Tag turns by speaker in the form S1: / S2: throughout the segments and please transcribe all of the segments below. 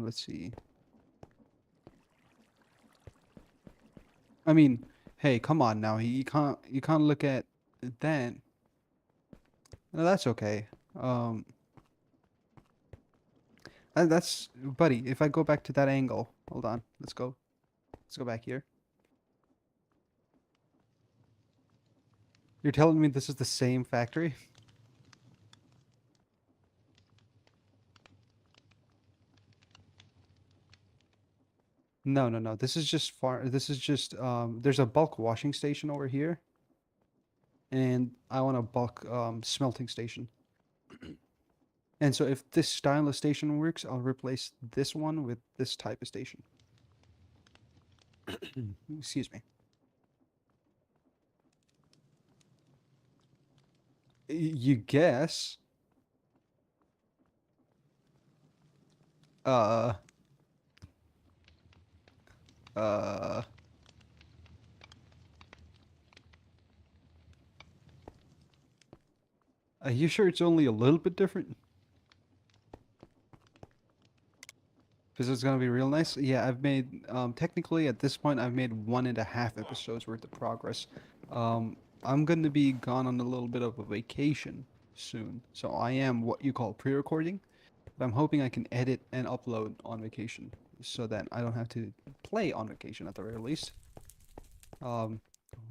S1: let's see. I mean, hey, come on now. You can't look at that. No, that's okay. Um, that's buddy. If I go back to that angle, hold on. Let's go. Let's go back here. You're telling me this is the same factory? No, no, no. This is just far. This is just there's a bulk washing station over here, and I want a bulk smelting station. And so if this style of station works, I'll replace this one with this type of station. Excuse me. You guess? Uh, uh, are you sure it's only a little bit different? Because it's gonna be real nice. Yeah, I've made, technically at this point, I've made 1.5 episodes worth of progress. I'm gonna be gone on a little bit of a vacation soon. So I am what you call pre-recording. But I'm hoping I can edit and upload on vacation so that I don't have to play on vacation at the very least. Um,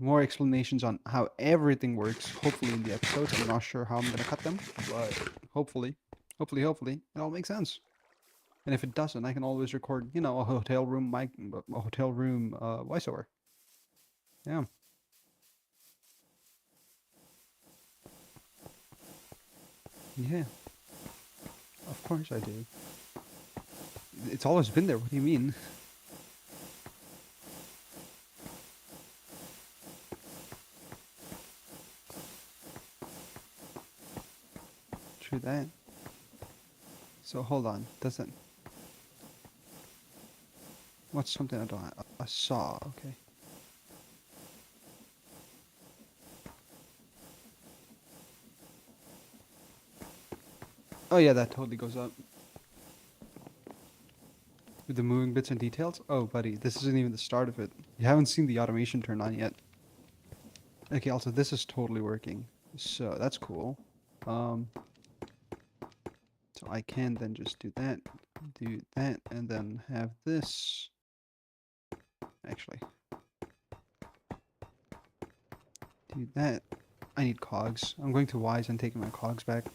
S1: more explanations on how everything works, hopefully in the episodes. I'm not sure how I'm gonna cut them, but hopefully, it all makes sense. And if it doesn't, I can always record, you know, a hotel room mic, a hotel room voiceover. Yeah, yeah, of course I do. It's always been there. What do you mean? True that. So hold on, doesn't. What's something I don't have? A saw, okay. Oh yeah, that totally goes up. With the moving bits and details? Oh, buddy, this isn't even the start of it. You haven't seen the automation turn on yet. Okay, also, this is totally working. So, that's cool. Um, so I can then just do that, and then have this. Actually, do that. I need cogs. I'm going to Wise and taking my cogs back.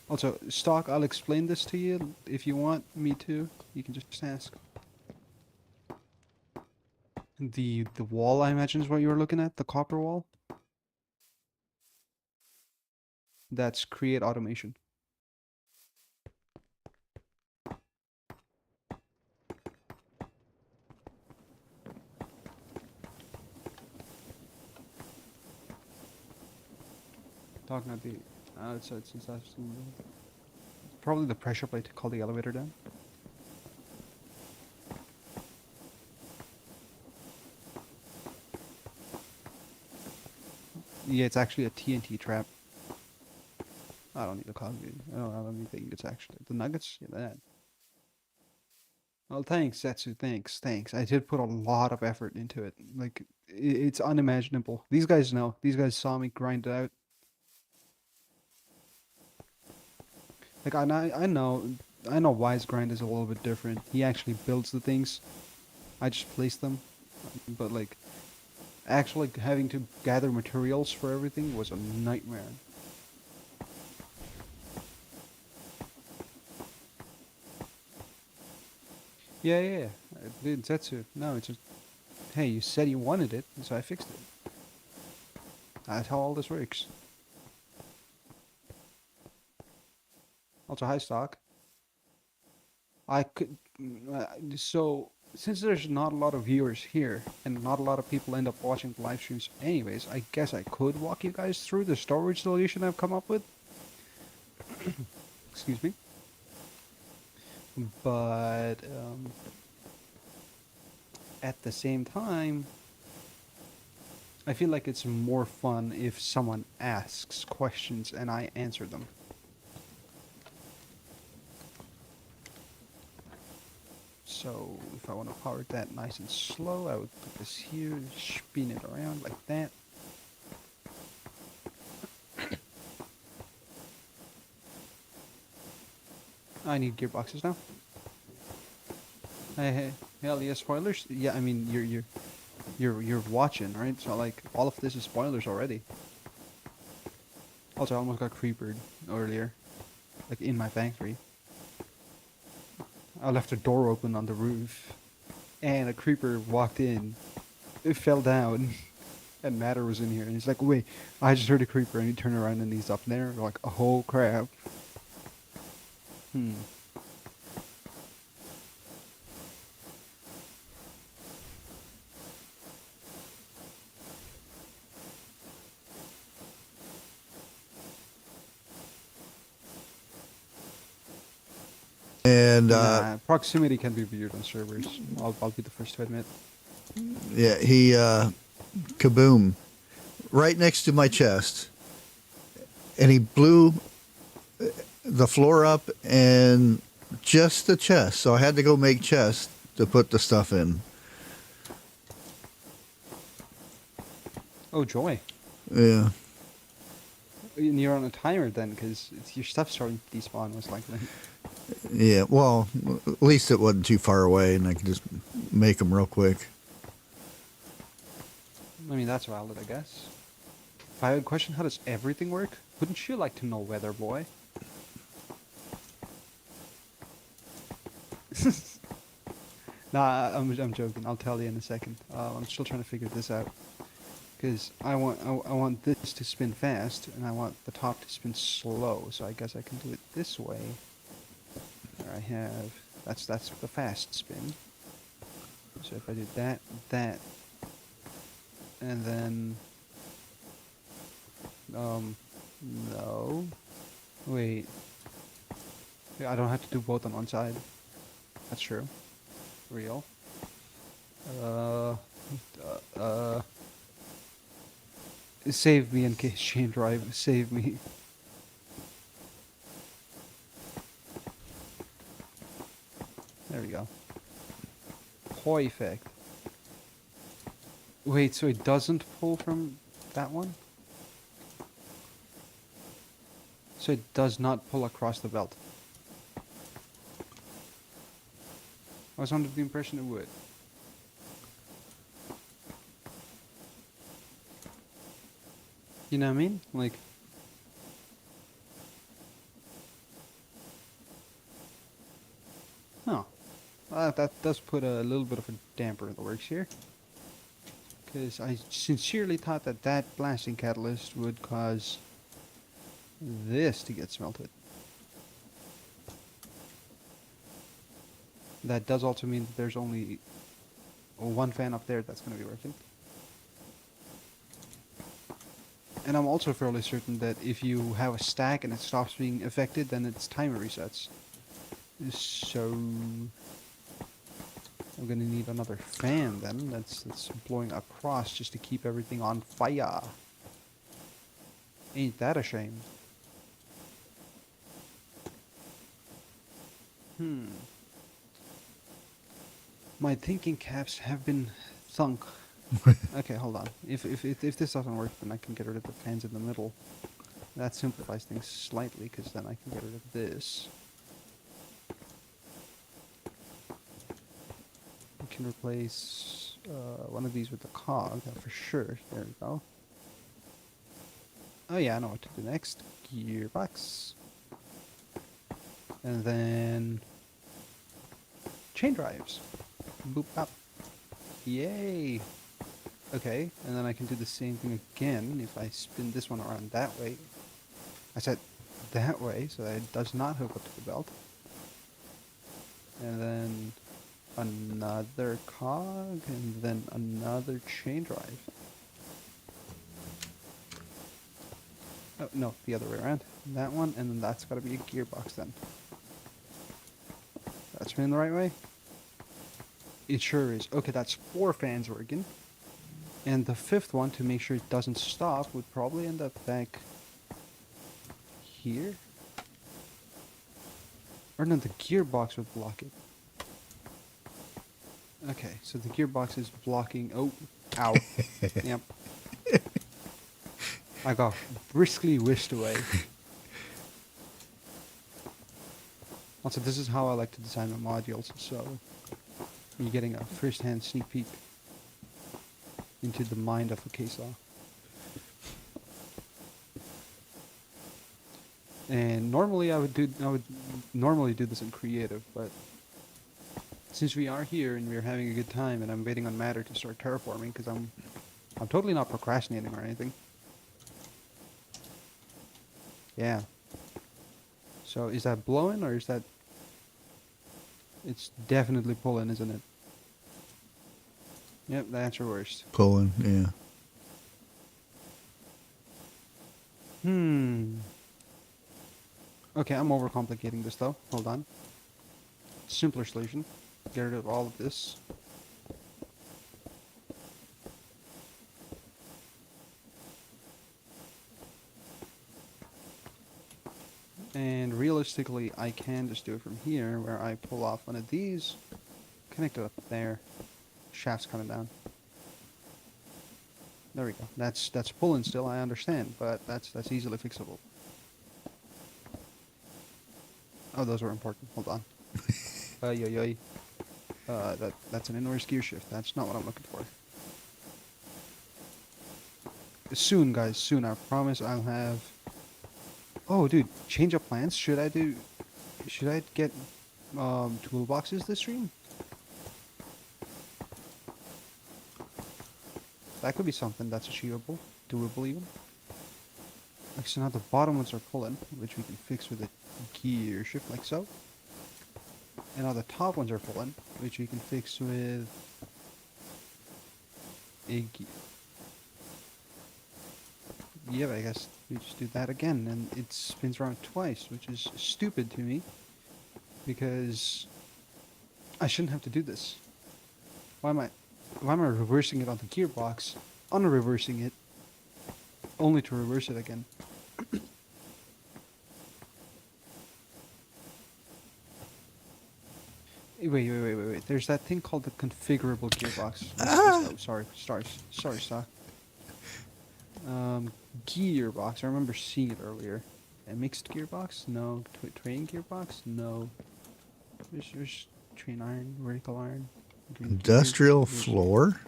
S1: Also, stock, I'll explain this to you if you want me to. You can just ask. The wall, I imagine, is what you were looking at? The copper wall? That's create automation. Talking at the outside since that's probably the pressure plate to call the elevator down. Yeah, it's actually a TNT trap. I don't need a cog. I don't need the ingots actually. The nuggets? Yeah, that. Well, thanks, Setsu. Thanks. I did put a lot of effort into it. Like, it's unimaginable. These guys know. These guys saw me grind it out. Like, I know Wise grind is a little bit different. He actually builds the things. I just place them. But like, actually having to gather materials for everything was a nightmare. Yeah. I did Zetsu. No, it's just, hey, you said you wanted it, so I fixed it. That's how all this works. Also, hi, stock. I could, so, since there's not a lot of viewers here, and not a lot of people end up watching the live streams anyways, I guess I could walk you guys through the storage solution I've come up with. Excuse me. But, at the same time, I feel like it's more fun if someone asks questions and I answer them. So if I want to power that nice and slow, I would put this here, spin it around like that. I need gearboxes now. Hey, hell yeah, spoilers. Yeah, I mean you're watching, right? So like all of this is spoilers already. Also, I almost got creepered earlier, like in my factory. I left the door open on the roof, and a creeper walked in. It fell down, and Matter was in here, and he's like, "Wait, I just heard a creeper," and he turned around and he's up there, like, "Oh crap." Hmm.
S2: And
S1: Nah, proximity can be weird on servers. I'll be the first to admit.
S2: yeah, he kaboom right next to my chest, and he blew the floor up and just the chest. So I had to go make chest to put the stuff in.
S1: Oh joy!
S2: Yeah,
S1: And you're on a timer then, because your stuff's starting to despawn most likely.
S2: yeah. Well, at least it wasn't too far away, and I could just make them real quick.
S1: I mean that's valid, I guess. If I had a question, how does everything work? Wouldn't you like to know, Weather Boy? Nah, I'm joking. I'll tell you in a second. I'm still trying to figure this out. Because I want this to spin fast, and I want the top to spin slow. So I guess I can do it this way. There I have that's the fast spin. So if I do that, and then no, wait. Yeah, I don't have to do both on one side. That's true. Real. Uh, uh. Save me in case chain drive. Save me. There we go. Perfect. Wait, so it doesn't pull from that one? So it does not pull across the belt. I was under the impression it would. You know what I mean? Like... Huh. That does put a little bit of a damper in the works here. Because I sincerely thought that that blasting catalyst would cause this to get smelted. That does also mean that there's only one fan up there that's going to be working. And I'm also fairly certain that if you have a stack and it stops being affected, then its timer resets. So I'm gonna need another fan then. That's blowing across just to keep everything on fire. Ain't that a shame? My thinking caps have been thunk. Okay, hold on. If this doesn't work, then I can get rid of the fans in the middle. That simplifies things slightly, because then I can get rid of this. We can replace one of these with the cog, for sure. There we go. Oh yeah, I know what to do next. Gearbox. And then... chain drives. Boop up. Yay! Okay, and then I can do the same thing again if I spin this one around that way. I said that way, so that it does not hook up to the belt. And then another cog, and then another chain drive. Oh, no, the other way around. That one, and then that's got to be a gearbox then. That's been the right way? It sure is. Okay, that's 4 fans working. And the 5th one, to make sure it doesn't stop, would probably end up back here. Or no, the gearbox would block it. Okay, so the gearbox is blocking. Oh, ow. Yep. I got briskly whisked away. Also, this is how I like to design my modules, so you're getting a first-hand sneak peek into the mind of a case law. And normally I would normally do this in creative, but since we are here and we're having a good time, and I'm waiting on Matter to start terraforming, because I'm totally not procrastinating or anything. Yeah. So is that blowing or is that? It's definitely pulling, isn't it? Yep, that's your worst.
S2: Pulling, yeah.
S1: Okay, I'm overcomplicating this though. Hold on. Simpler solution. Get rid of all of this. And realistically, I can just do it from here, where I pull off one of these, connect it up there, shaft's coming down. There we go. That's pulling still, I understand, but that's easily fixable. Oh, those were important. Hold on. Yo, yo. That's an inverse gear shift. That's not what I'm looking for. Soon, guys. Soon. I promise I'll have... Oh, dude. Change of plans? Should I get toolboxes this stream? That could be something that's achievable. Doable even. Like, so now the bottom ones are pulling, which we can fix with a gear shift like so. And now the top ones are pulling, which we can fix with a gear. Yeah, but I guess we just do that again, and it spins around twice, which is stupid to me, because I shouldn't have to do this. Why am I reversing it on the gearbox, unreversing it, only to reverse it again? Wait. There's that thing called the configurable gearbox. Oh, sorry, Stock. Gearbox. I remember seeing it earlier. A mixed gearbox? No. Train gearbox? No. There's train iron, vertical iron.
S2: Industrial floor?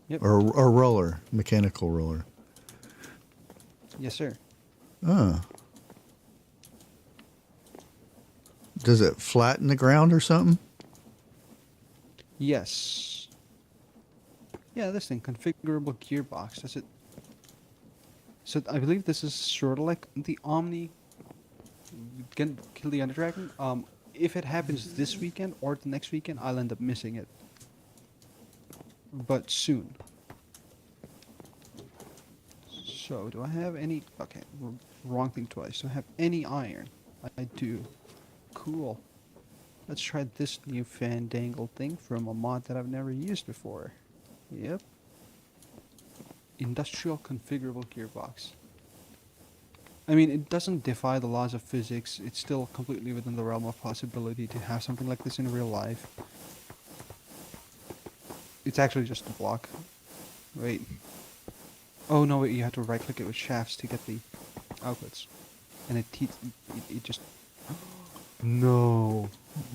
S1: Yep.
S2: Or roller, mechanical roller.
S1: Yes, sir.
S2: Oh. Does it flatten the ground or something?
S1: Yes. Yeah, this thing, configurable gearbox. That's it. So I believe this is sort of like the Omni. Can kill the Ender Dragon. If it happens this weekend or the next weekend, I'll end up missing it. But soon. So, do I have any... Okay, wrong thing twice. Do I have any iron? I do. Cool. Let's try this new fandangled thing from a mod that I've never used before. Yep. Industrial configurable gearbox. I mean, it doesn't defy the laws of physics. It's still completely within the realm of possibility to have something like this in real life. It's actually just a block. Wait. Oh no, wait, you have to right click it with shafts to get the outputs. And it just... No.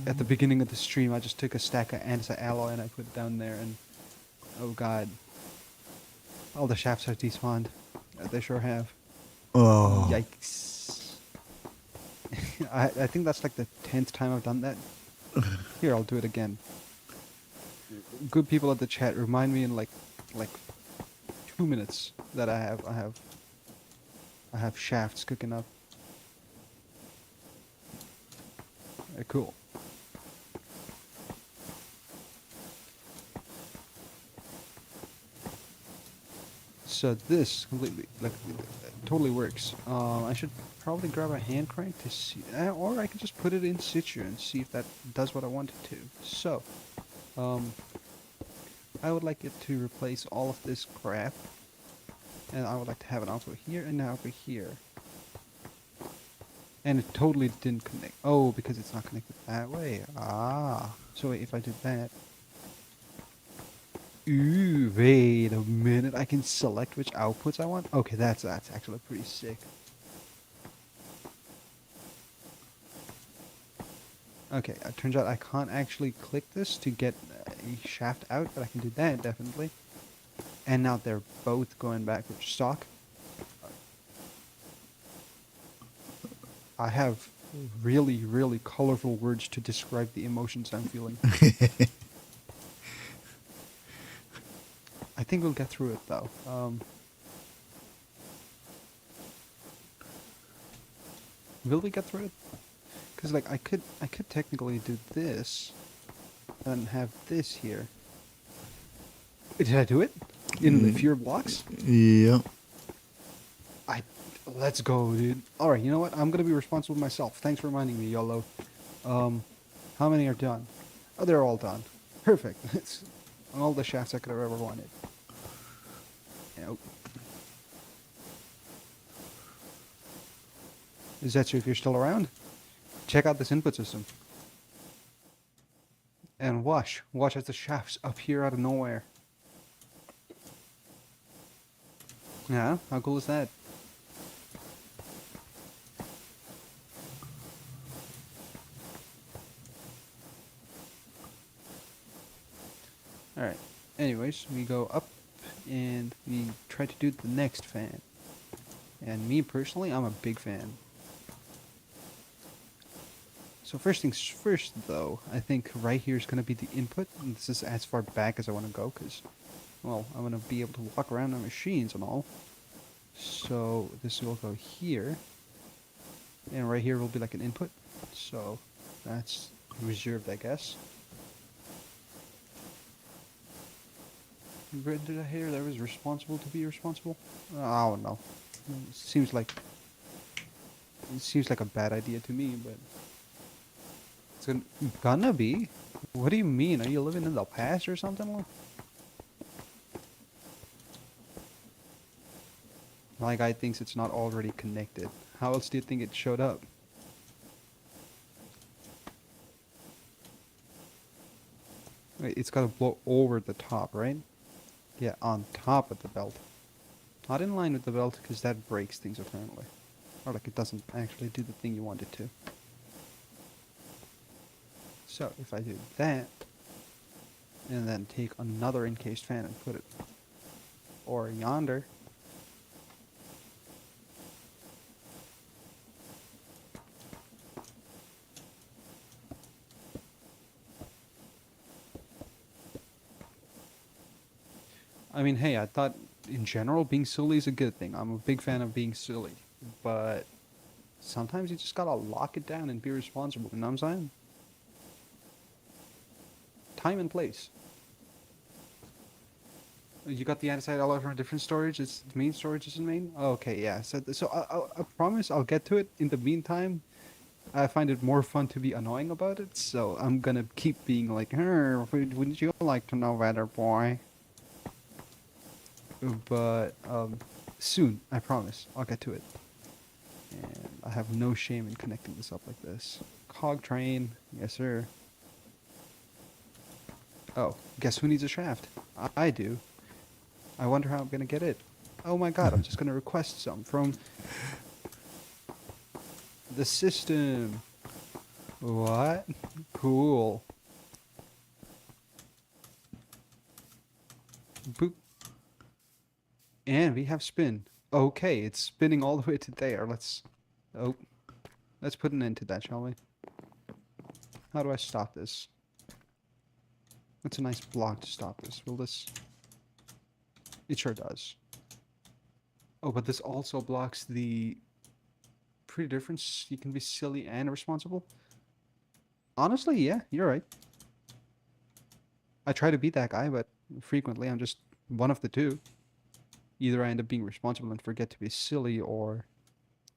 S1: At the beginning of the stream, I just took a stack of anti-alloy and I put it down there and... Oh god. All the shafts have despawned. They sure have.
S2: Oh.
S1: Yikes. I think that's like the 10th time I've done that. Here, I'll do it again. Good people at the chat, remind me in like 2 minutes that I have shafts cooking up. Cool. So this completely, like, totally works. I should probably grab a hand crank to see, or I can just put it in situ and see if that does what I want it to. So, I would like it to replace all of this crap, and I would like to have an output here and an output here. And it totally didn't connect. Oh, because it's not connected that way. Ah. So wait, if I did that, Ooh, wait a minute. I can select which outputs I want? Okay, that's actually pretty sick. Okay, it turns out I can't actually click this to get a shaft out, but I can do that, definitely. And now they're both going back with stock. I have really, really colorful words to describe the emotions I'm feeling. I think we'll get through it, though. Will we get through it? Because, like, I could technically do this and have this here. Did I do it? In the fewer blocks?
S2: Yeah.
S1: Let's go, dude. Alright, you know what? I'm gonna be responsible myself. Thanks for reminding me, YOLO. How many are done? Oh, they're all done. Perfect. It's all the shafts I could have ever wanted. Yep. Is that you if you're still around? Check out this input system. And watch. Watch as the shafts appear out of nowhere. Yeah, how cool is that? Alright. Anyways, we go up and we try to do the next fan. And me personally, I'm a big fan. So first things first, though, I think right here is going to be the input. And this is as far back as I want to go because, well, I want to be able to walk around the machines and all. So this will go here. And right here will be like an input. So that's reserved, I guess. Did I hear that was responsible to be responsible? I don't know. It seems like a bad idea to me, but it's gonna be. What do you mean? Are you living in the past or something? My guy thinks it's not already connected. How else do you think it showed up? Wait, it's gotta blow over the top, right? Yeah, on top of the belt. Not in line with the belt, because that breaks things apparently. Or like it doesn't actually do the thing you want it to. So, if I do that, and then take another encased fan and put it or yonder. I mean, hey, I thought in general being silly is a good thing. I'm a big fan of being silly. But sometimes you just gotta lock it down and be responsible, you know what I'm saying? Time and place. You got the andesite all over a different storage? It's the main storage is in main? Okay, yeah. So I promise I'll get to it. In the meantime, I find it more fun to be annoying about it, so I'm gonna keep being like, wouldn't you like to know better, boy? But soon, I promise, I'll get to it. And I have no shame in connecting this up like this. Cog train, yes sir. Oh, guess who needs a shaft? I do. I wonder how I'm gonna get it. Oh my god, I'm just gonna request some from the system. What? Cool. Boop. And we have spin. Okay, it's spinning all the way to there. Oh, let's put an end to that, shall we? How do I stop this? That's a nice block to stop this. Will this? It sure does. Oh, but this also blocks the pretty difference. You can be silly and responsible. Honestly, yeah, you're right. I try to be that guy, but frequently I'm just one of the two. Either I end up being responsible and forget to be silly, or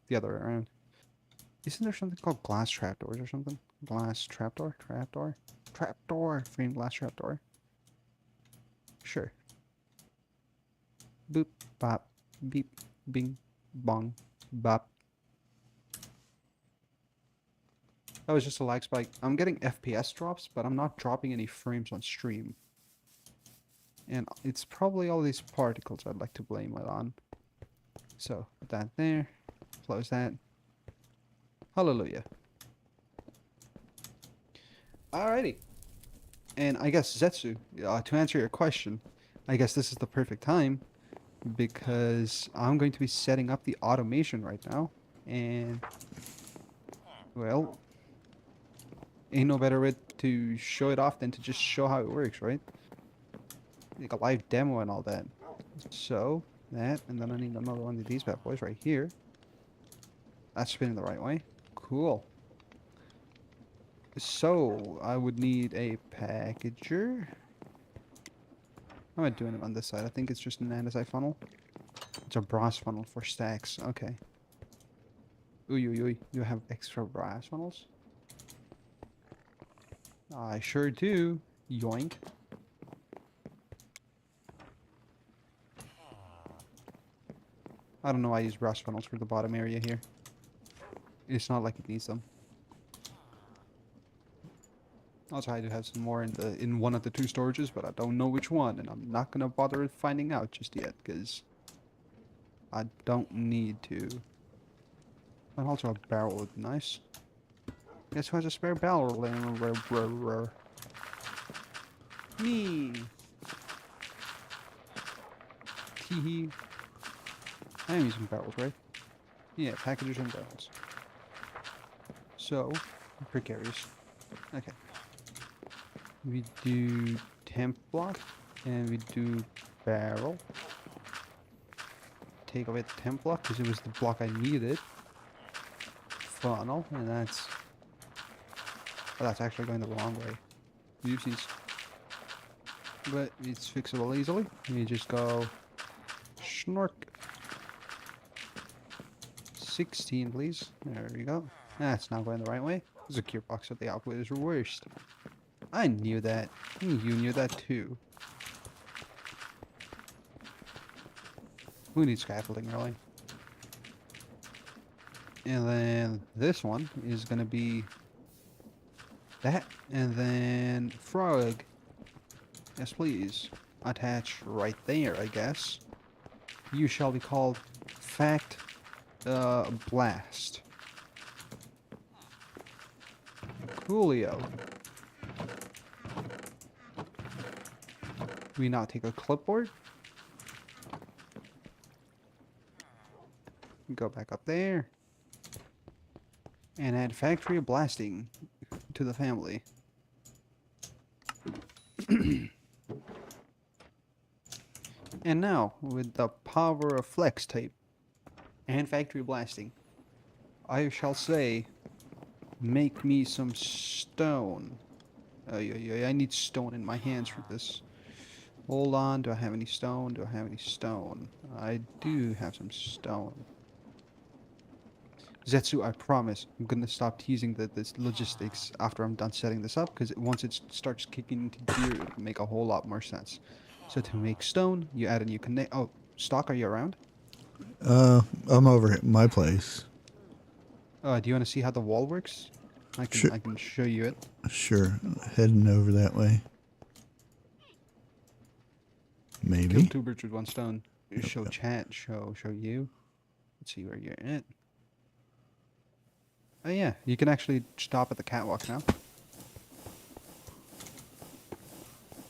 S1: the other way around. Isn't there something called glass trapdoors or something? Glass trapdoor? Trapdoor? Trapdoor! Frame glass trapdoor. Sure. Boop, bop, beep, bing, bong, bop. That was just a lag spike. I'm getting FPS drops, but I'm not dropping any frames on stream. And it's probably all these particles I'd like to blame it on. So, put that there. Close that. Hallelujah. Alrighty. And I guess, Zetsu, to answer your question, I guess this is the perfect time because I'm going to be setting up the automation right now. And, well, ain't no better way to show it off than to just show how it works, right? Like a live demo and all that. So, that, and then I need another one of these bad boys right here. That's spinning the right way. Cool. So, I would need a packager. How am I doing it on this side? I think it's just an andesite funnel. It's a brass funnel for stacks. Okay. Uy, uy, uy. You have extra brass funnels? I sure do. Yoink. I don't know why I use brass funnels for the bottom area here. It's not like it needs them. Also, I do have some more in one of the two storages, but I don't know which one, and I'm not gonna bother finding out just yet, because I don't need to. And also a barrel would be nice. Guess who has a spare barrel? Me. Teehee. I am using barrels, right? Yeah, packages and barrels. So, precarious. Okay. We do temp block, and we do barrel. Take away the temp block, because it was the block I needed. Funnel, and that's... Oh, that's actually going the wrong way. Oopsies. But it's fixable easily. You just go... Schnork. 16, please. There we go. That's not going the right way. There's a gearbox at the output is worst. I knew that. You knew that too. Who needs scaffolding, really? And then this one is gonna be that. And then frog. Yes, please. Attach right there, I guess. You shall be called Fact Blast. Coolio. We now take a clipboard. Go back up there. And add factory blasting to the family. And now, with the power of flex tape and factory blasting, I shall say, make me some stone. I need stone in my hands for this. Hold on, do I have any stone? Do I have any stone? I do have some stone. Zetsu, I promise, I'm gonna stop teasing this logistics after I'm done setting this up, because once it starts kicking into gear, it'll make a whole lot more sense. So to make stone, you add a new connect. Oh, Stock, are you around?
S2: I'm over at my place.
S1: Do you want to see how the wall works?
S2: Sure.
S1: I can show you it.
S2: Sure. Heading over that way.
S1: Kill
S2: Maybe.
S1: two birds with one stone.
S2: Yep,
S1: Show
S2: yep.
S1: chat. Show you. Let's see where you're at. Oh yeah, you can actually stop at the catwalk now.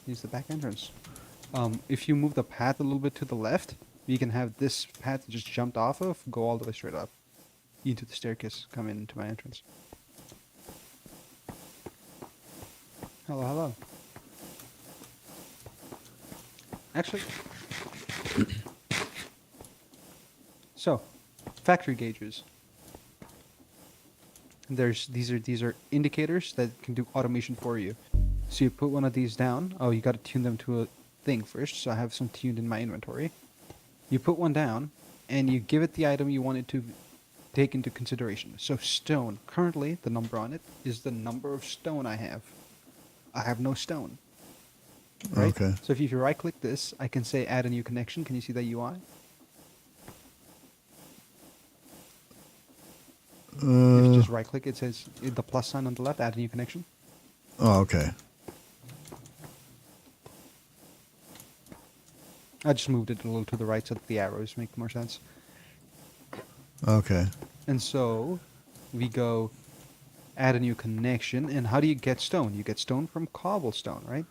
S1: Use the back entrance. If you move the path a little bit to the left, you can have this path just jumped off of, go all the way straight up. Into the staircase, come into my entrance. Hello, hello. Actually... So, factory gauges. These are indicators that can do automation for you. So you put one of these down. Oh, you got to tune them to a thing first. So I have some tuned in my inventory. You put one down, and you give it the item you want it to take into consideration. So stone. Currently, the number on it is the number of stone I have. I have no stone. Right?
S2: Okay.
S1: So if you right-click this, I can say add a new connection. Can you see that UI? If you just right-click, it says the plus sign on the left, add a new connection.
S2: Oh, okay.
S1: I just moved it a little to the right so that the arrows make more sense.
S2: Okay.
S1: And so we go add a new connection. And how do you get stone? You get stone from cobblestone, right?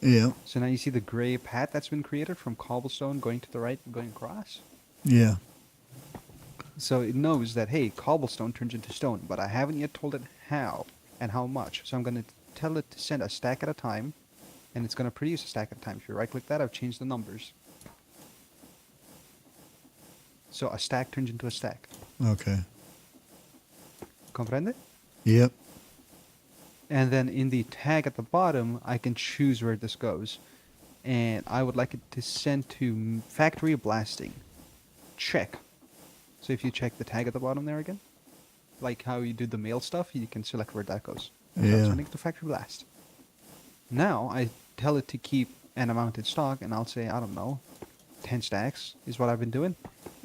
S2: Yeah.
S1: So now you see the gray path that's been created from cobblestone going to the right and going across.
S2: Yeah.
S1: So it knows that, hey, cobblestone turns into stone, but I haven't yet told it how and how much. So I'm going to tell it to send a stack at a time, and it's going to produce a stack at a time. If you right-click that, I've changed the numbers. So a stack turns into a stack.
S2: Okay.
S1: Comprende?
S2: Yep.
S1: And then in the tag at the bottom, I can choose where this goes. And I would like it to send to factory blasting. Check. So if you check the tag at the bottom there again, like how you do the mail stuff, you can select where that goes. So
S2: Yeah.
S1: it's sending to factory blast. Now I tell it to keep an amount in stock, and I'll say, I don't know, 10 stacks is what I've been doing.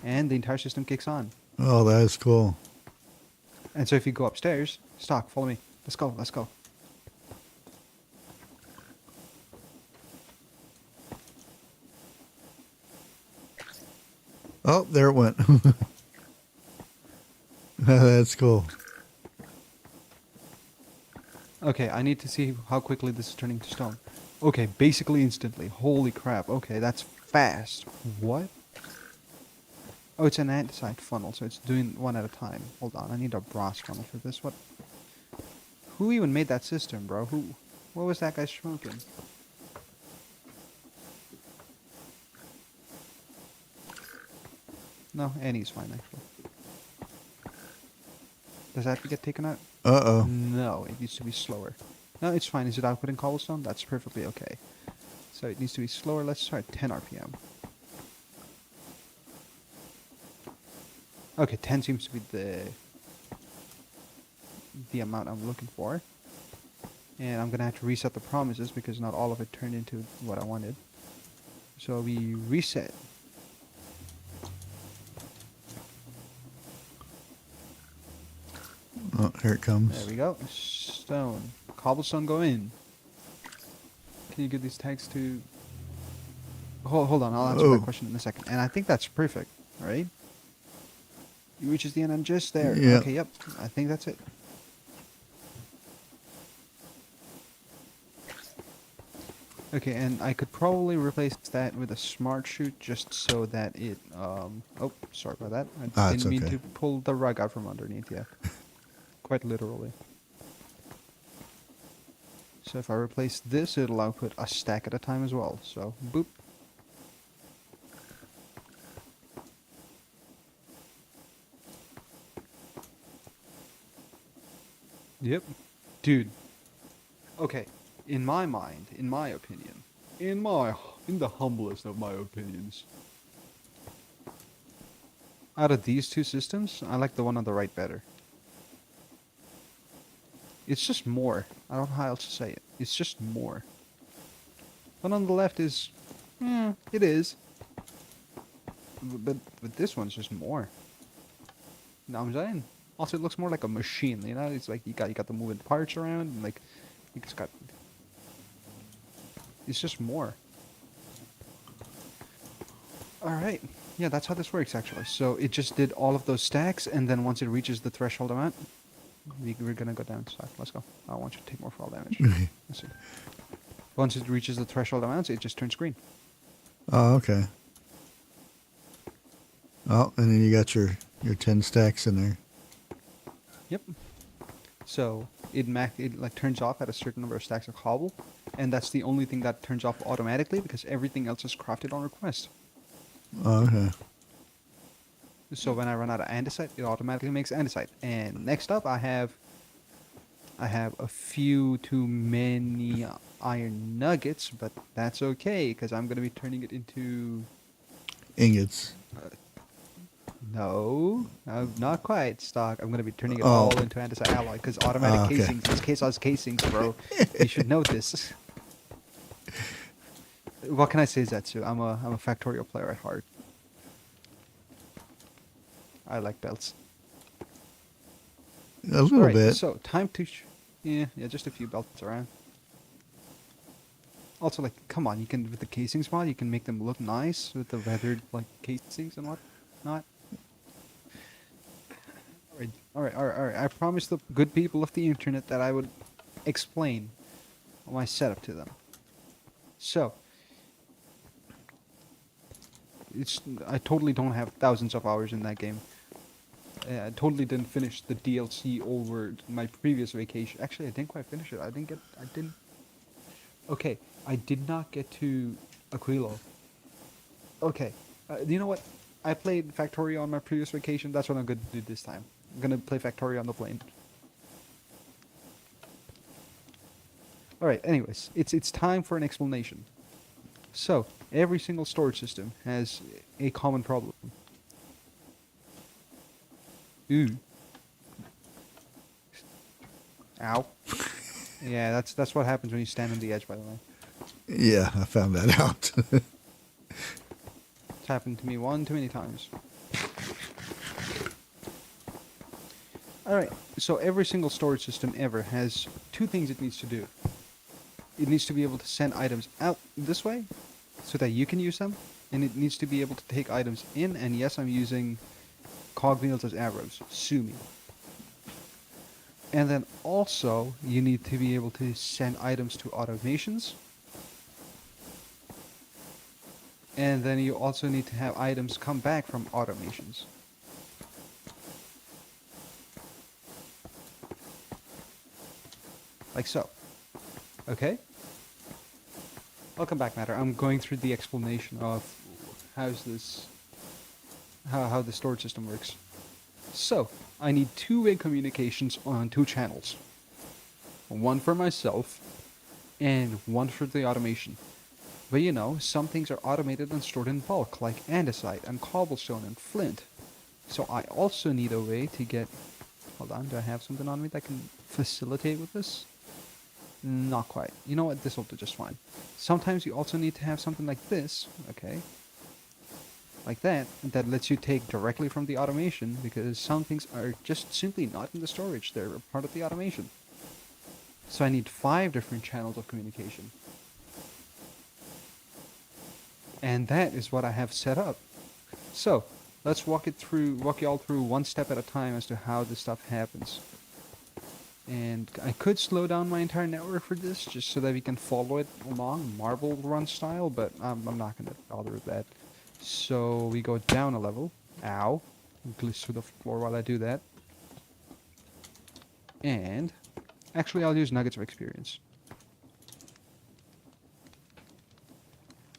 S1: And the entire system kicks on.
S2: Oh, that is cool.
S1: And so if you go upstairs, stock, follow me. Let's go, let's go.
S2: Oh, there it went. That's cool.
S1: Okay, I need to see how quickly this is turning to stone. Okay, basically instantly. Holy crap. Okay, that's fast. What? Oh, it's an andesite funnel, so it's doing one at a time. Hold on, I need a brass funnel for this. What? Who even made that system, bro? Who? What was that guy smoking? No, Annie's fine, actually. Does that have to get taken out?
S2: Uh-oh.
S1: No, it needs to be slower. No, it's fine. Is it outputting cobblestone? That's perfectly okay. So it needs to be slower. Let's try 10 RPM. Okay, 10 seems to be the amount I'm looking for. And I'm going to have to reset the promises because not all of it turned into what I wanted. So we reset.
S2: Oh, here it comes.
S1: There we go. Stone. Cobblestone go in. Can you give these tags to... Hold on, I'll answer
S2: Oh.
S1: that question in a second. And I think that's perfect, right? It reaches the end, I'm just there.
S2: Yeah.
S1: Okay, yep. I think that's it. Okay, and I could probably replace that with a smart shoot just so that it, oh, sorry about that. I
S2: It's
S1: didn't mean
S2: okay.
S1: to pull the rug out from underneath you. Quite literally. So if I replace this, it'll output a stack at a time as well. So, boop. Yep. Dude. Okay. In my mind, in my opinion, in the humblest of my opinions, out of these two systems, I like the one on the right better. It's just more. I don't know how else to say it. It's just more. One on the left is, it is. But this one's just more. You know what I'm saying? Also, it looks more like a machine. You know, it's like you got the moving parts around, and like you just got. It's just more. All right. Yeah, that's how this works actually. So it just did all of those stacks, and then once it reaches the threshold amount, we're gonna go down to stock. Let's go. I don't want you to take more fall damage. Let's see. Once it reaches the threshold amounts, it just turns green.
S2: Oh, okay. Oh, and then you got your 10 stacks in there.
S1: Yep. So it like turns off at a certain number of stacks of cobble, and that's the only thing that turns off automatically because everything else is crafted on request.
S2: Oh, okay.
S1: So when I run out of andesite, it automatically makes andesite. And next up, I have a few too many iron nuggets, but that's okay because I'm gonna be turning it into
S2: Ingots.
S1: no, not quite stock. I'm gonna be turning it
S2: Oh.
S1: all into andesite alloy because automatic
S2: Okay.
S1: casings, it's Quesos casings, bro. You should know this. What can I say, Zetsu? I'm a factorial player at heart. I like belts.
S2: A little
S1: Alright,
S2: bit.
S1: so time to... yeah, just a few belts around. Also, like, come on, you can with the casings mod, you can make them look nice with the weathered like casings and what not. All right, all right, all right, all right. I promised the good people of the internet that I would explain my setup to them. So, it's I totally don't have thousands of hours in that game. I totally didn't finish the DLC over my previous vacation. Actually, I didn't quite finish it. I didn't. Okay, I did not get to Aquilo. Okay, you know what? I played Factorio on my previous vacation. That's what I'm going to do this time. I'm going to play Factorio on the plane. All right. Anyways, it's time for an explanation. So every single storage system has a common problem. Ooh. Ow. Yeah, that's what happens when you stand on the edge. By the way,
S2: Yeah, I found that out.
S1: it's happened to me one too many times. All right. So every single storage system ever has two things it needs to do. It needs to be able to send items out this way so that you can use them, and it needs to be able to take items in, and yes, I'm using cogwheels as arrows. Sue me. And then also, you need to be able to send items to automations. And then you also need to have items come back from automations. Like so. Okay? Welcome back, Matter. I'm going through the explanation of how's this, how the storage system works. So, I need two-way communications on two channels. One for myself, and one for the automation. But you know, some things are automated and stored in bulk, like andesite and cobblestone and flint. So I also need a way to get... Hold on, do I have something on me that can facilitate with this? Not quite. You know what, this will do just fine. Sometimes you also need to have something like this, okay? Like that lets you take directly from the automation, because some things are just simply not in the storage, they're a part of the automation. So I need 5 different channels of communication. And that is what I have set up. So, let's walk you all through one step at a time as to how this stuff happens. And I could slow down my entire network for this, just so that we can follow it along, Marble Run style, but I'm not going to bother with that. So we go down a level. Ow. Glitch through the floor while I do that. And actually, I'll use nuggets of experience.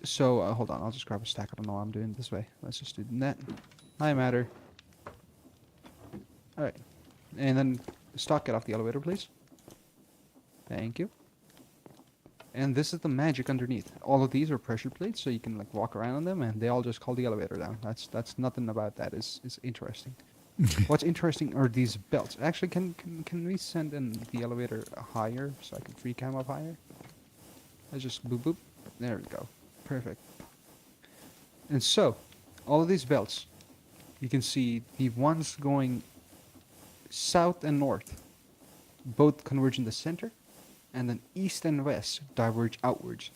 S1: So, hold on, I'll just grab a stack. I don't know why I'm doing it this way. Let's just do that. Hi, Matter. Alright. And then, Stock, get off the elevator, please. Thank you. And this is the magic underneath. All of these are pressure plates, so you can like walk around on them, and they all just call the elevator down. That's nothing about that is interesting. What's interesting are these belts. Actually, can we send in the elevator higher so I can free cam up higher? Let's just boop boop. There we go. Perfect. And so, all of these belts, you can see the ones going south and north both converge in the center, and then east and west diverge outwards.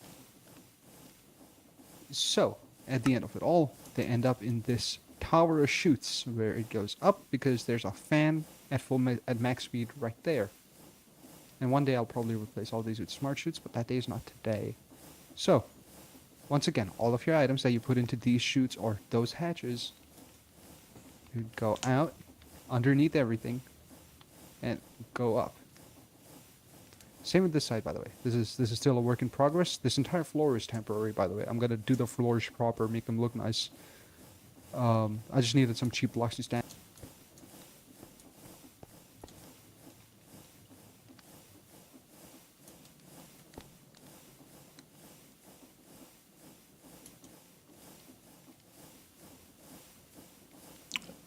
S1: So, at the end of it all, they end up in this tower of chutes where it goes up because there's a fan at at max speed right there. And one day I'll probably replace all these with smart chutes, but that day is not today. So, once again, all of your items that you put into these chutes or those hatches would go out underneath everything and go up. Same with this side, by the way. This is still a work in progress. This entire floor is temporary, by the way. I'm gonna do the floors proper, make them look nice. I just needed some cheap blocks to stand.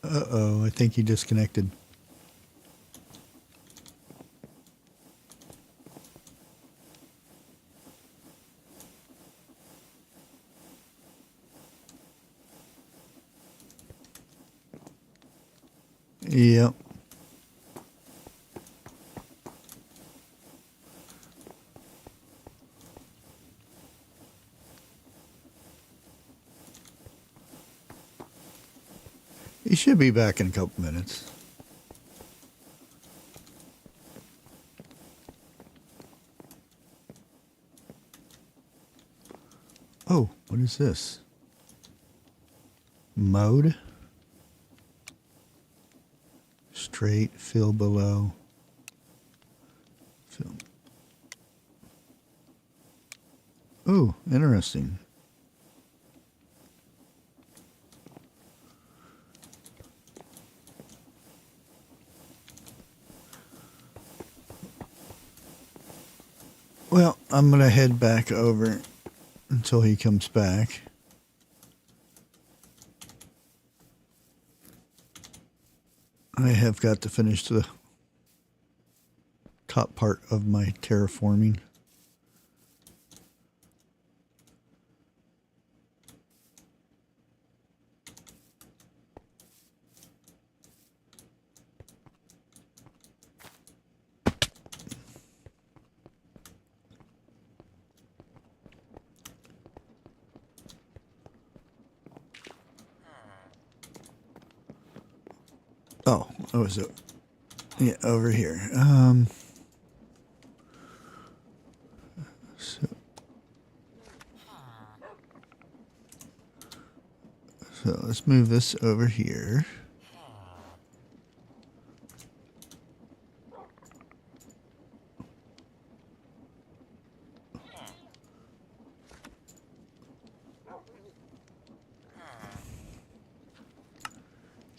S2: Uh-oh, I think he disconnected. Yep. He should be back in a couple minutes. Oh, what is this? Mode? Straight, fill below. Fill. Oh, interesting. Well, I'm going to head back over until he comes back. I have got to finish the top part of my terraforming. Oh, what was it? Yeah, over here. So let's move this over here.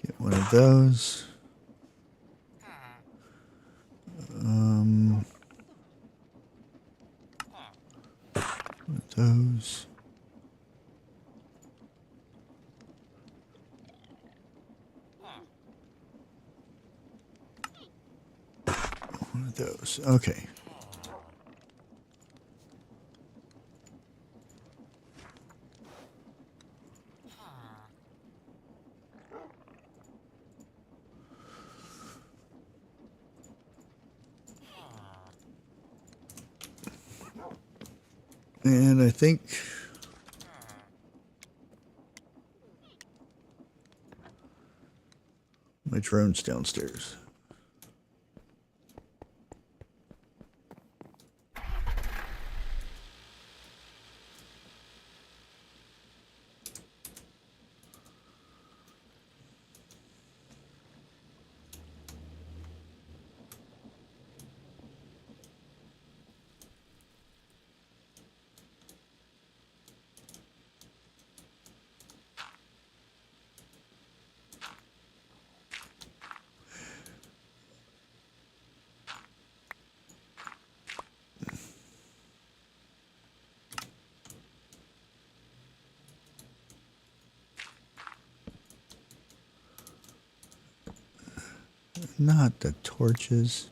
S2: Get one of those. One of those. One of those. Okay. And I think my drone's downstairs. Not the torches.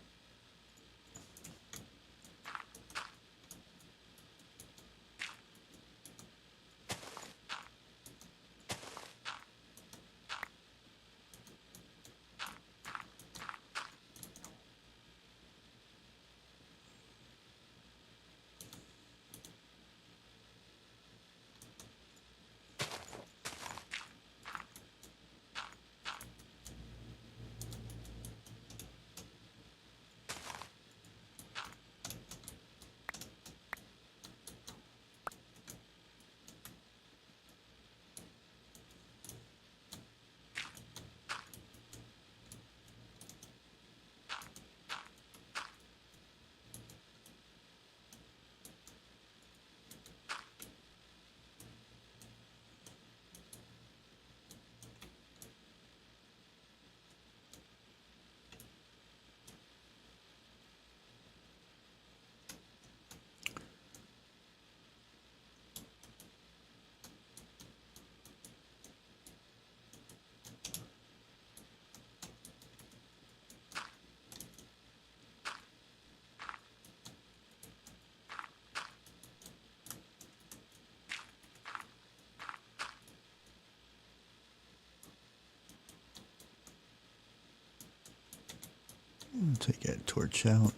S2: Take that torch out.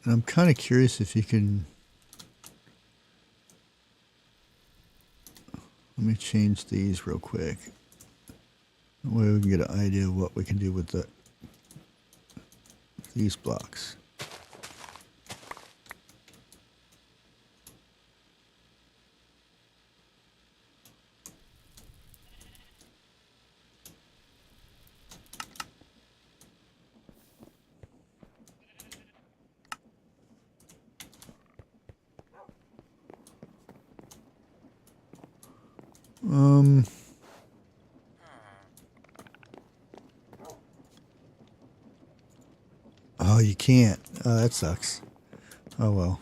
S2: And I'm kind of curious if you can. Let me change these real quick. That way we can get an idea of what we can do with these blocks. Um, oh, you can't. Oh, that sucks. Oh well.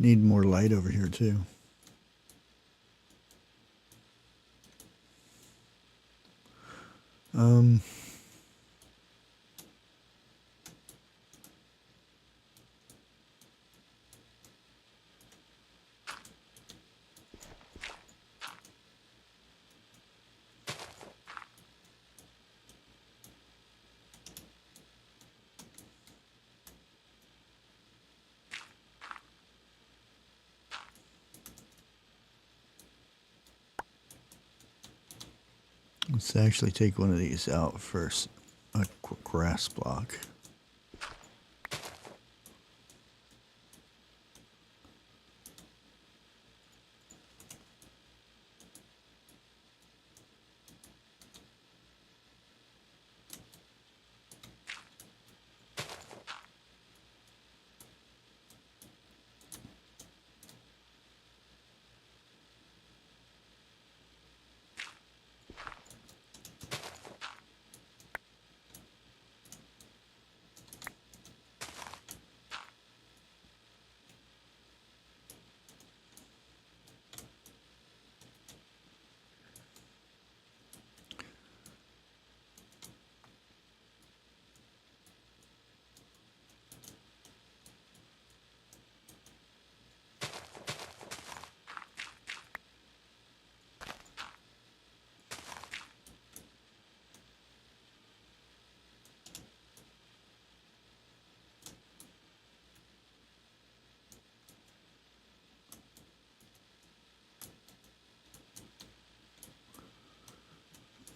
S2: Need more light over here too. Um, let's actually take one of these out first. A grass block.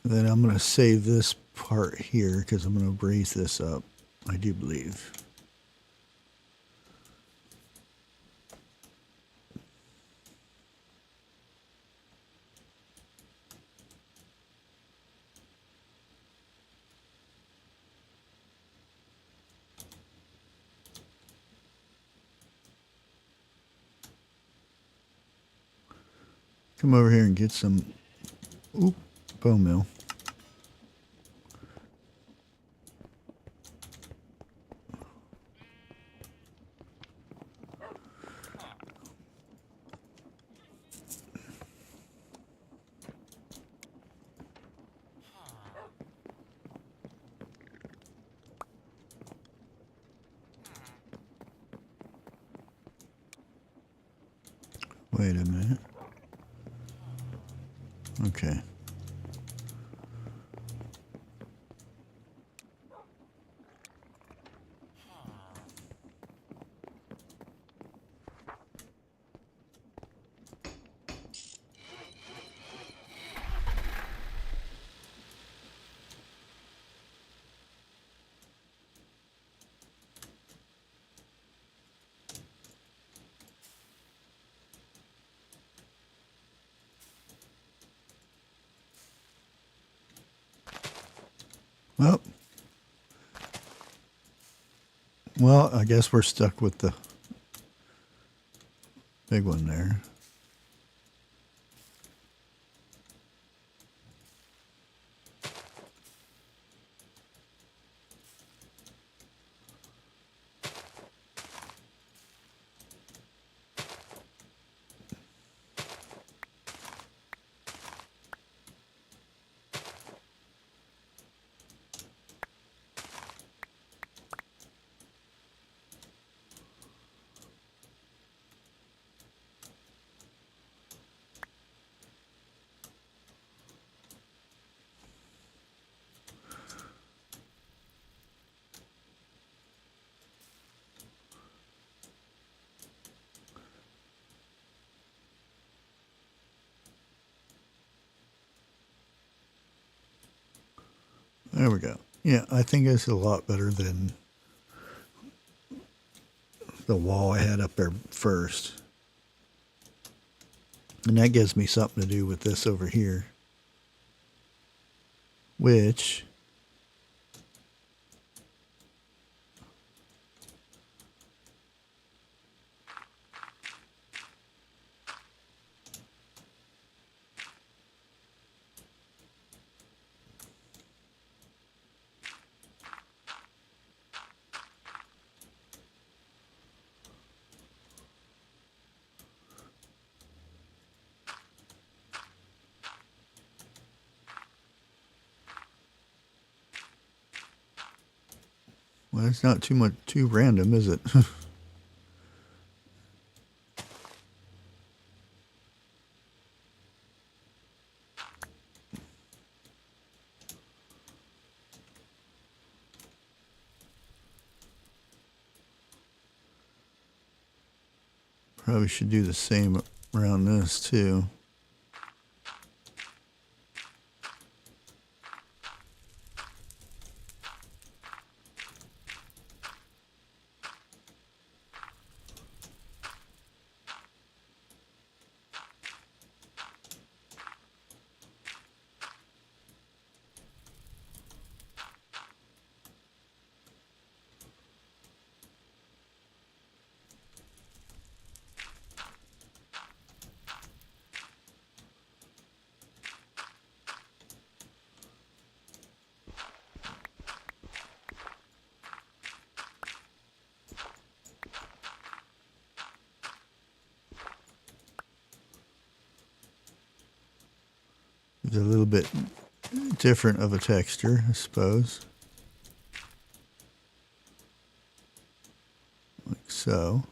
S2: Then I'm going to save this part here because I'm going to raise this up, I do believe. Come over here and get some bone meal. Wait a minute. Okay. Oh, well, I guess we're stuck with the big one there. There we go. Yeah, I think it's a lot better than the wall I had up there first. And that gives me something to do with this over here. Which well, it's not too random, is it? Probably should do the same around this too. It's a little bit different of a texture, I suppose. Like so.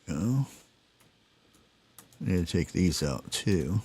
S2: Go. I need to take these out too.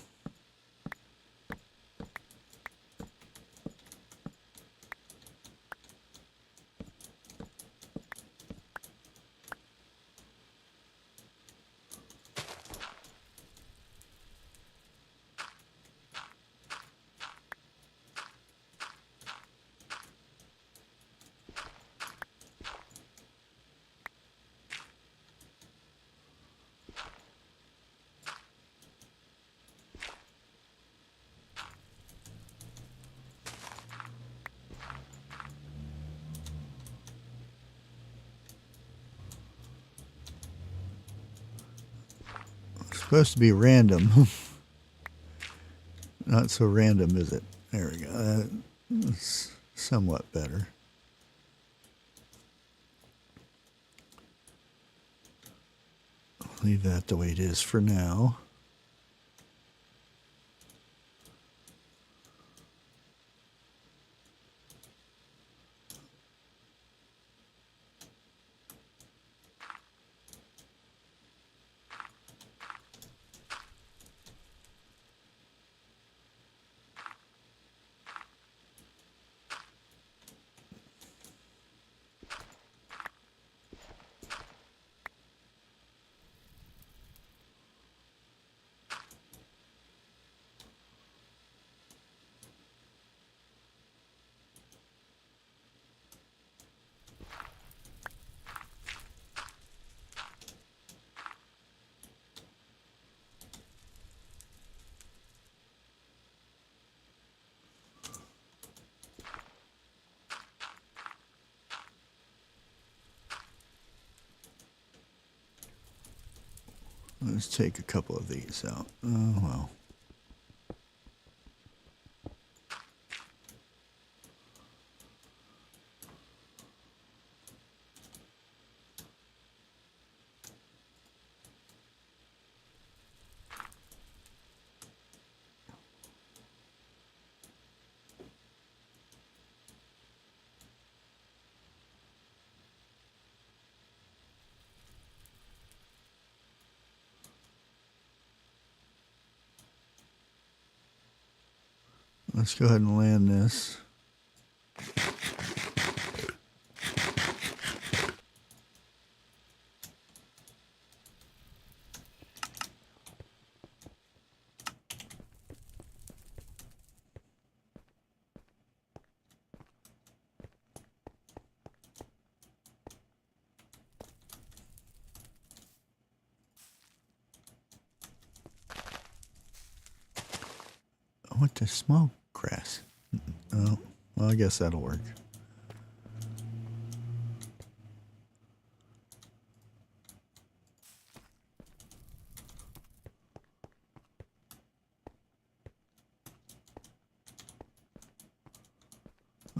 S2: It's supposed to be random. Not so random, is it? There we go. That's somewhat better. Leave that the way it is for now. Let's take a couple of these out. Oh, well. Let's go ahead and land this. What the smoke grass? Oh, well, I guess that'll work.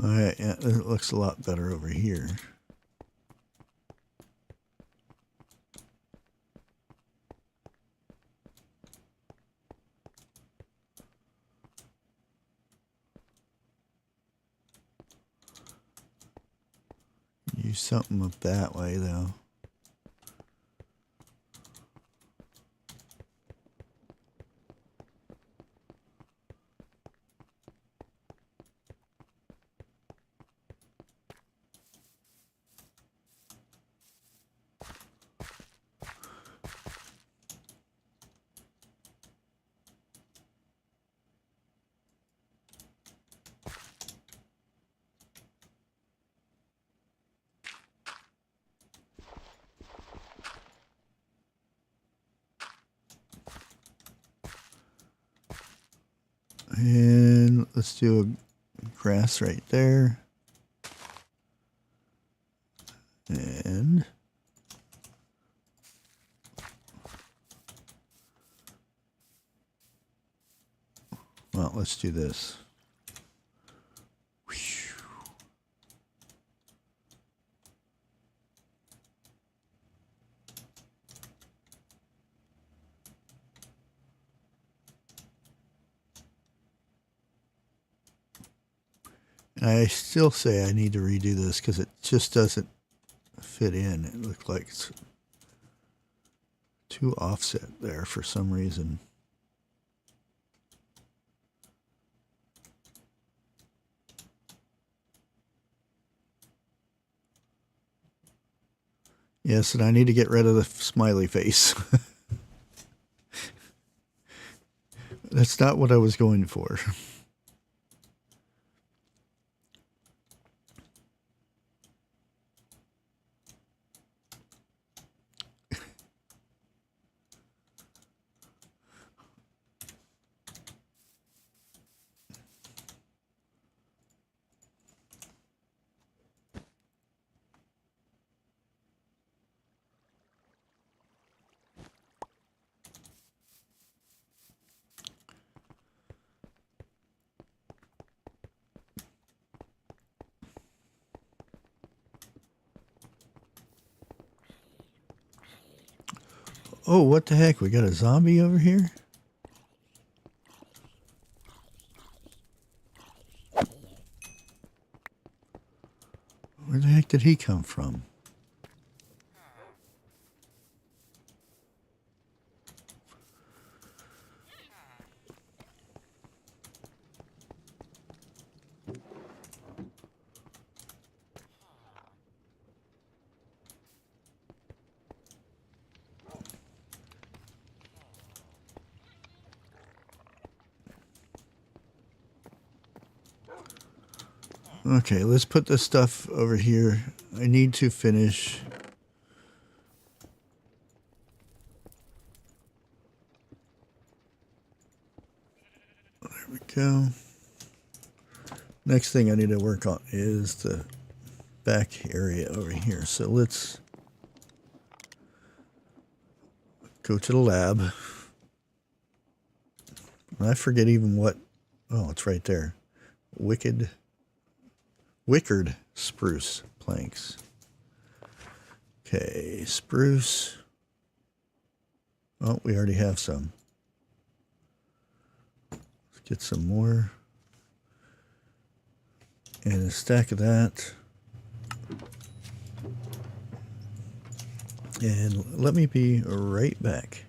S2: All right, yeah, it looks a lot better over here. Use something up that way, though. And let's do a grass right there. And well, let's do this. I still say I need to redo this because it just doesn't fit in. It looked like it's too offset there for some reason. Yes, and I need to get rid of the smiley face. That's not what I was going for. Oh, what the heck? We got a zombie over here? Where the heck did he come from? Okay, let's put this stuff over here. I need to finish. There we go. Next thing I need to work on is the back area over here. So let's go to the lab. And I forget even what. Oh, it's right there. Wickered spruce planks. Okay, spruce. Oh, we already have some. Let's get some more. And a stack of that. And let me be right back.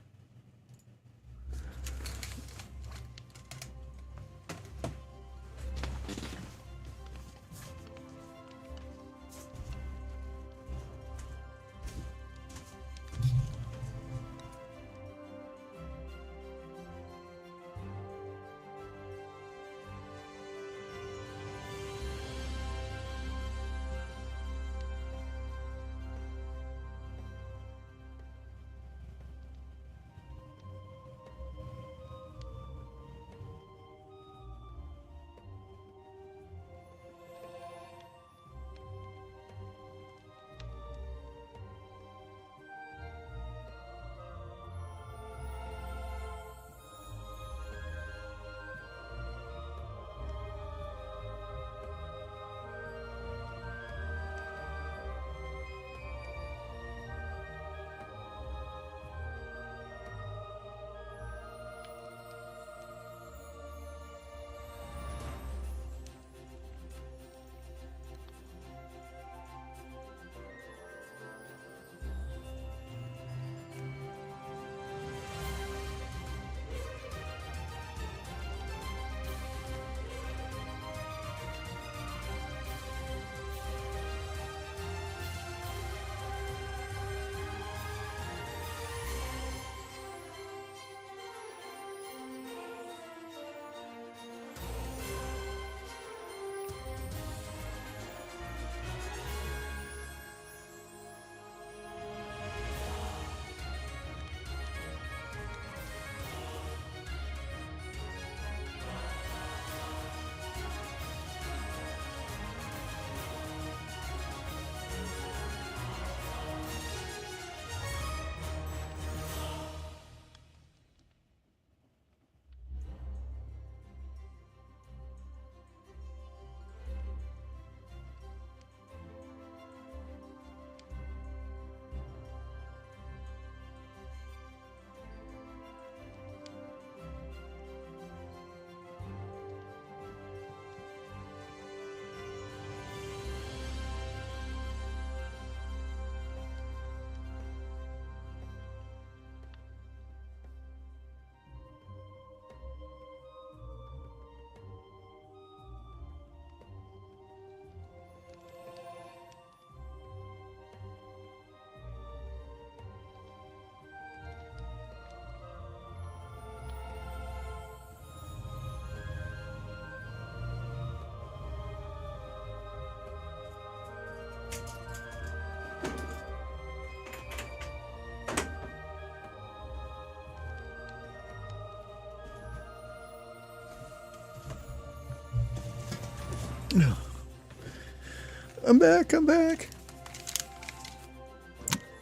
S2: I'm back.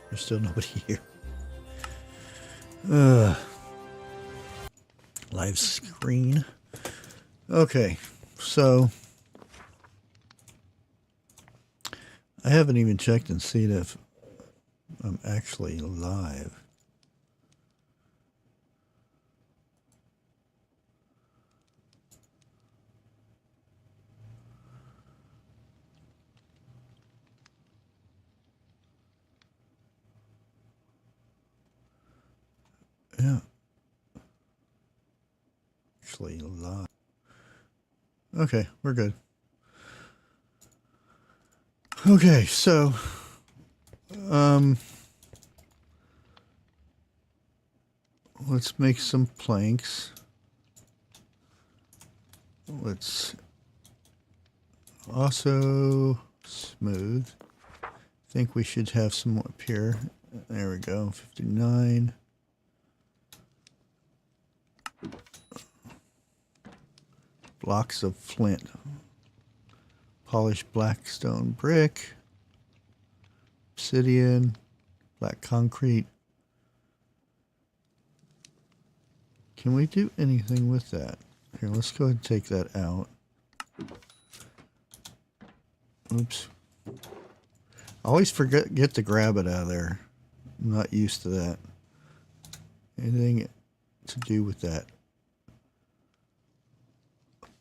S2: There's still nobody here. Live screen. Okay, so I haven't even checked and seen if I'm actually live. Yeah. Actually live. Okay, we're good. Okay, so let's make some planks. Let's also smooth. I think we should have some up here. There we go, 59. Blocks of flint. Polished black stone brick. Obsidian. Black concrete. Can we do anything with that? Here, let's go ahead and take that out. Oops. I always get to grab it out of there. I'm not used to that. Anything to do with that?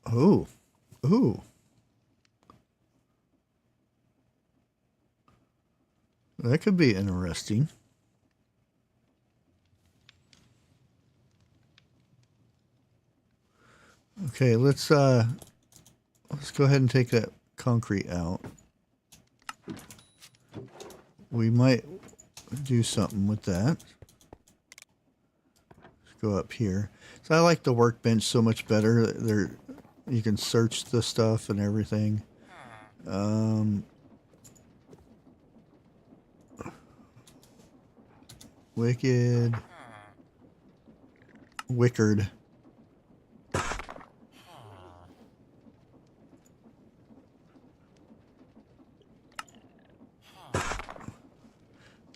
S2: Oh. Ooh. That could be interesting. Okay, let's go ahead and take that concrete out. We might do something with that. Let's go up here. So I like the workbench so much better. There, you can search the stuff and everything. Wicked. Wickard.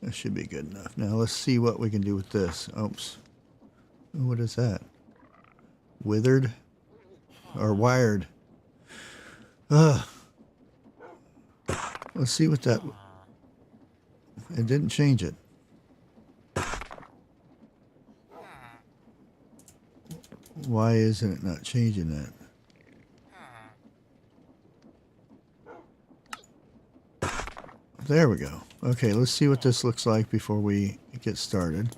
S2: That should be good enough. Now let's see what we can do with this. Oops. What is that? Withered? Or wired? Ugh. Let's see what that... It didn't change it. Why isn't it not changing that? There we go. Okay, let's see what this looks like before we get started.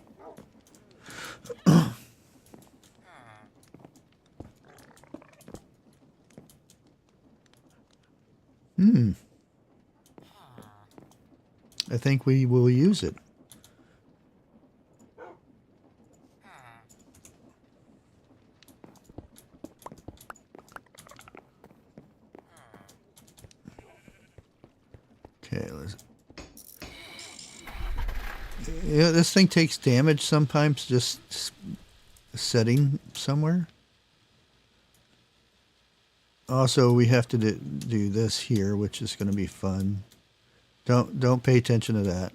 S2: I think we will use it. Okay, let's... Yeah, this thing takes damage sometimes just setting somewhere. Also, we have to do this here, which is going to be fun. Don't pay attention to that.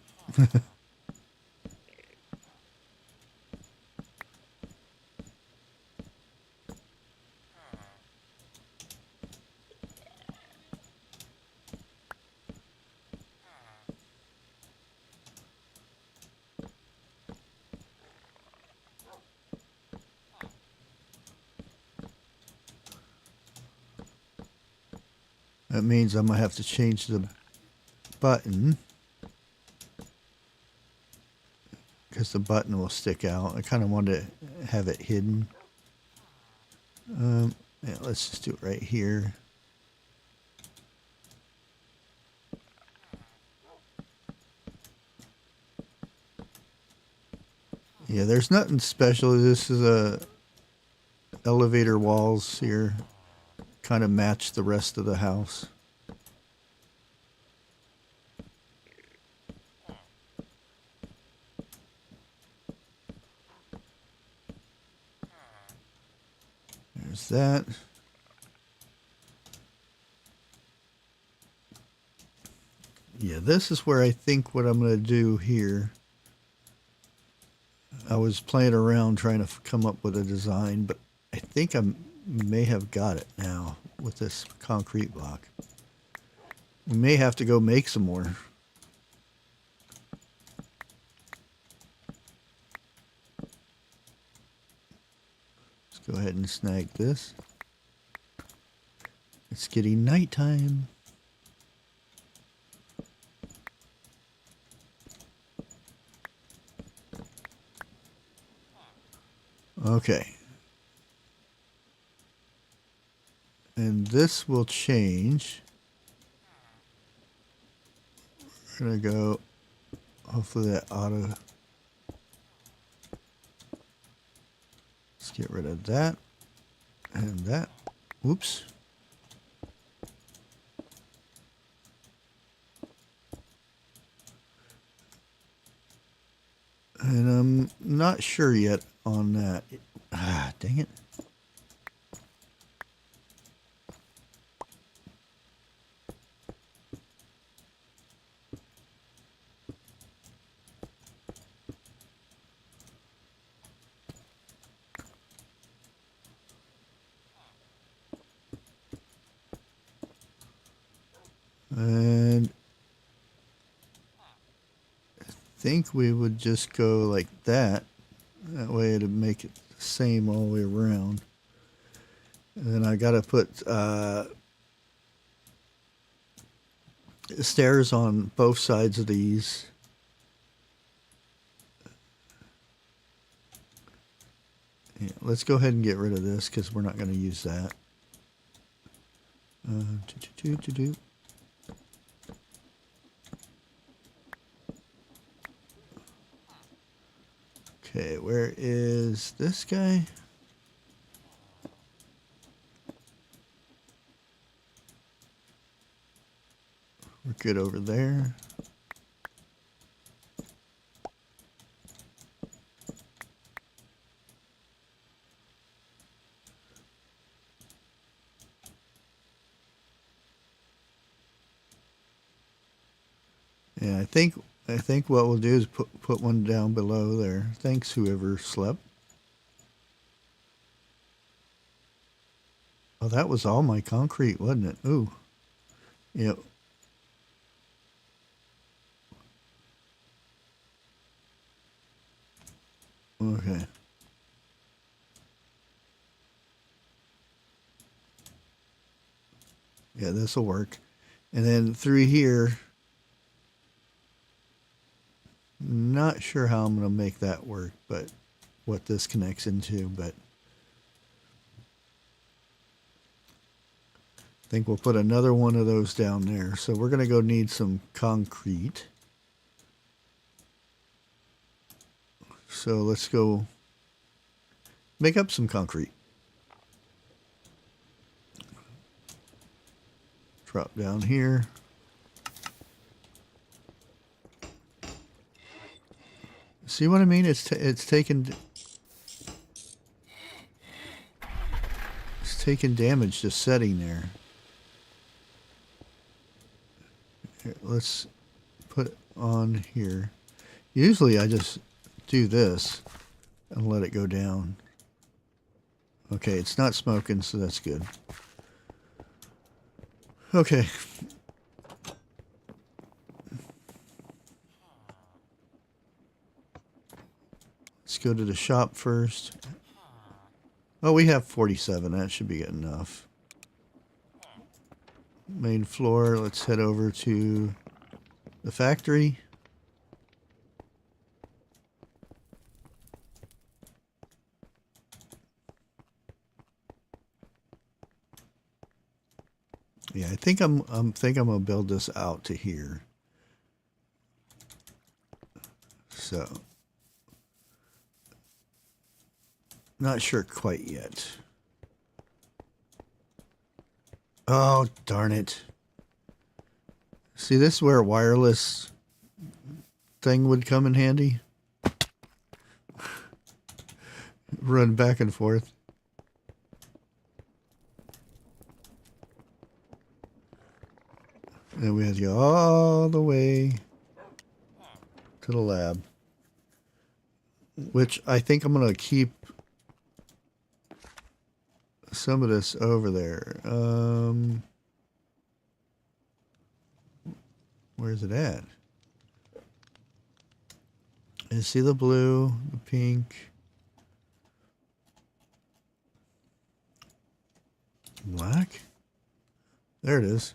S2: That means I'm going to have to change the button. Because the button will stick out. I kind of want to have it hidden. Yeah, let's just do it right here. Yeah, there's nothing special. This is a elevator walls here. Kind of match the rest of the house. There's that. Yeah, this is where I think what I'm going to do here. I was playing around trying to come up with a design, but I think I may have got it now with this concrete block. We may have to go make some more. Let's go ahead and snag this. It's getting nighttime. Okay. And this will change. We're going to go, hopefully that auto. Let's get rid of that and that. Oops. And I'm not sure yet on that. Ah, dang it. think we would just go like that. That way it'd make it the same all the way around. And then I got to put stairs on both sides of these. Yeah, let's go ahead and get rid of this because we're not going to use that. Okay, where is this guy? We're good over there. Yeah, I think what we'll do is put one down below there. Thanks, whoever slept. Oh, that was all my concrete, wasn't it? Ooh. Yep. Okay. Yeah, this will work. And then through here, not sure how I'm going to make that work, but what this connects into, but I think we'll put another one of those down there. So we're going to go need some concrete. So let's go make up some concrete. Drop down here. See what I mean? It's taken damage just sitting there. Here, let's put it on here. Usually I just do this and let it go down. Okay, it's not smoking, so that's good. Okay. Let's go to the shop first. Oh, we have 47. That should be good enough. Main floor. Let's head over to the factory. Yeah, I think I'm gonna build this out to here. So, not sure quite yet. Oh, darn it. See, this is where a wireless thing would come in handy. Run back and forth. And we had to go all the way to the lab. Which I think I'm going to keep some of this over there. Where's it at? You see the blue, the pink, black? There it is.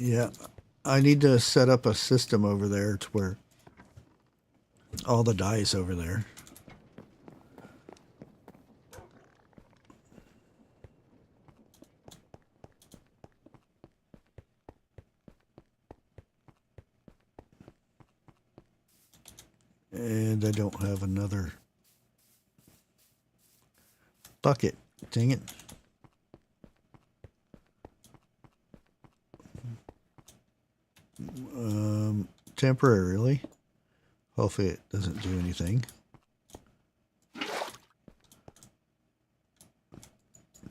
S2: Yeah, I need to set up a system over there to where all the dye's over there. And I don't have another bucket. Dang it. Temporarily. Hopefully it doesn't do anything.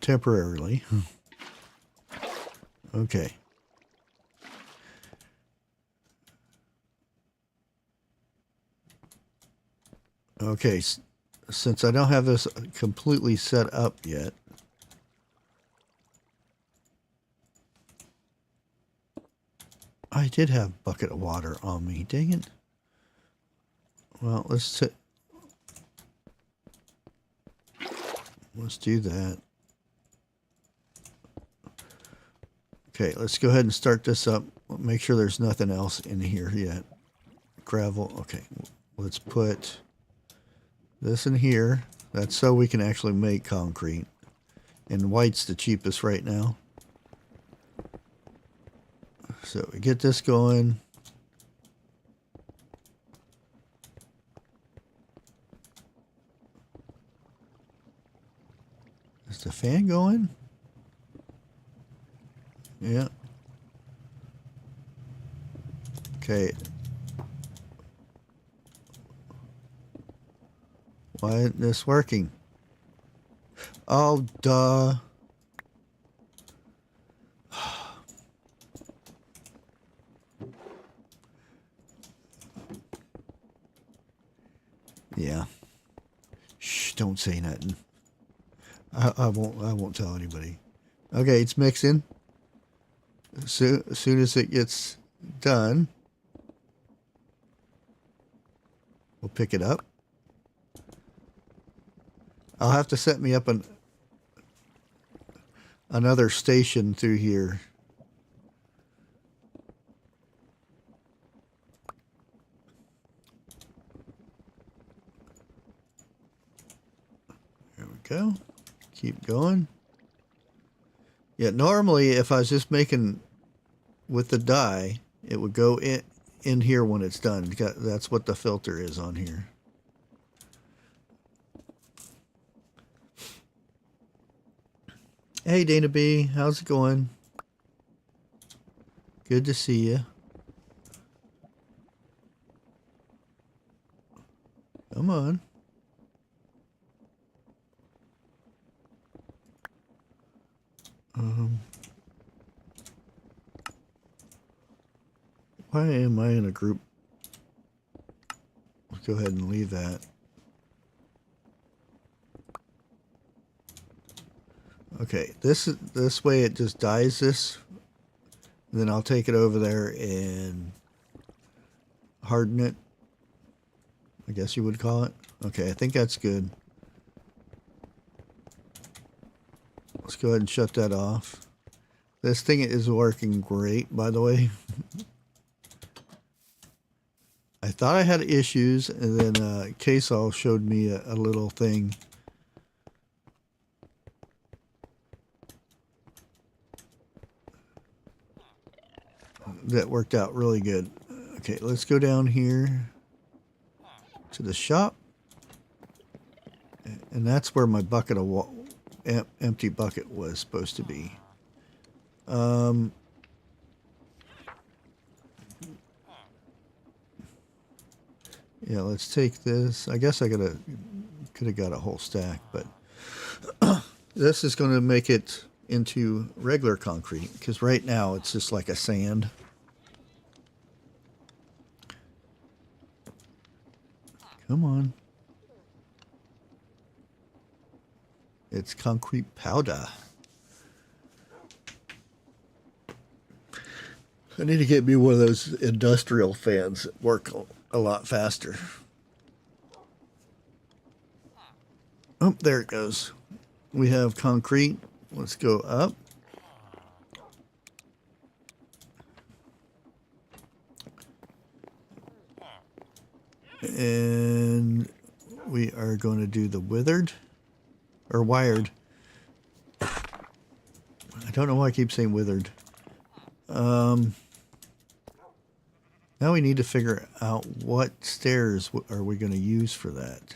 S2: Temporarily. Okay. Okay, since I don't have this completely set up yet, I did have a bucket of water on me. Dang it. Well, let's do that. Okay, let's go ahead and start this up. Make sure there's nothing else in here yet. Gravel. Okay, let's put this in here. That's so we can actually make concrete. And white's the cheapest right now. So we get this going. Is the fan going? Yeah. Okay. Why isn't this working? Oh, duh. Yeah. Shh, don't say nothing. I won't tell anybody. Okay, it's mixing. So, as soon as it gets done, we'll pick it up. I'll have to set me up another station through here. There we go. Keep going. Yeah, normally if I was just making with the dye, it would go in here when it's done. That's what the filter is on here. Hey, Dana B, how's it going? Good to see you. Come on. Why am I in a group? Let's go ahead and leave that. Okay, this way it just dyes this. And then I'll take it over there and harden it, I guess you would call it. Okay, I think that's good. Let's go ahead and shut that off. This thing is working great, by the way. I thought I had issues, and then Kasol showed me a little thing. That worked out really good. Okay, let's go down here to the shop. And that's where my bucket of empty bucket was supposed to be. Yeah, let's take this. I guess I could have got a whole stack, but this is going to make it into regular concrete, because right now it's just like a sand. Come on. It's concrete powder. I need to get me one of those industrial fans that work a lot faster. Oh, there it goes. We have concrete. Let's go up. And we are going to do the withered or wired. I don't know why I keep saying withered. Now we need to figure out what stairs are we going to use for that.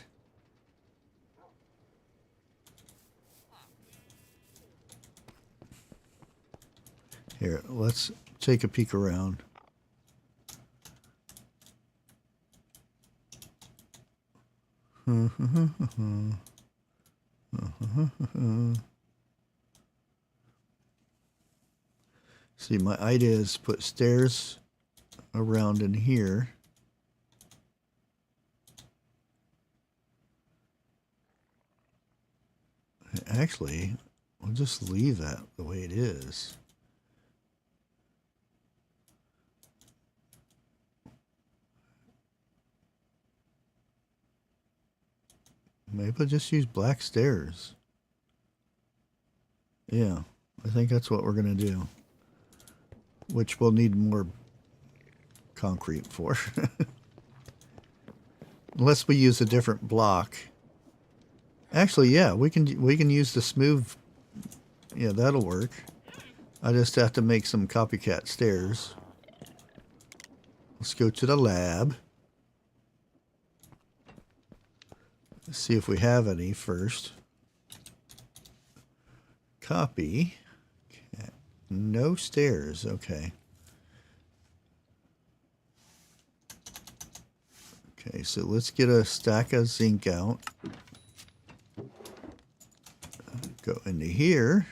S2: Here, let's take a peek around. See, my idea is put stairs around in here. Actually, I'll just leave that the way it is. Maybe I'll just use black stairs. Yeah, I think that's what we're going to do. Which we'll need more concrete for. Unless we use a different block. Actually, yeah, we can use the smooth. Yeah, that'll work. I just have to make some copycat stairs. Let's go to the lab. Let's see if we have any first. Copy. No stairs. Okay. Okay, so let's get a stack of zinc out. Go into here.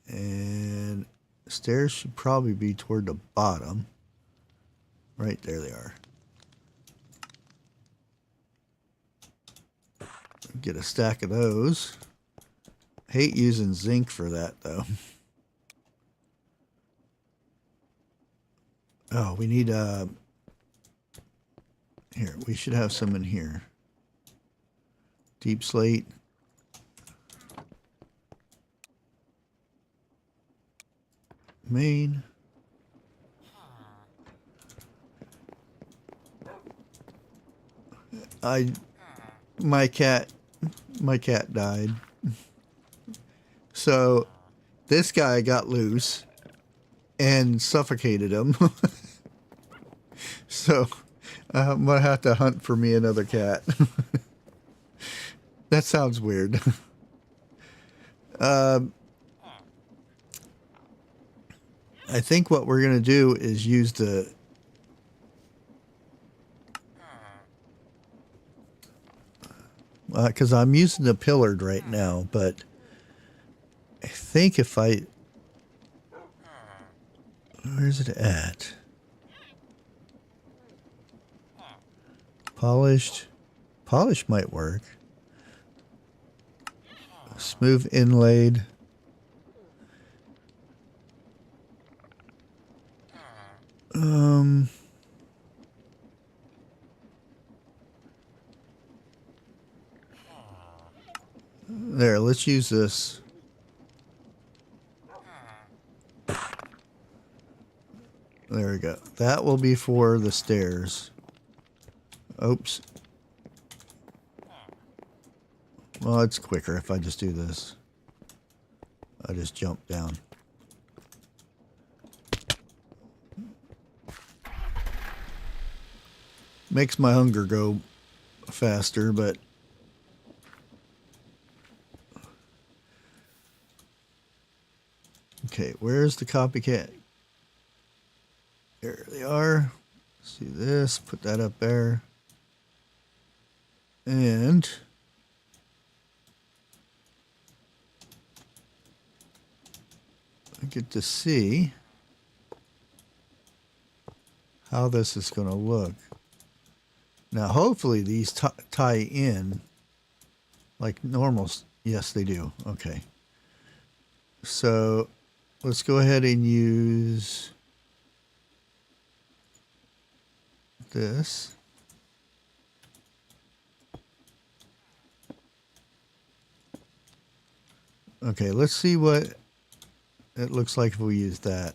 S2: And stairs should probably be toward the bottom. Right there they are. Get a stack of those. Hate using zinc for that though. Oh, we need here, we should have some in here. Deep slate. Main. My cat died. So this guy got loose and suffocated him. So I'm gonna have to hunt for me another cat. That sounds weird. I think what we're gonna do is use the because I'm using the pillared right now, but I think if I... Where's it at? Polished. Polished might work. Smooth inlaid. There, let's use this. There we go. That will be for the stairs. Oops. Well, it's quicker if I just do this. I just jump down. Makes my hunger go faster, but... Okay, where's the copycat? There they are. See this, put that up there. And I get to see how this is going to look. Now, hopefully these tie in like normal. Yes, they do. Okay. So let's go ahead and use this. Okay, let's see what it looks like if we use that.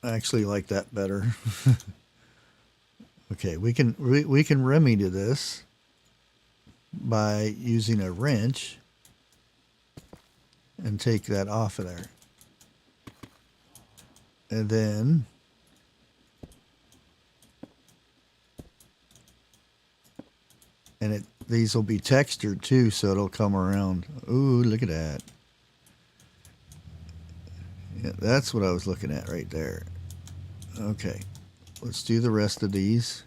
S2: I actually like that better. Okay, we can remedy this by using a wrench and take that off of there. And then these will be textured too, so it'll come around. Ooh, look at that. Yeah, that's what I was looking at right there. Okay, let's do the rest of these.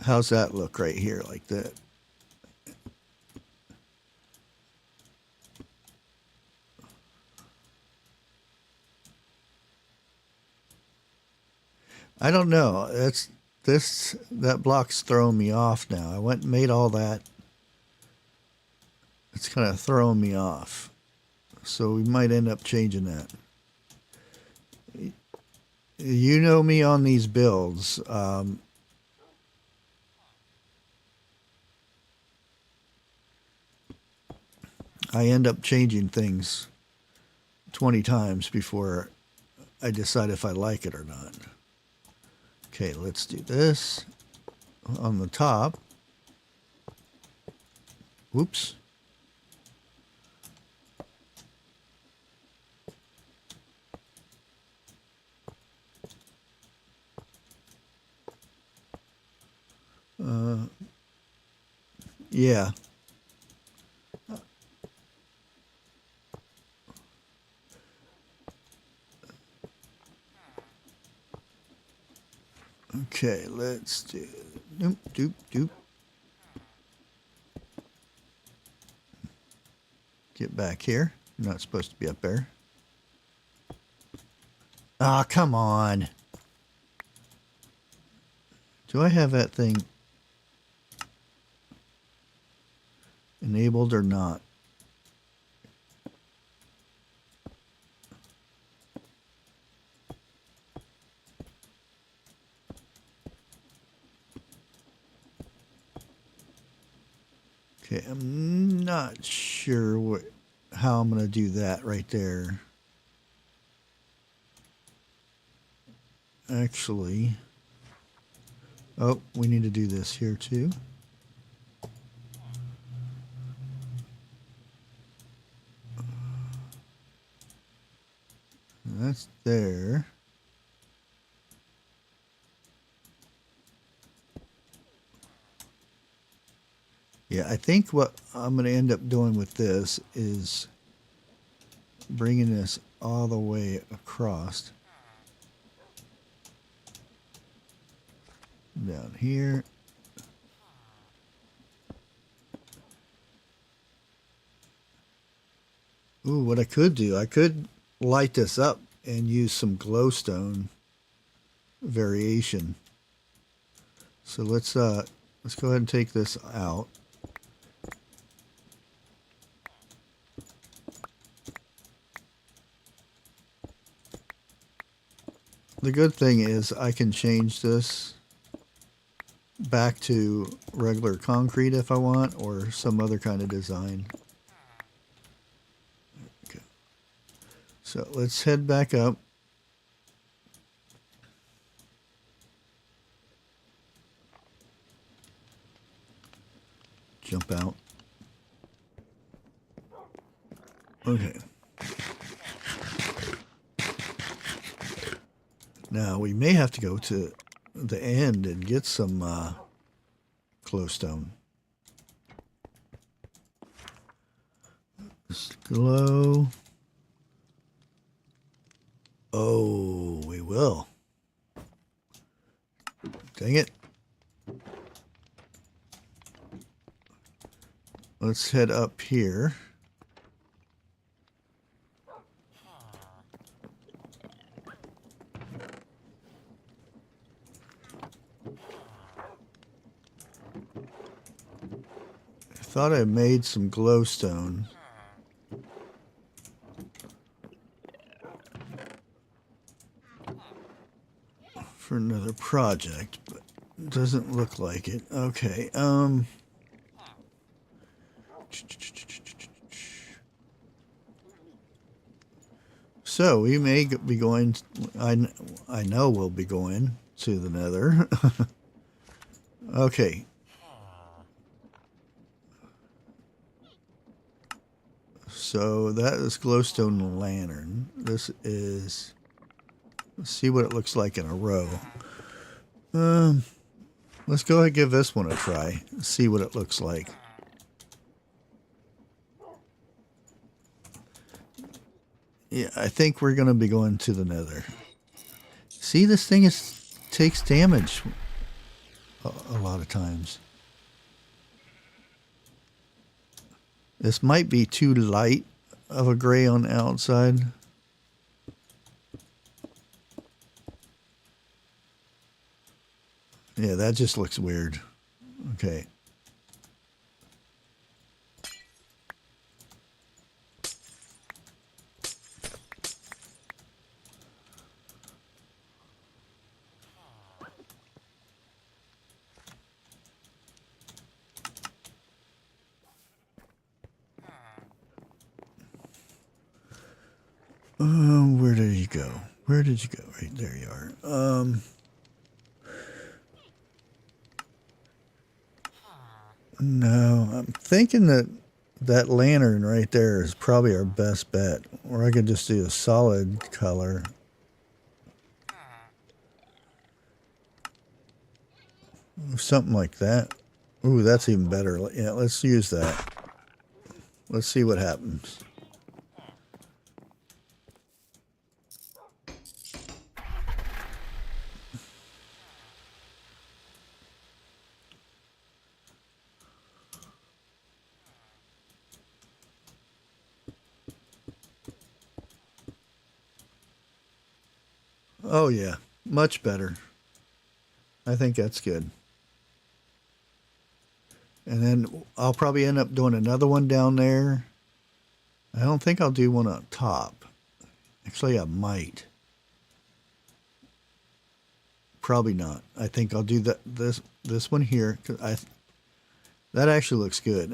S2: How's that look right here, like that? I don't know. That block's throwing me off now. I went and made all that. It's kind of throwing me off. So we might end up changing that. You know me on these builds. I end up changing things 20 times before I decide if I like it or not. Okay, let's do this on the top. Whoops. Yeah. Okay, let's do doop doop doop. Get back here. You're not supposed to be up there. Ah, come on. Do I have that thing enabled or not? Okay, I'm not sure how I'm going to do that right there. Actually, oh, we need to do this here too. That's there. Yeah, I think what I'm going to end up doing with this is bringing this all the way across. Down here. Ooh, what I could do, I could light this up and use some glowstone variation. So let's go ahead and take this out. The good thing is I can change this back to regular concrete if I want, or some other kind of design. Okay. So let's head back up. Jump out. Okay. Now we may have to go to the end and get some glowstone. Glow. Oh, we will. Dang it. Let's head up here. I thought I made some glowstone. For another project, but it doesn't look like it. Okay, so we may be going, I know we'll be going to the nether. Okay. So that is glowstone lantern. This is, let's see what it looks like in a row. Let's go ahead and give this one a try. See what it looks like. Yeah, I think we're going to be going to the nether. See, this thing takes damage a lot of times. This might be too light of a gray on the outside. Yeah, that just looks weird. Okay. Where did you go? Where did you go? Right there you are. No, I'm thinking that that lantern right there is probably our best bet. Or I could just do a solid color. Something like that. Ooh, that's even better. Yeah, let's use that. Let's see what happens. Oh, yeah. Much better. I think that's good. And then I'll probably end up doing another one down there. I don't think I'll do one on top. Actually, I might. Probably not. I think I'll do this one here. That actually looks good.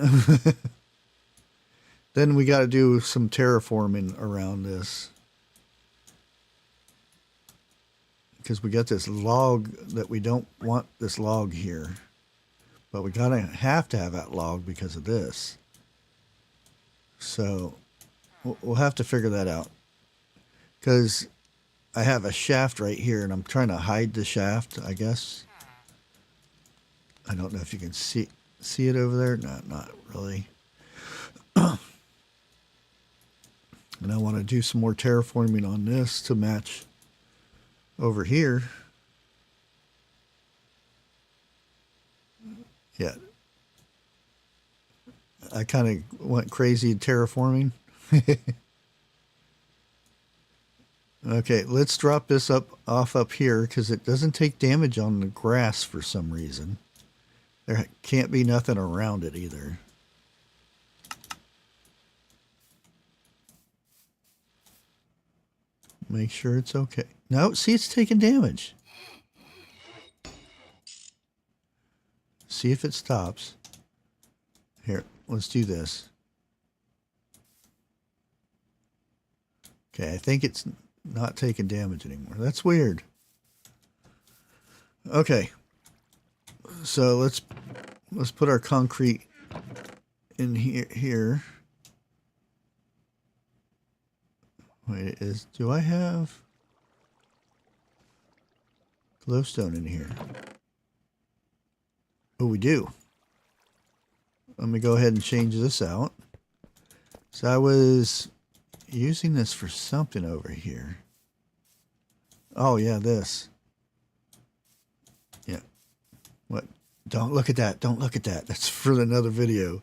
S2: Then we got to do some terraforming around this. Because we got this log that we don't want this log here. But we have to have that log because of this. So we'll have to figure that out. Because I have a shaft right here and I'm trying to hide the shaft, I guess. I don't know if you can see it over there. No, not really. And I want to do some more terraforming on this to match over here. Yeah. I kind of went crazy terraforming. Okay, let's drop this off up here because it doesn't take damage on the grass for some reason. There can't be nothing around it either. Make sure it's okay. No, see, it's taking damage. See if it stops. Here, let's do this. Okay, I think it's not taking damage anymore. That's weird. Okay. So let's put our concrete in here. Wait, do I have glowstone in here? Oh, we do. Let me go ahead and change this out. So I was using this for something over here. Oh, yeah, this. Yeah. What? Don't look at that. Don't look at that. That's for another video.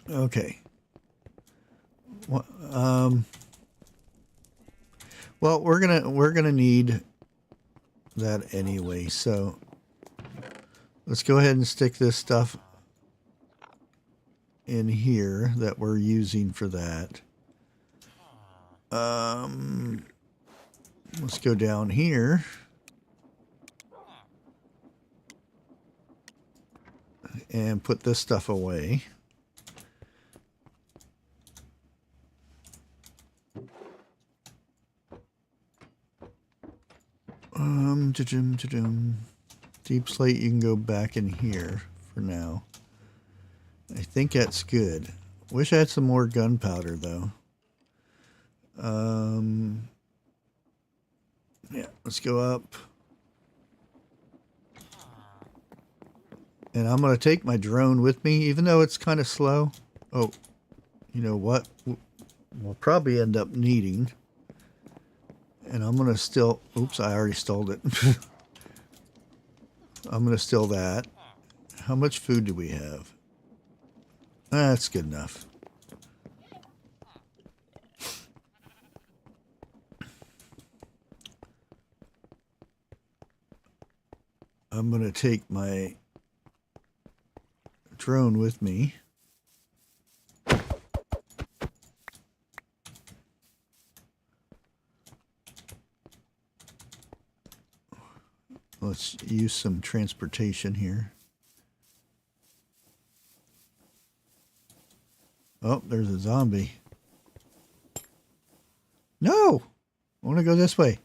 S2: Okay. Well, we're gonna need that anyway. So let's go ahead and stick this stuff in here that we're using for that. Let's go down here. And put this stuff away. Deep slate, you can go back in here for now. I think that's good. Wish I had some more gunpowder though. Yeah, let's go up. And I'm going to take my drone with me, even though it's kind of slow. Oh, you know what? We'll probably end up needing. And I'm going to still... Oops, I already stole it. I'm going to steal that. How much food do we have? That's good enough. I'm going to take my drone with me. Let's use some transportation here. Oh, there's a zombie. No! I want to go this way.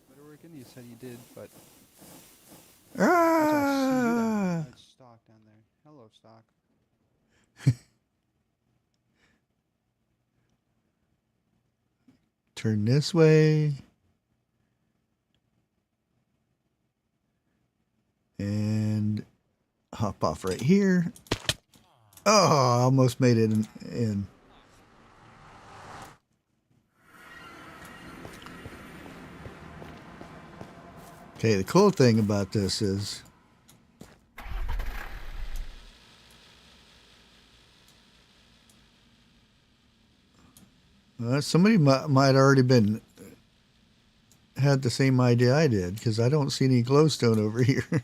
S1: Better work in. You said you did, but I see you down there.
S2: Ah!
S1: Oh, it's Stock down there. Hello, Stock.
S2: Turn this way. And hop off right here. Oh, I almost made it in. Okay, the cool thing about this is somebody might already been had the same idea I did, because I don't see any glowstone over here.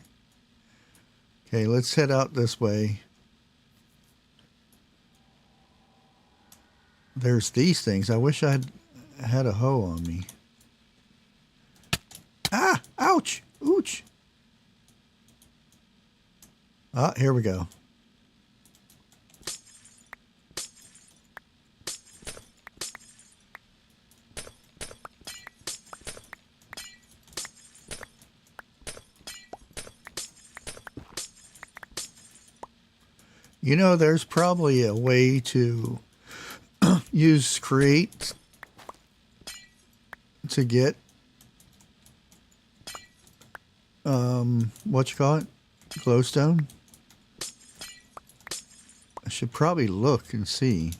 S2: Okay, let's head out this way. There's these things. I wish I had a hoe on me. Ah! Ouch! Ouch! Ah, here we go. You know, there's probably a way to use create to get what you call it, glowstone. I should probably look and see.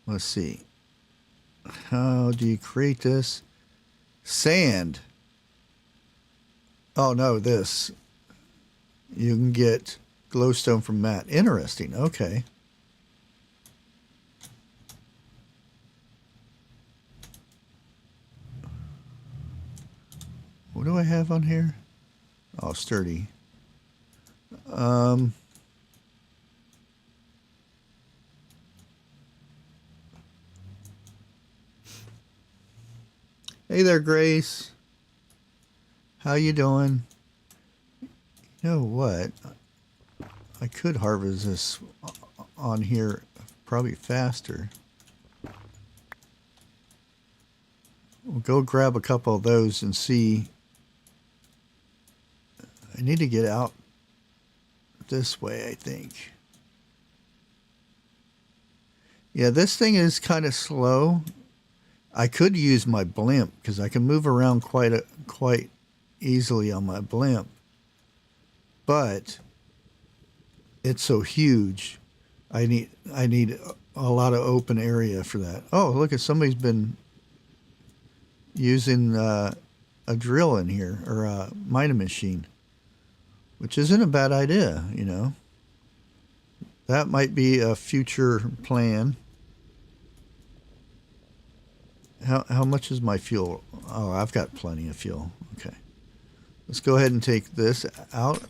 S2: Let's see. How do you create this? Sand. Oh no, this. You can get glowstone from that. Interesting. Okay. What do I have on here? Oh, sturdy. Hey there, Grace. How you doing? You know what? I could harvest this on here probably faster. We'll go grab a couple of those and see. I need to get out this way, I think. Yeah, this thing is kind of slow. I could use my blimp because I can move around quite easily on my blimp. But it's so huge. I need a lot of open area for that. Oh, look at somebody's been using a drill in here, or a mining machine, which isn't a bad idea, you know. That might be a future plan. How much is my fuel? Oh, I've got plenty of fuel. Okay. Let's go ahead and take this out.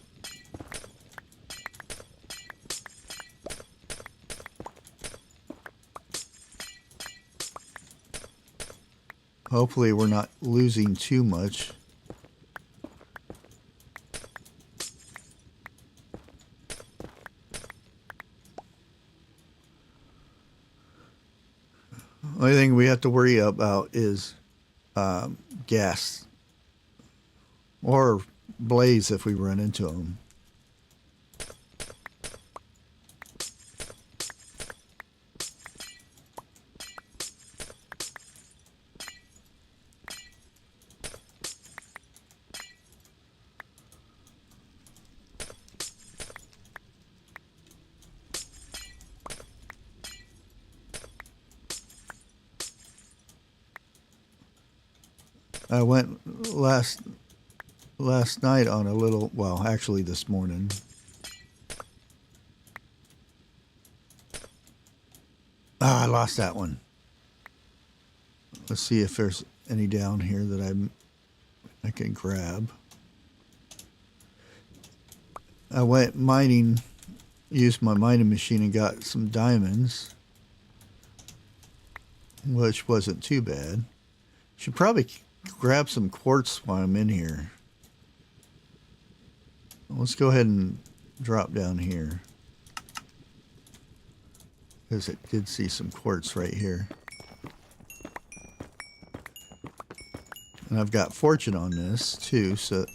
S2: Hopefully we're not losing too much. Only thing we have to worry about is gas or blaze if we run into them. I went last night on a little, well, actually this morning. Ah, I lost that one. Let's see if there's any down here that I can grab. I went mining, used my mining machine and got some diamonds, which wasn't too bad. Should probably grab some quartz while I'm in here. Let's go ahead and drop down here. because it did see some quartz right here. And I've got fortune on this too, so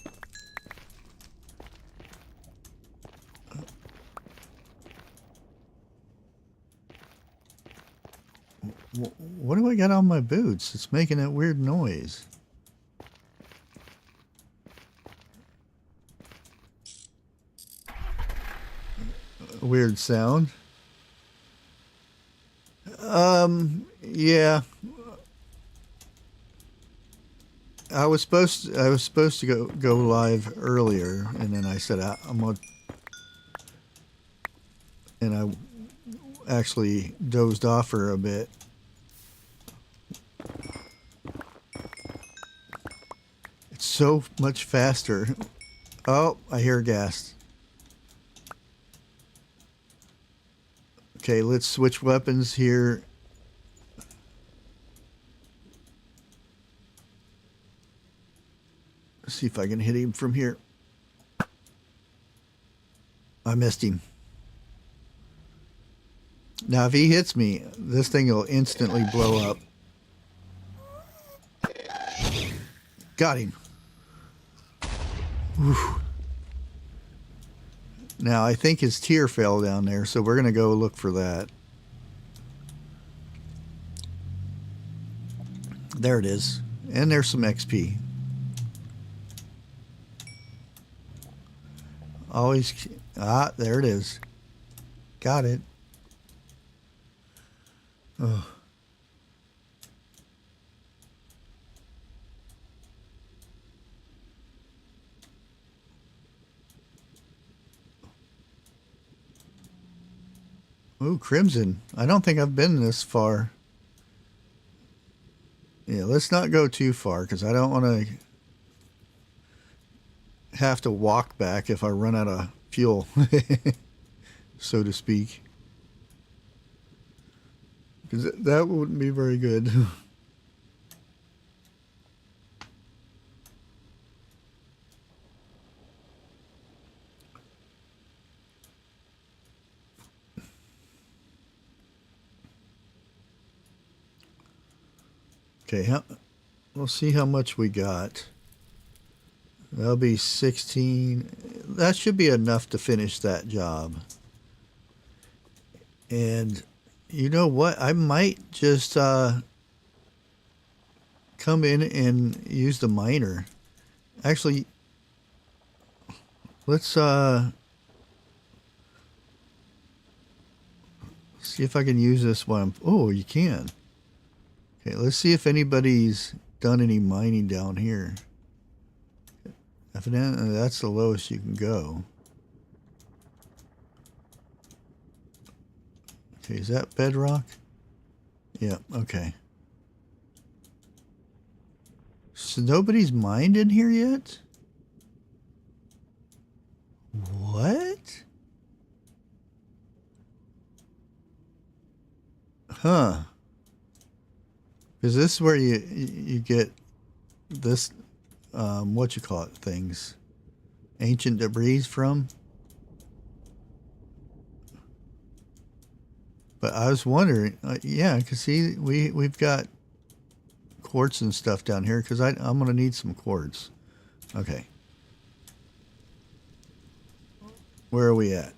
S2: what do I got on my boots? It's making that weird noise. Weird sound. Yeah. I was supposed to go live earlier, and then I said I'm gonna, and I actually dozed off for a bit. It's so much faster. Oh, I hear gas. Okay, let's switch weapons here. See if I can hit him from here. I missed him. Now, if he hits me, this thing will instantly blow up. Got him. Whew. Now, I think his tier fell down there, so we're going to go look for that. There it is. And there's some XP. Always... Ah, there it is. Got it. Oh. Ooh, Crimson. I don't think I've been this far. Yeah, let's not go too far, because I don't want to have to walk back if I run out of fuel, so to speak. Because that wouldn't be very good. Okay, we'll see how much we got. That'll be 16. That should be enough to finish that job. And you know what? I might just come in and use the miner. Actually, let's see if I can use this while I'm... Oh, you can. Okay, let's see if anybody's done any mining down here. Evidently, that's the lowest you can go. Okay, is that bedrock? Yeah, okay. So nobody's mined in here yet? What? Huh. Is this where you get this, what you call it, things? Ancient debris from? But I was wondering, yeah, because see, we've got quartz and stuff down here, because I'm going to need some quartz. Okay. Where are we at?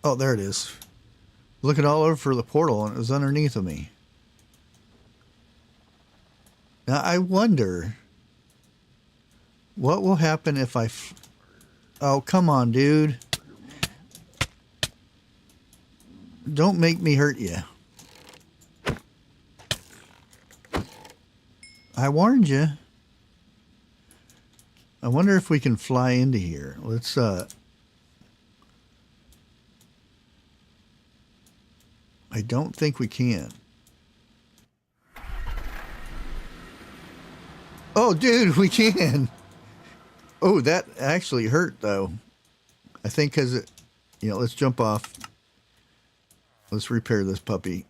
S2: Oh, there it is. Looking all over for the portal, and it was underneath of me. Now, I wonder what will happen if I... Oh, come on, dude. Don't make me hurt you. I warned you. I wonder if we can fly into here. Let's, I don't think we can. Oh, dude, we can. Oh, that actually hurt, though. I think because it... You know, let's jump off. Let's repair this puppy.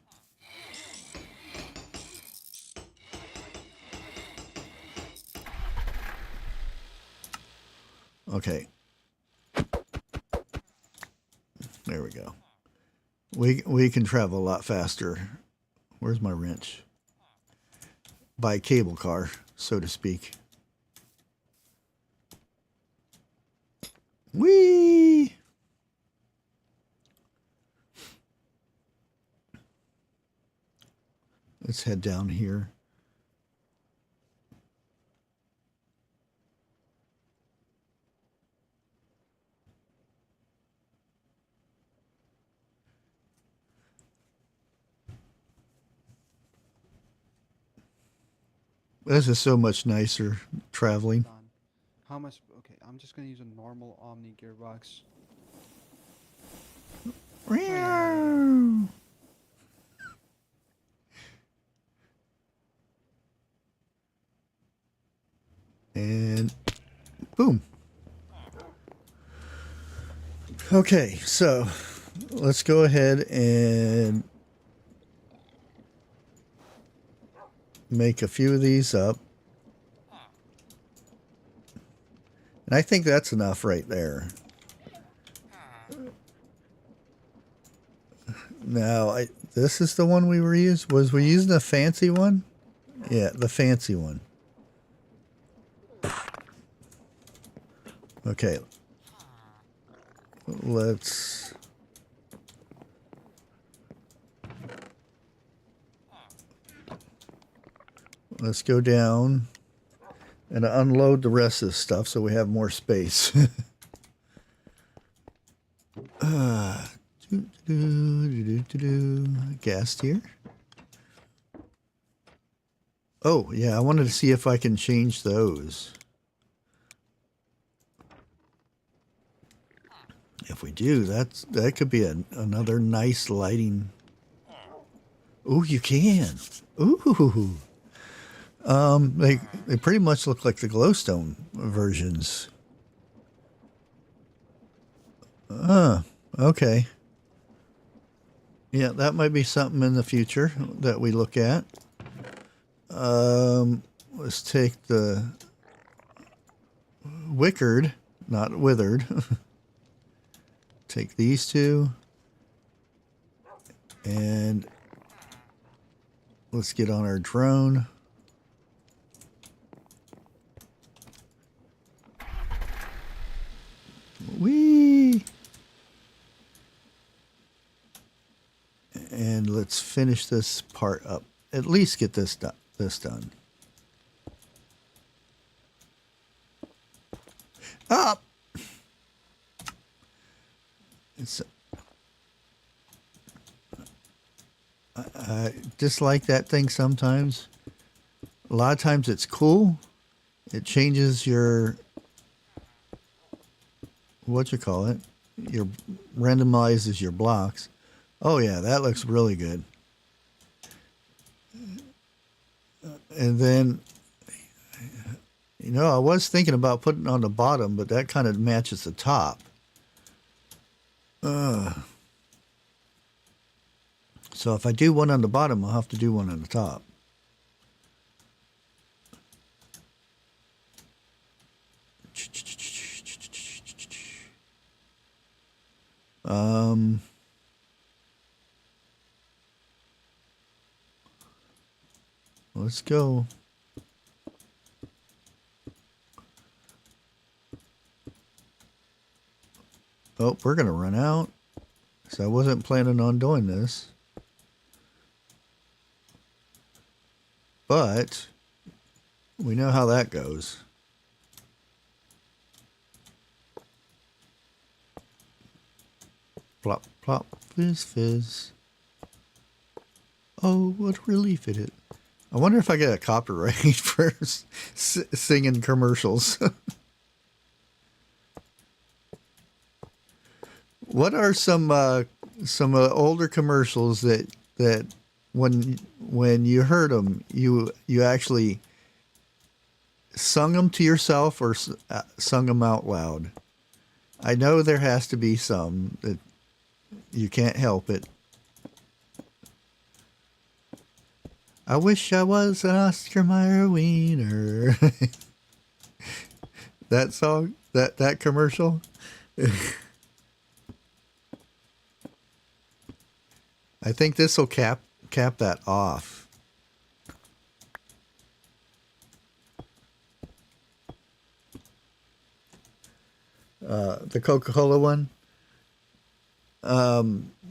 S2: Okay. There we go. We can travel a lot faster. Where's my wrench? By cable car, so to speak. Whee! Let's head down here. This is so much nicer traveling.
S1: Done. How much? Okay, I'm just gonna use a normal Omni gearbox. Oh, yeah, yeah, yeah.
S2: And boom. Okay, so let's go ahead and make a few of these up. And I think that's enough right there. Now, this is the one we were using. Was we using the fancy one? Yeah, the fancy one. Okay. Let's go down and unload the rest of this stuff so we have more space. Gas here. Oh, yeah, I wanted to see if I can change those. If we do, that could be another nice lighting. Ooh, you can. Ooh. They pretty much look like the glowstone versions. Okay. Yeah, that might be something in the future that we look at. Let's take the wickered, not withered. Take these two. And let's get on our drone. Whee! And let's finish this part up. At least get this done. Up. It's I dislike that thing sometimes. A lot of times it's cool. It changes your your randomizes your blocks. Oh yeah, that looks really good. And then, I was thinking about putting it on the bottom, but that kind of matches the top. So if I do one on the bottom, I'll have to do one on the top. Let's go. Oh, we're going to run out. So I wasn't planning on doing this. But we know how that goes. Plop, plop, fizz, fizz. Oh, what a relief it is. I wonder if I get a copyright for singing commercials. What are some older commercials that when you heard them, you actually sung them to yourself or sung them out loud? I know there has to be some that you can't help it. I wish I was an Oscar Mayer wiener. That song, that commercial. I think this will cap that off. The Coca-Cola one.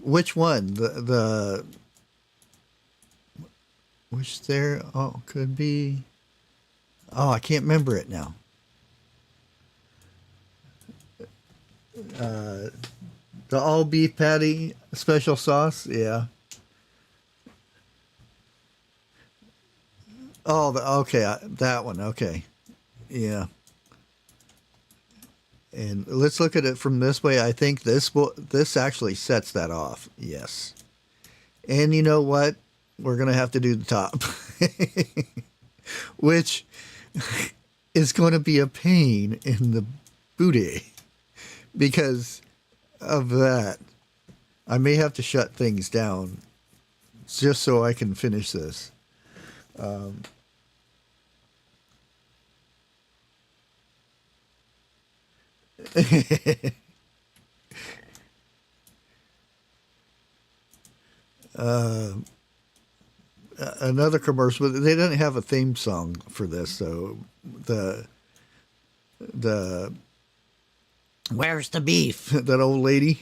S2: Which one? The which there? Oh, could be. Oh, I can't remember it now. The all beef patty special sauce. Yeah. Oh, okay, that one. Okay, yeah. And let's look at it from this way. I think this actually sets that off. Yes. And you know what? We're gonna have to do the top, which is going to be a pain in the booty because of that. I may have to shut things down just so I can finish this. Another commercial, but they didn't have a theme song for this, so the where's the beef? That old lady.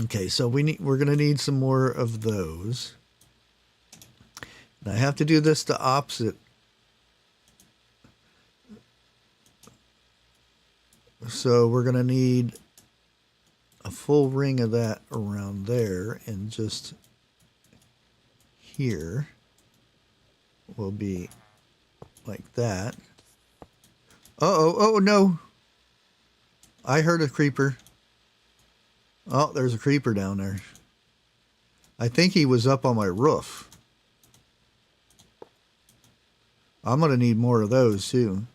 S2: Okay, so we're gonna need some more of those. And I have to do this the opposite. So we're gonna need a full ring of that around there, and just here will be like that. Oh no. I heard a creeper. Oh, there's a creeper down there. I think he was up on my roof. I'm going to need more of those too.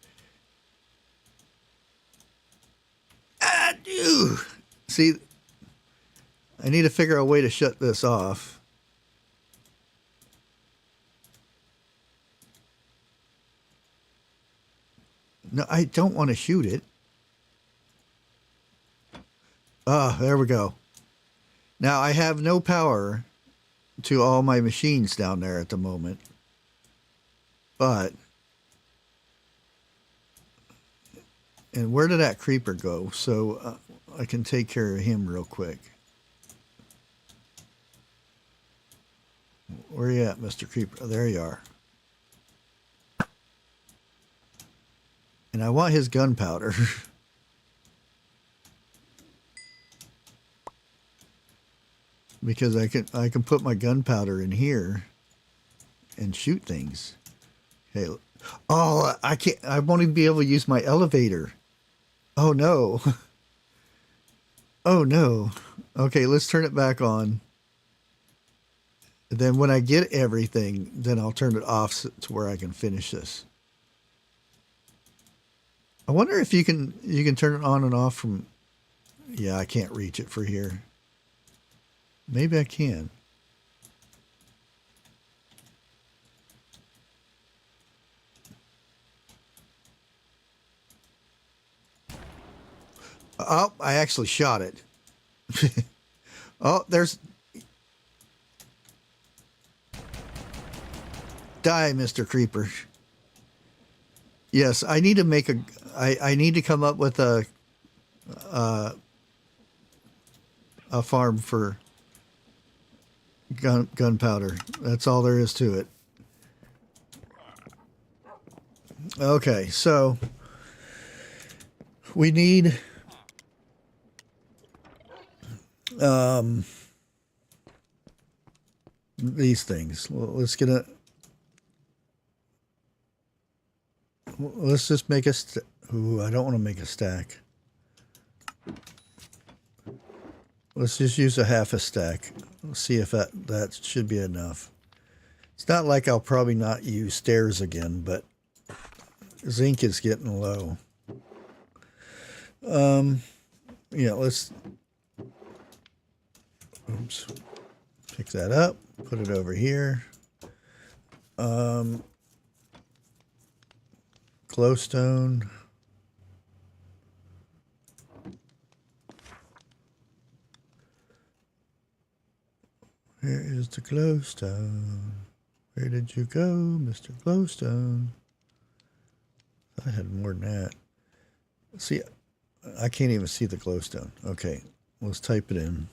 S2: Ah, dude. See, I need to figure out a way to shut this off. No, I don't want to shoot it. Ah, there we go. Now I have no power to all my machines down there at the moment. But, and where did that creeper go? So I can take care of him real quick. Where you at, Mr. Creeper? Oh, there you are. And I want his gunpowder. Because I can put my gunpowder in here and shoot things. Okay. Oh, I won't even be able to use my elevator. Oh no. Oh no. Okay, let's turn it back on. Then when I get everything, then I'll turn it off to where I can finish this. I wonder if you can turn it on and off from. Yeah, I can't reach it for here. Maybe I can. Oh, I actually shot it. Oh, there's. Die, Mr. Creeper. Yes, I need to make a. I need to come up with a farm for gunpowder. That's all there is to it. Okay, so we need these things. Let's get a. Let's just make a. Ooh, I don't want to make a stack. Let's just use a half a stack. Let's see if that should be enough. It's not like I'll probably not use stairs again, but zinc is getting low. Yeah, let's. Oops. Pick that up. Put it over here. Glowstone. Where is the glowstone? Where did you go, Mr. Glowstone? I had more than that. See, I can't even see the glowstone. Okay, let's type it in.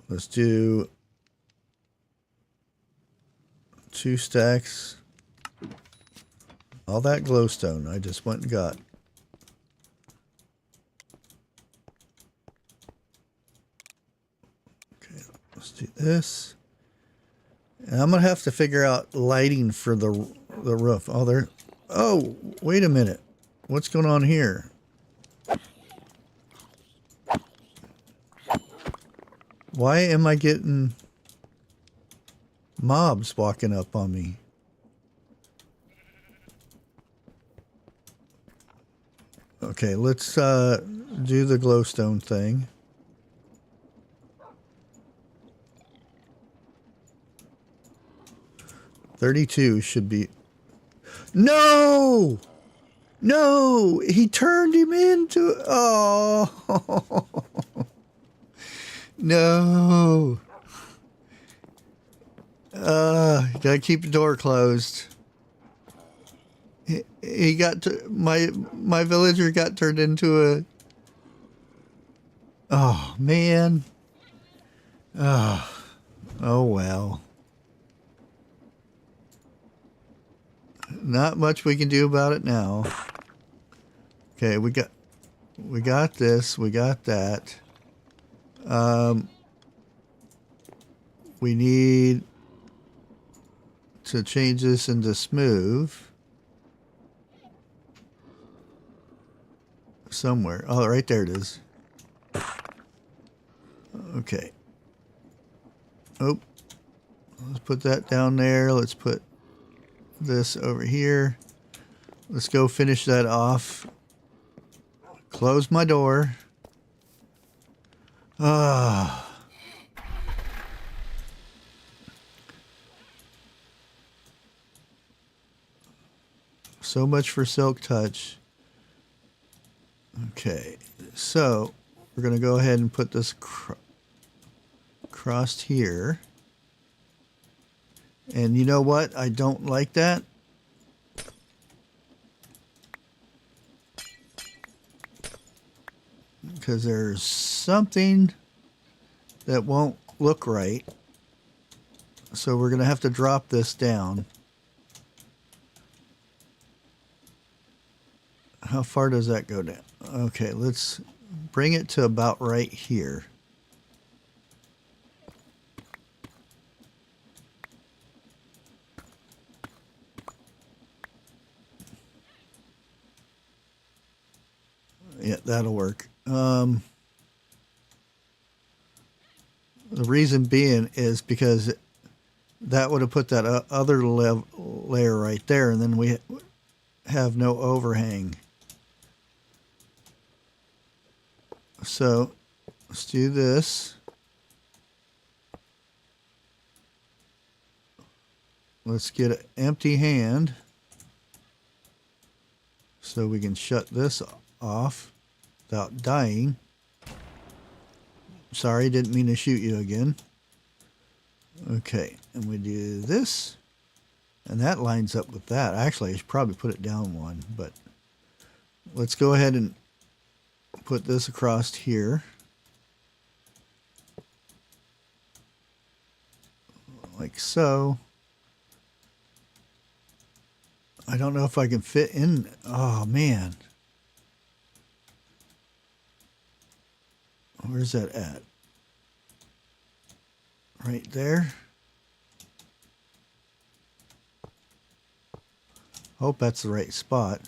S2: Let's do 2 stacks. All that glowstone I just went and got. Okay, let's do this. And I'm gonna have to figure out lighting for the roof. Oh, there. Oh, wait a minute. What's going on here? Why am I getting mobs walking up on me? Okay, let's do the glowstone thing. $32 should be... No! No! He turned him into... Oh! No! Gotta keep the door closed. He got to... My villager got turned into a... Oh, man. Oh well. Not much we can do about it now. Okay, we got this, we got that. We need to change this into smooth somewhere. Oh, right there it is. Okay. Oh, let's put that down there. Let's put this over here. Let's go finish that off. Close my door. So much for Silk Touch. Okay, so we're going to go ahead and put this crossed here. And you know what? I don't like that. Because there's something that won't look right. So we're going to have to drop this down. How far does that go down? Okay, let's bring it to about right here. Yeah, that'll work. The reason being is because that would have put that other layer right there, and then we have no overhang. So let's do this. Let's get an empty hand so we can shut this off without dying. Sorry, didn't mean to shoot you again. Okay, and we do this, and that lines up with that. Actually, I should probably put it down one, but let's go ahead and put this across here. Like so. I don't know if I can fit in. Oh, man. Where's that at? Right there. Hope that's the right spot.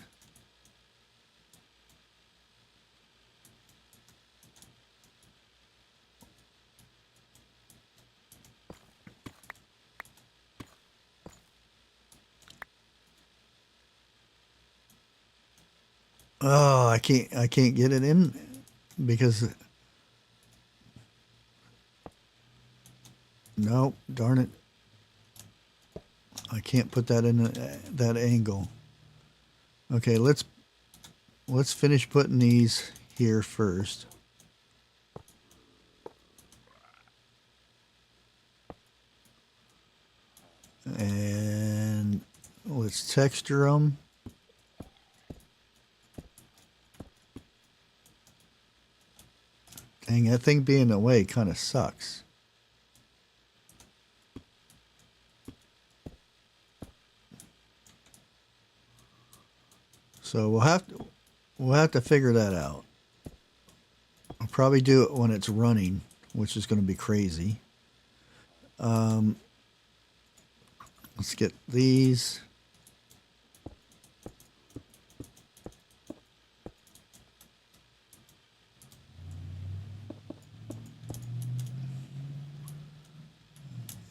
S2: Oh, I can't get it in because nope, darn it. I can't put that in that angle. Okay, let's finish putting these here first. And let's texture them. Dang, that thing being away kind of sucks. So we'll have to figure that out. I'll probably do it when it's running, which is going to be crazy. Let's get these.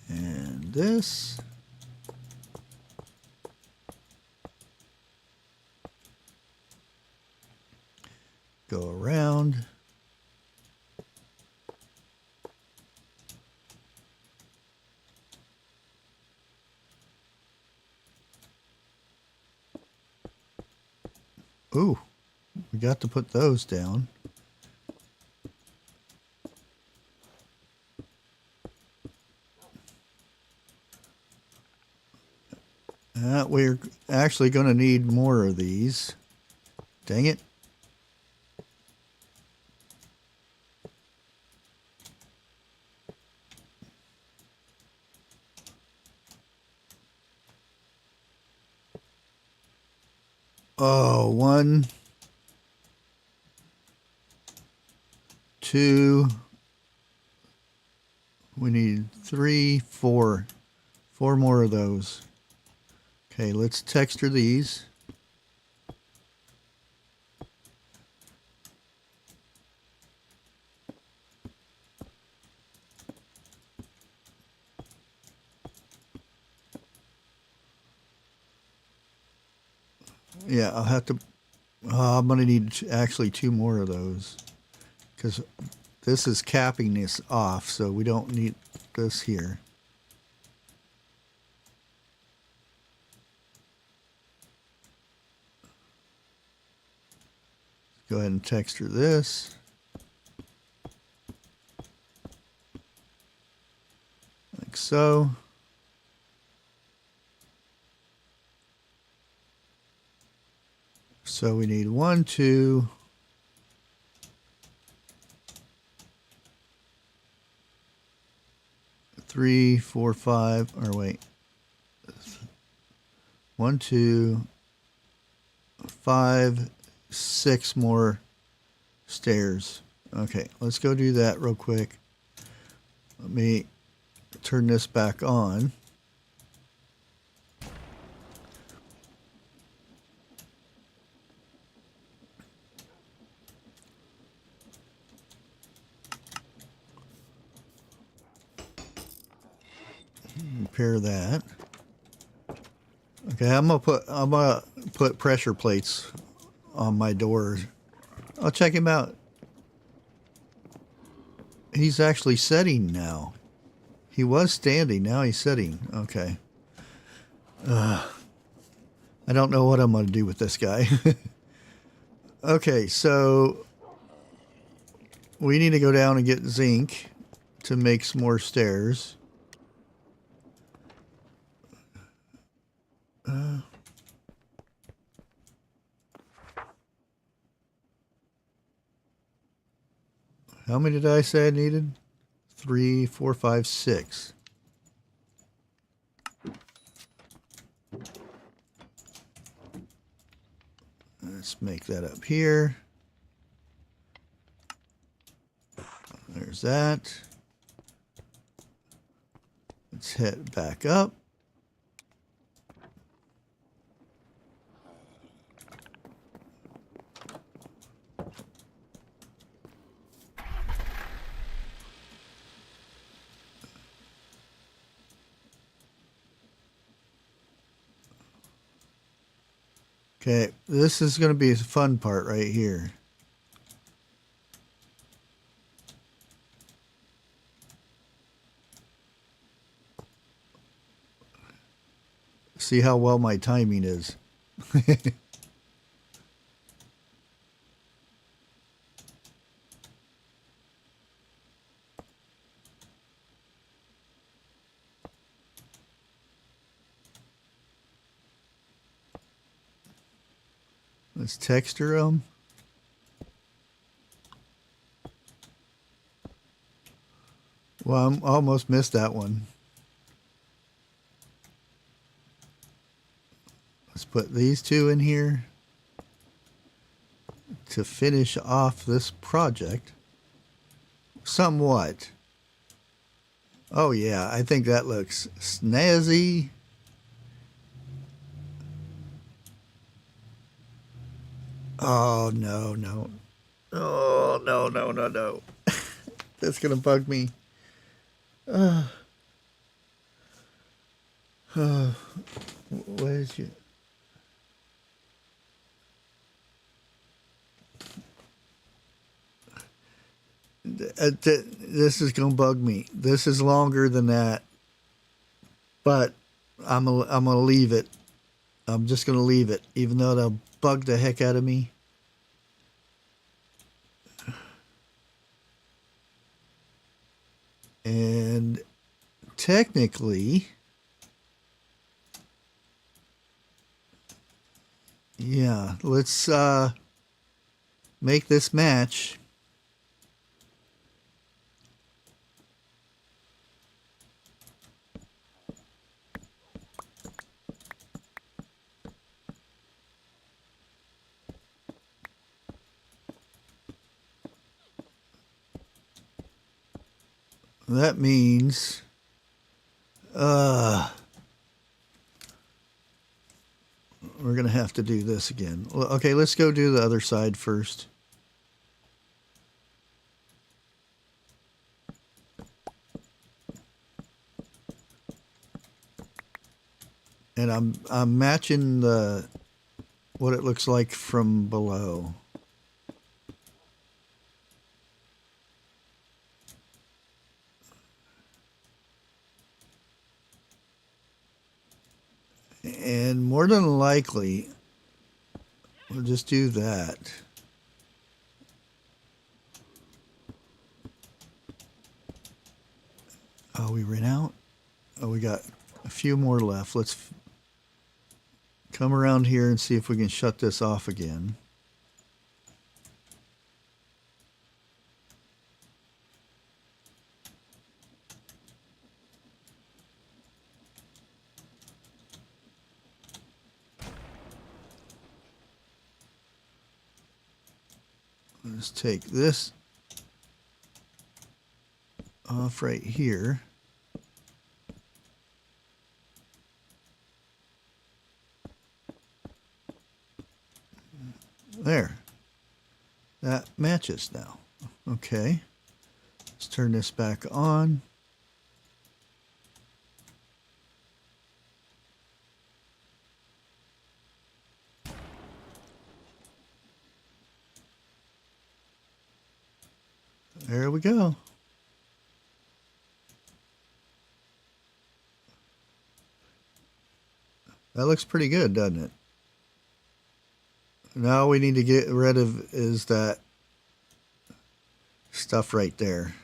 S2: And this. Go around. Ooh, we got to put those down. We're actually going to need more of these. Dang it. Oh, 1, 2. We need 3, 4. 4 more of those. Okay, let's texture these. Yeah, I'll have to. I'm going to need actually 2 more of those because this is capping this off, so we don't need this here. Go ahead and texture this. Like so. So we need 1, 2, 3, 4, 5. Or wait. 1, 2, 5, 6 more stairs. Okay, let's go do that real quick. Let me turn this back on. Repair that. Okay, I'm gonna put pressure plates on my doors. I'll check him out. He's actually setting now. He was standing, now he's sitting. Okay. I don't know what I'm gonna do with this guy. Okay, so we need to go down and get zinc to make some more stairs. How many did I say I needed? 3, 4, 5, 6. Let's make that up here. There's that. Let's head back up. Okay, this is going to be the fun part right here. See how well my timing is. Let's texture them. Well, I almost missed that one. Let's put these two in here to finish off this project somewhat. Oh yeah, I think that looks snazzy. Oh no, no. Oh no, no, no, no. That's gonna bug me. What is you? This is gonna bug me. This is longer than that, but I'm gonna leave it. I'm just gonna leave it, even though it'll bug the heck out of me. And technically, yeah, let's make this match. That means we're gonna have to do this again. Well, okay, let's go do the other side first. And I'm matching the what it looks like from below. And more than likely, we'll just do that. Oh, we ran out? Oh, we got a few more left. Let's come around here and see if we can shut this off again. Let's take this off right here. There. That matches now. Okay. Let's turn this back on. There we go. That looks pretty good, doesn't it? Now all we need to get rid of is that stuff right there.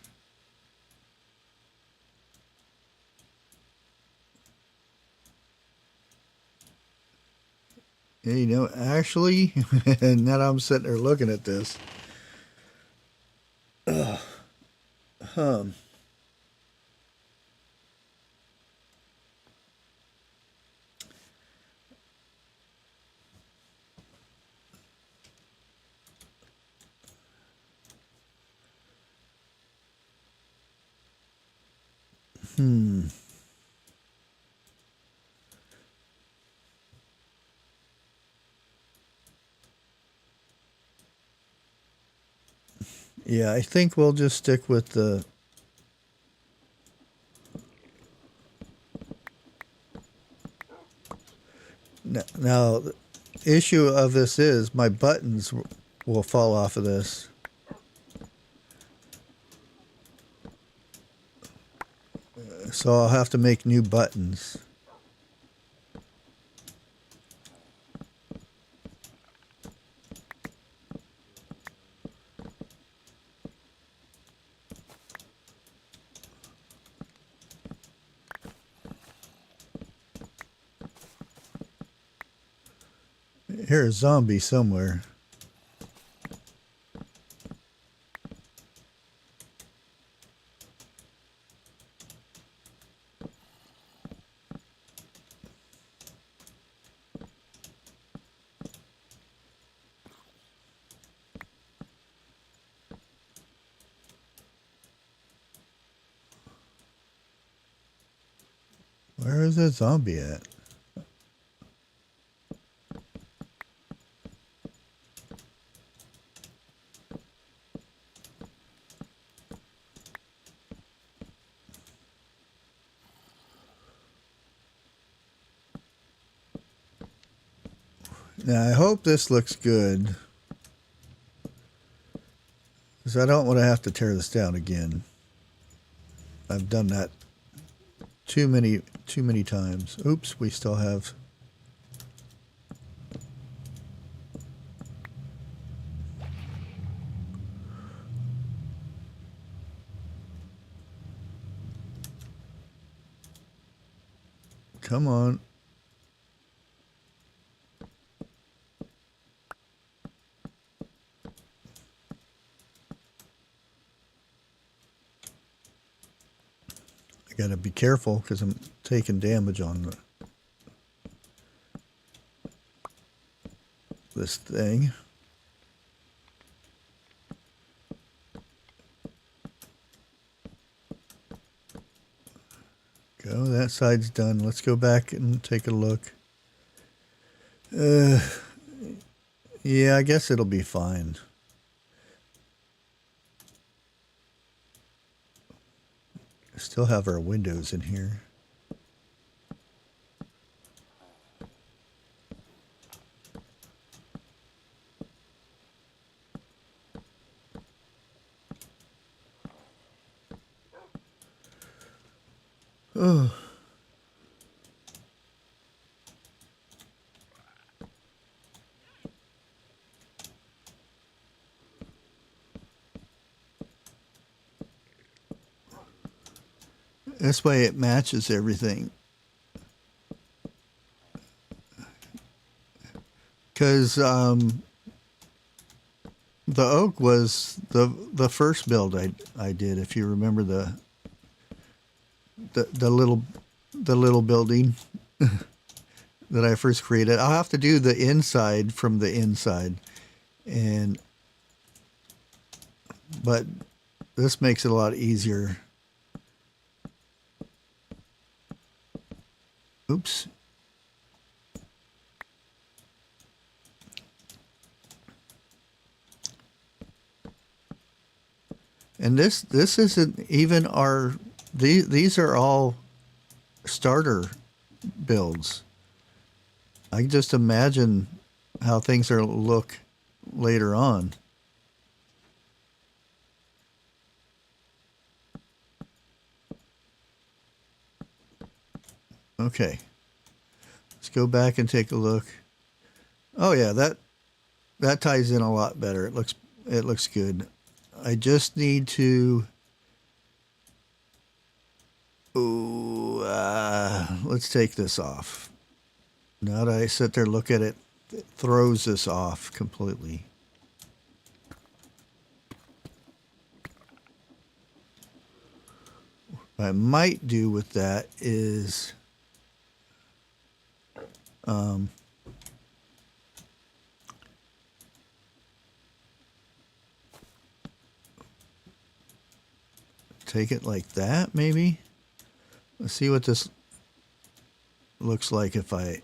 S2: Yeah, you know, actually, now that I'm sitting there looking at this, yeah, I think we'll just stick with the now the issue of this is my buttons will fall off of this. So I'll have to make new buttons. hear a zombie somewhere. Where is that zombie at? Now, I hope this looks good, because I don't want to have to tear this down again. I've done that too many times. Oops, we still have... Come on. I gotta be careful because I'm taking damage on this thing. Go, that side's done. Let's go back and take a look. Yeah, I guess it'll be fine. Still have our windows in here. Oh. This way it matches everything. Because the oak was the first build I did. If you remember the little building that I first created, I'll have to do the inside from the inside, but this makes it a lot easier. Oops. And this isn't even our, these are all starter builds. I can just imagine how things are look later on. Okay. Let's go back and take a look. Oh yeah, that ties in a lot better. It looks good. I just need to let's take this off. Now that I sit there and look at it, it throws this off completely. What I might do with that is take it like that, maybe. Let's see what this looks like if I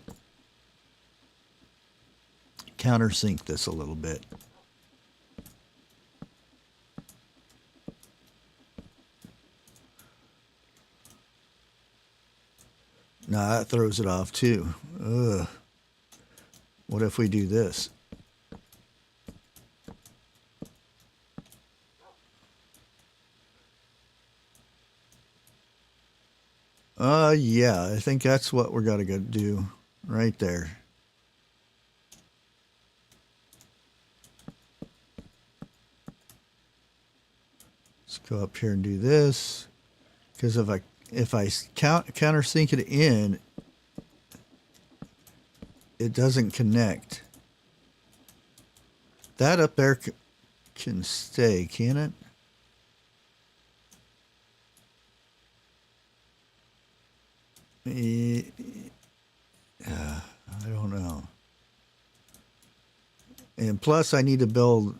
S2: countersink this a little bit. Nah, that throws it off too. Ugh. What if we do this? Yeah, I think that's what we're gotta go do right there. Let's go up here and do this, because if I countersink it in, it doesn't connect. That up there can stay, can it? I don't know. And plus, I need to build,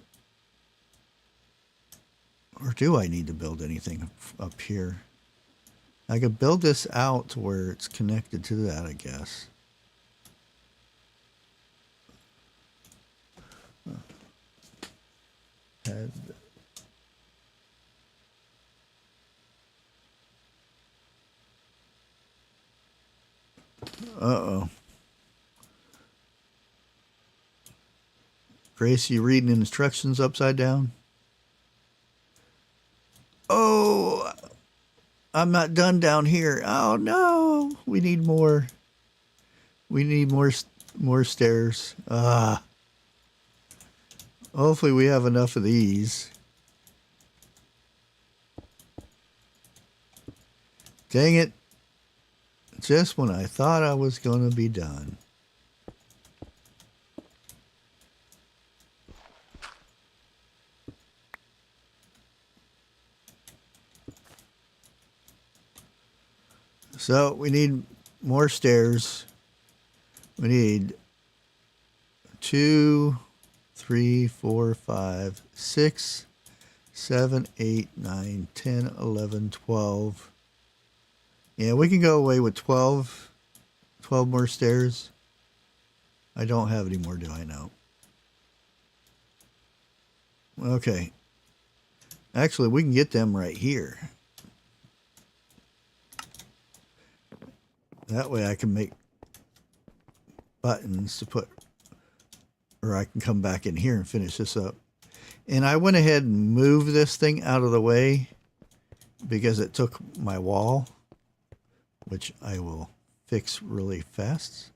S2: or do I need to build anything up here? I could build this out to where it's connected to that, I guess. Uh-oh. Grace, you reading instructions upside down? Oh, I'm not done down here. Oh no, we need more. We need more stairs. Ah. Hopefully we have enough of these. Dang it. Just when I thought I was going to be done. So we need more stairs. We need 2, 3, 4, 5, 6, 7, 8, 9, 10, 11, 12. Yeah, we can go away with 12 more stairs. I don't have any more, do I know? Okay. Actually, we can get them right here. That way I can make buttons to put, or I can come back in here and finish this up. And I went ahead and moved this thing out of the way because it took my wall, which I will fix really fast.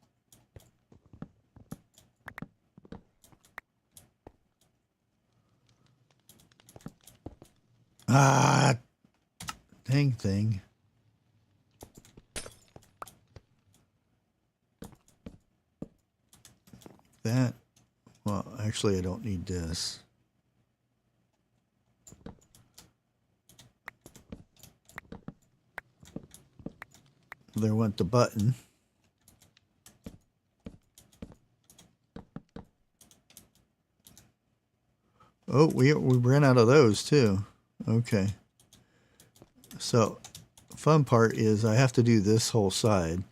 S2: Ah, dang thing. That, well, actually I don't need this. There went the button. Oh, we ran out of those too. Okay. So, fun part is I have to do this whole side.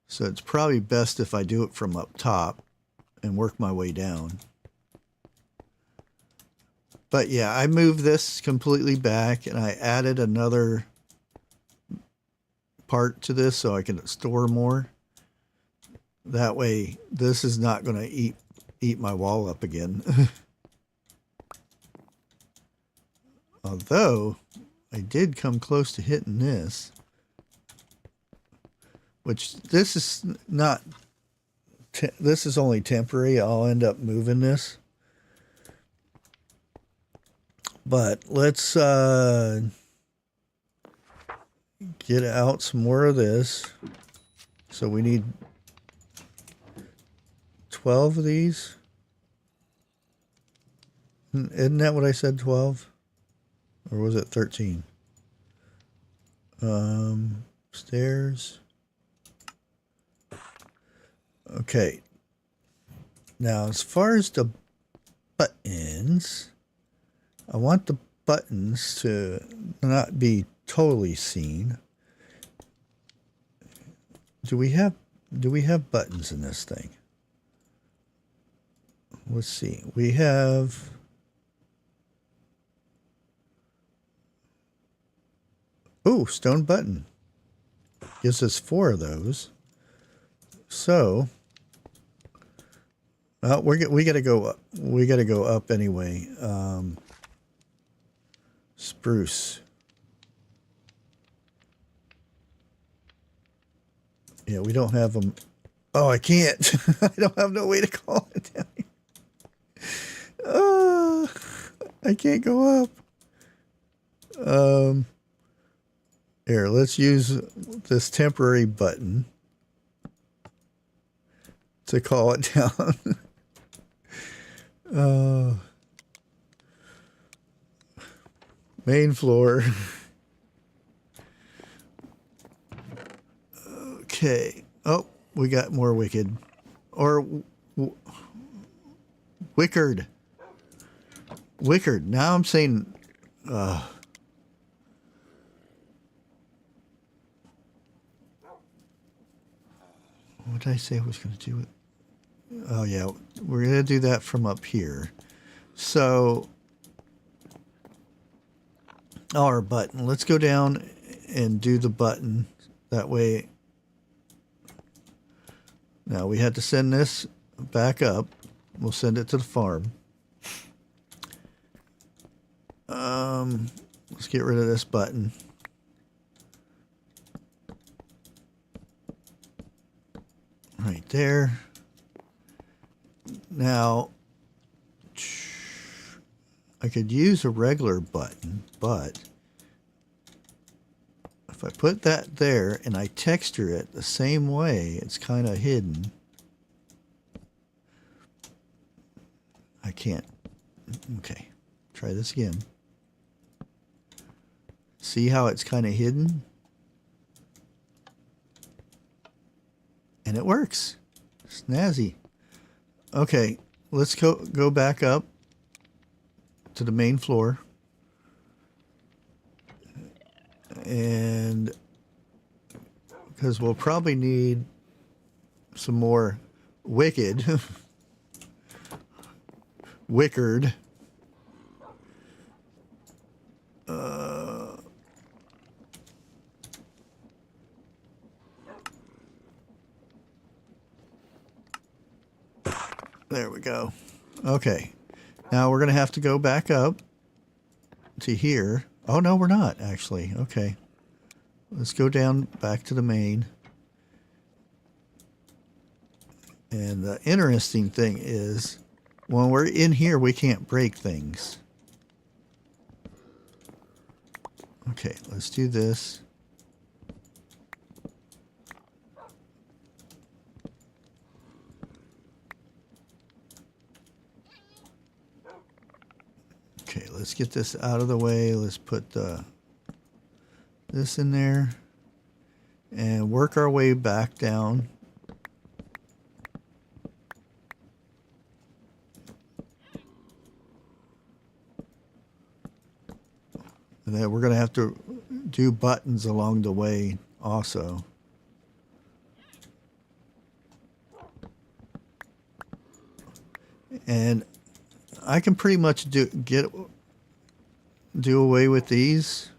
S2: So it's probably best if I do it from up top and work my way down. But yeah, I moved this completely back and I added another part to this so I can store more. That way this is not going to eat my wall up again. Although I did come close to hitting this, which this is not, this is only temporary. I'll end up moving this. But let's get out some more of this. So we need 12 of these. Isn't that what I said, 12? Or was it 13? Stairs. Okay. Now, as far as the buttons, I want the buttons to not be totally seen. Do we have buttons in this thing? Let's see. We have stone button. Gives us 4 of those. So, well, we got to go up. We got to go up anyway. Spruce. Yeah, we don't have them. Oh, I can't. I don't have no way to call it down here. I can't go up. Here, let's use this temporary button to call it down. Uh, main floor. Okay. Oh, we got more wicked. Or wickard. Wickard. Now I'm saying. What did I say I was going to do it? Oh, yeah. We're going to do that from up here. So, our button. Let's go down and do the button. That way. Now, we had to send this back up. We'll send it to the farm. Let's get rid of this button. Right there. Now, I could use a regular button, but if I put that there and I texture it the same way, it's kind of hidden. I can't. Okay, try this again. See how it's kind of hidden? And it works. Snazzy. Okay, let's go back up to the main floor. And because we'll probably need some more wicked. Wickard. There we go. Okay. Now we're going to have to go back up to here. Oh, no, we're not, actually. Okay. Let's go down back to the main. And the interesting thing is, when we're in here, we can't break things. Okay, let's do this. Okay, let's get this out of the way. Let's put this in there and work our way back down. And then we're going to have to do buttons along the way also. And I can pretty much do away with these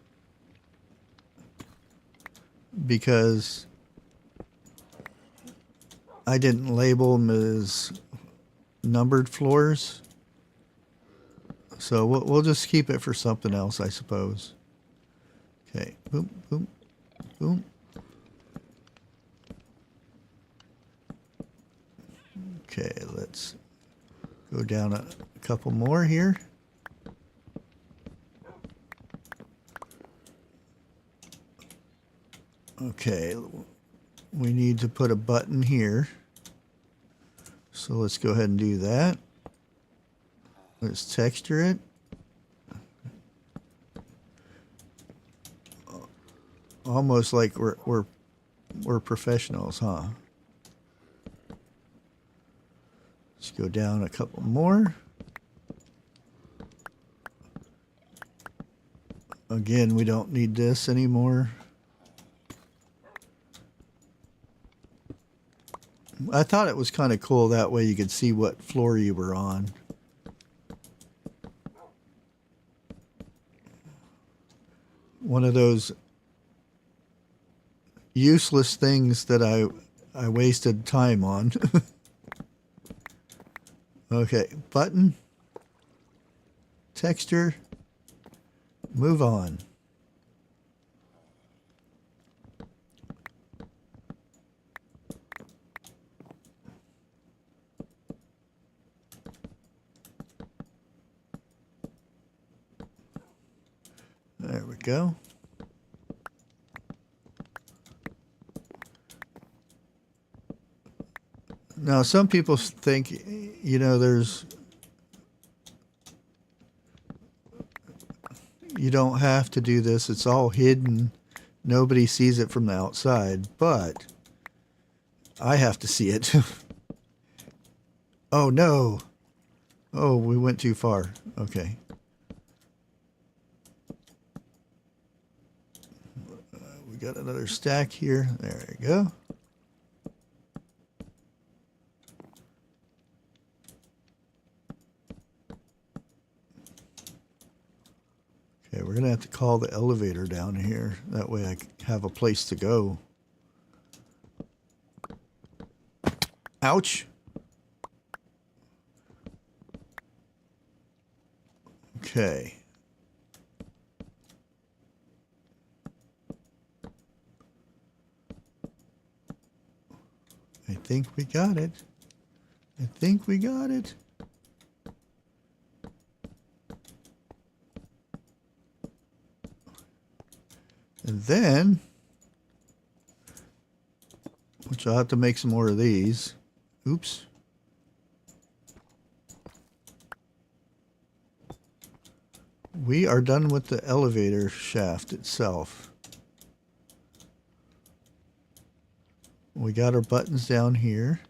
S2: because I didn't label them as numbered floors. So we'll just keep it for something else, I suppose. Okay, boom, boom, boom. Okay, let's go down a couple more here. Okay, we need to put a button here. So let's go ahead and do that. Let's texture it. Almost like we're professionals, huh? Let's go down a couple more. Again, we don't need this anymore. I thought it was kind of cool that way you could see what floor you were on. One of those useless things that I wasted time on. Okay, button, texture, move on. There we go. Now, some people think, you know, there's You don't have to do this. It's all hidden. Nobody sees it from the outside, but I have to see it. Oh, no. Oh, we went too far. Okay. We got another stack here. There we go. Okay, we're going to have to call the elevator down here. That way I have a place to go. Ouch. Okay. I think we got it. I think we got it. And then, which I'll have to make some more of these. Oops. We are done with the elevator shaft itself. We got our buttons down here.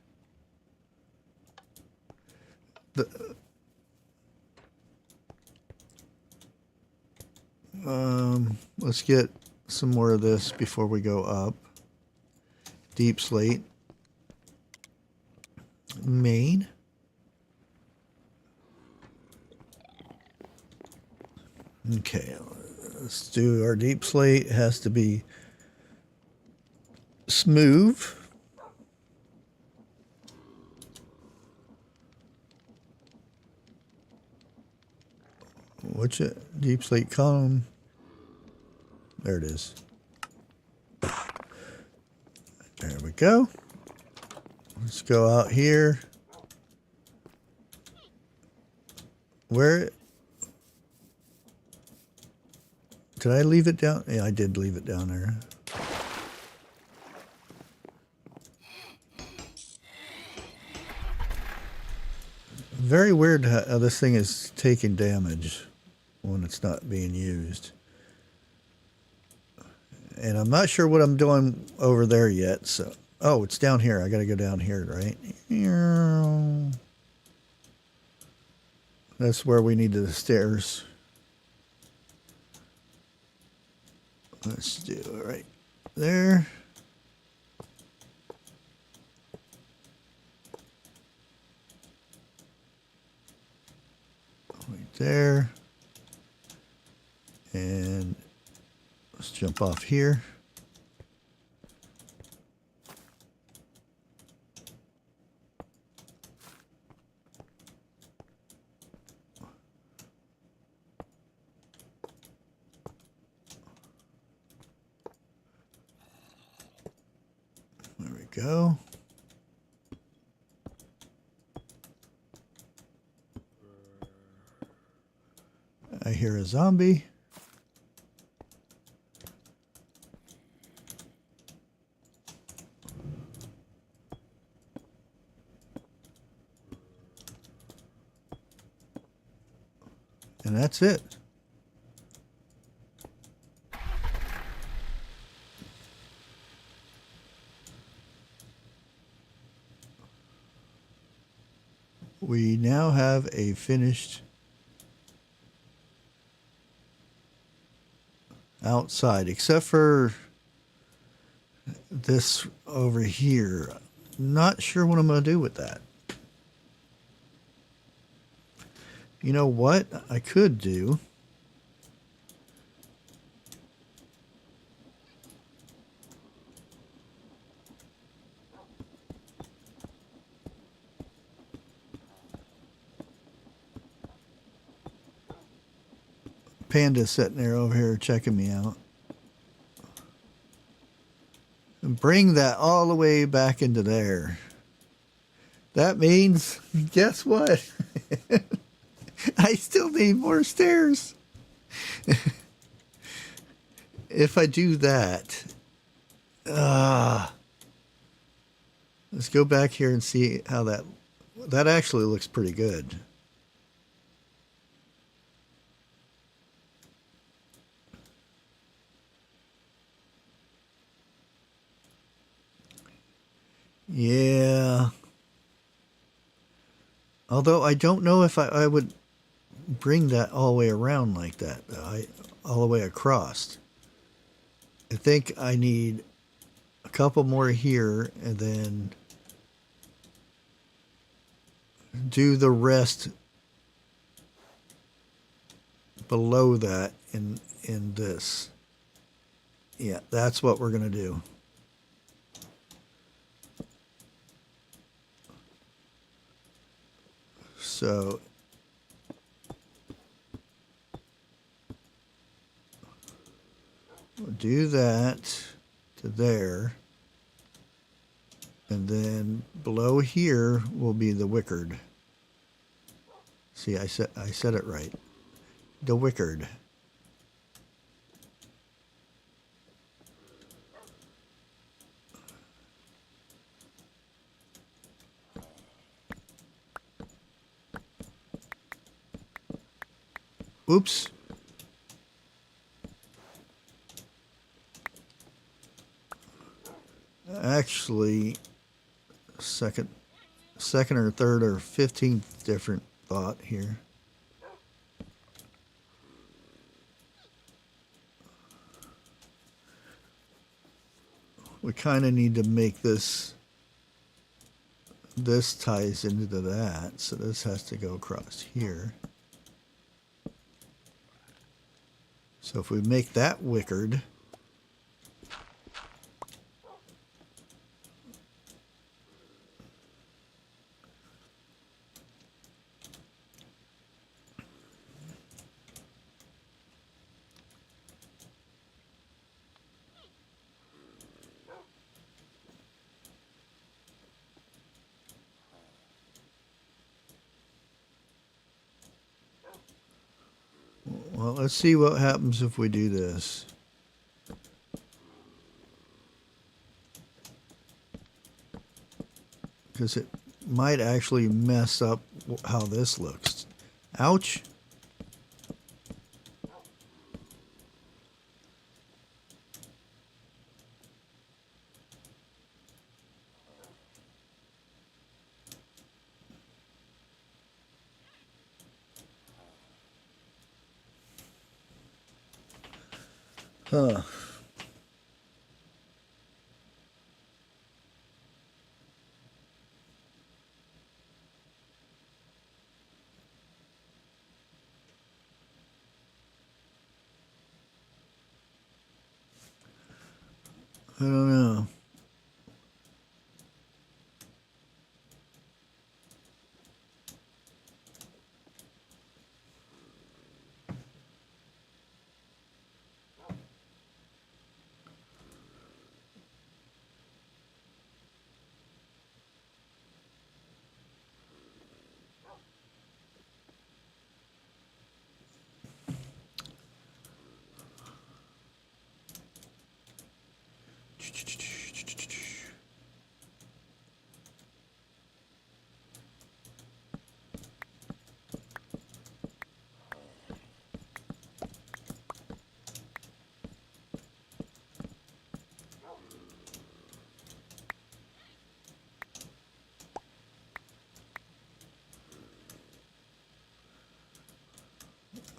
S2: Let's get some more of this before we go up. Deep slate. Main. Okay, let's do our deep slate. It has to be smooth. What's it? Deep slate column. There it is. There we go. Let's go out here. Where did I leave it down? Yeah, I did leave it down there. Very weird how this thing is taking damage when it's not being used. And I'm not sure what I'm doing over there yet. So, oh, it's down here. I got to go down here, right? That's where we need the stairs. Let's do it right there. Right there. And let's jump off here. There we go. I hear a zombie. And that's it. We now have a finished outside, except for this over here. Not sure what I'm going to do with that. You know what I could do? Panda's sitting there over here checking me out. And bring that all the way back into there. That means, guess what? I still need more stairs. If I do that, let's go back here and see how that actually looks pretty good. Yeah. Although I don't know if I would bring that all the way around like that. All the way across. I think I need a couple more here and then do the rest below that in this. Yeah, that's what we're going to do. So we'll do that to there. And then below here will be the wickered. See, I said it right. The wickered. Oops. Actually, second or third or 15th different thought here. We kind of need to make this ties into that, so this has to go across here. So if we make that wickered, well, let's see what happens if we do this. Because it might actually mess up how this looks. Ouch. Huh. I don't know.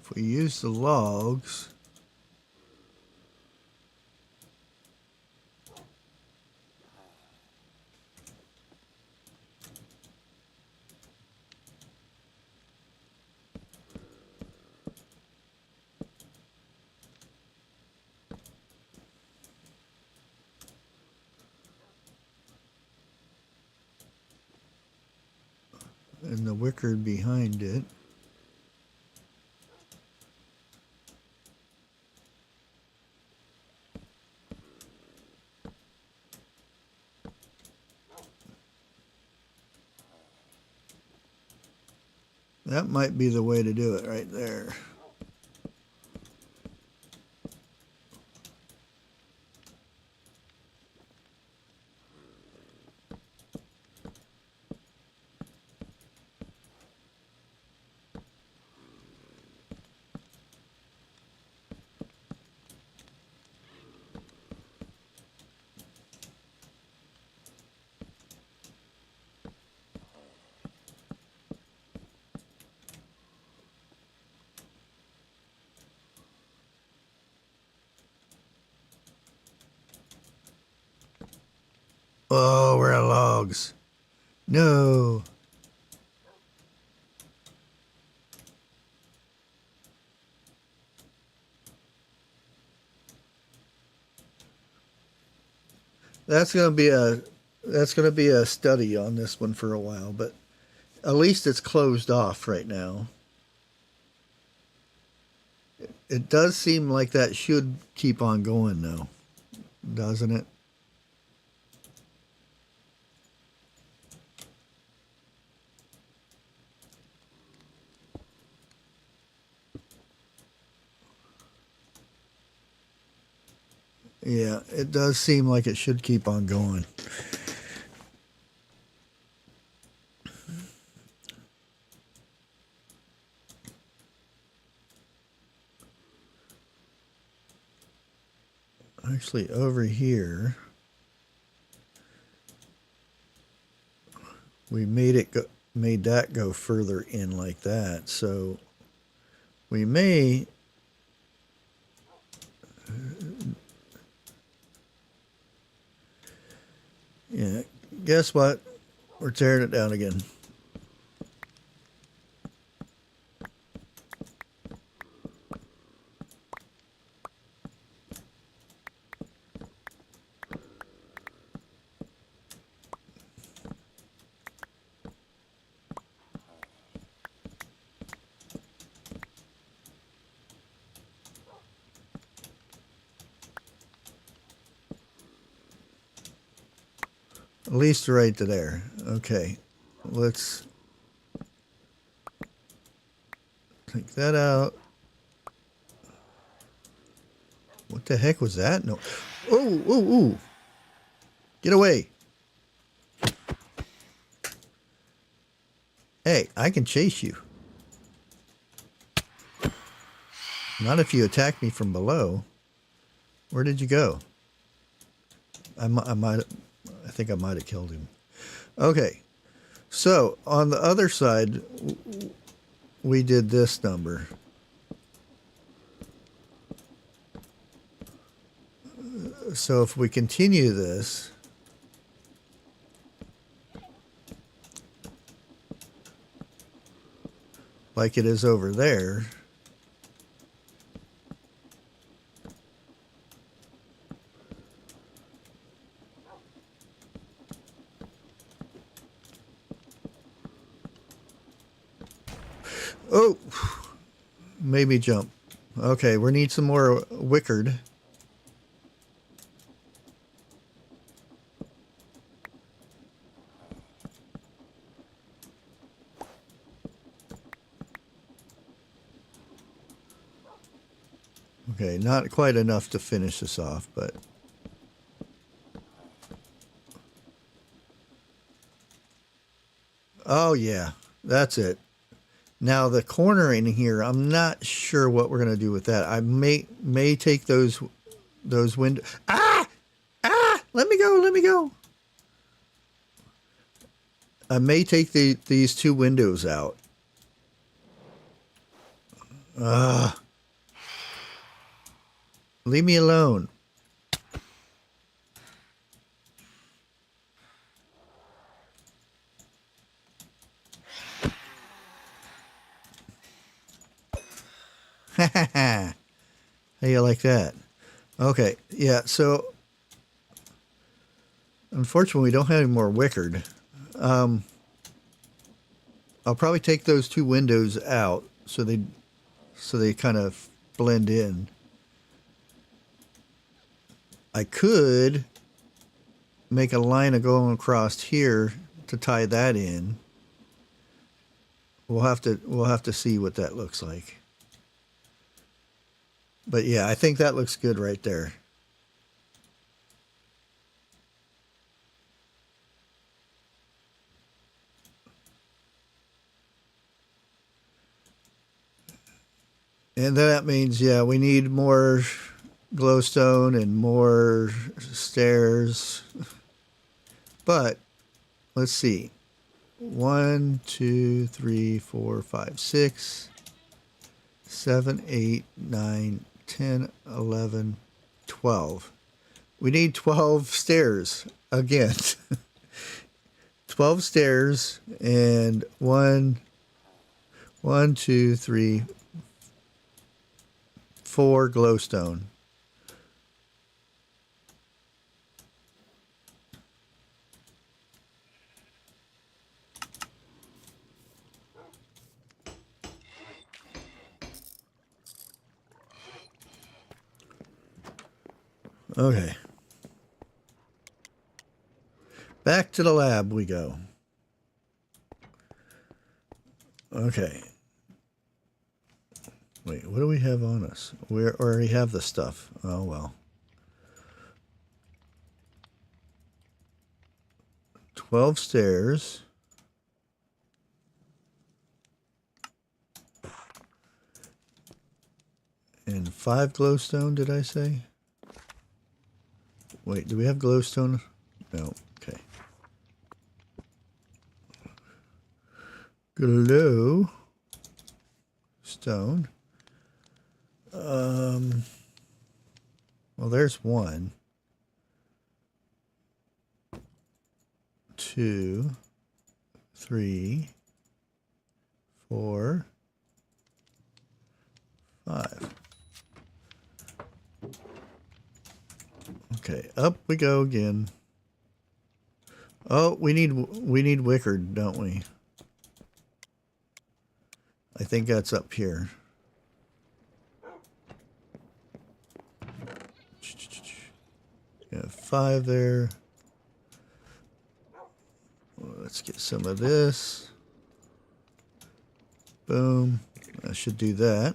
S2: If we use the logs, and the wicker behind it. That might be the way to do it right there. Oh, we're out of logs. No. That's gonna be a study on this one for a while, but at least it's closed off right now. It does seem like that should keep on going though, doesn't it? Yeah, it does seem like it should keep on going. Actually, over here, we made that go further in like that. So we may, yeah. Guess what? We're tearing it down again. At least right to there. Okay, let's take that out. What the heck was that? No. Oh, oh, oh. Get away. Hey, I can chase you. Not if you attack me from below. Where did you go? I think I might have killed him. Okay. So, on the other side, we did this number. So if we continue this, like it is over there, oh, made me jump. Okay, we need some more wickered. Okay, not quite enough to finish this off, but oh yeah, that's it. Now the cornering here, I'm not sure what we're gonna do with that. I may take those windows. Ah, ah! Let me go! Let me go! I may take these two windows out. Leave me alone. How you like that? Okay, yeah, so unfortunately we don't have any more wickered. I'll probably take those two windows out so they kind of blend in. I could make a line of going across here to tie that in. We'll have to see what that looks like. But yeah, I think that looks good right there. And then that means, yeah, we need more glowstone and more stairs. But let's see. 1, 2, 3, 4, 5, 6, 7, 8, 9, 10, 11, 12. We need 12 stairs. again, 12 stairs and one, two, three, four glowstone. Okay. Back to the lab we go. Okay. Wait, what do we have on us? We already have the stuff. Oh, well. 12 stairs. And 5 glowstone, did I say? Wait, do we have glowstone? No. Okay. Glow stone. Well, there's 1, 2, 3, 4, 5. Okay, up we go again. Oh, we need wicker, don't we? I think that's up here. Yeah, 5 there. Well, let's get some of this. Boom. I should do that.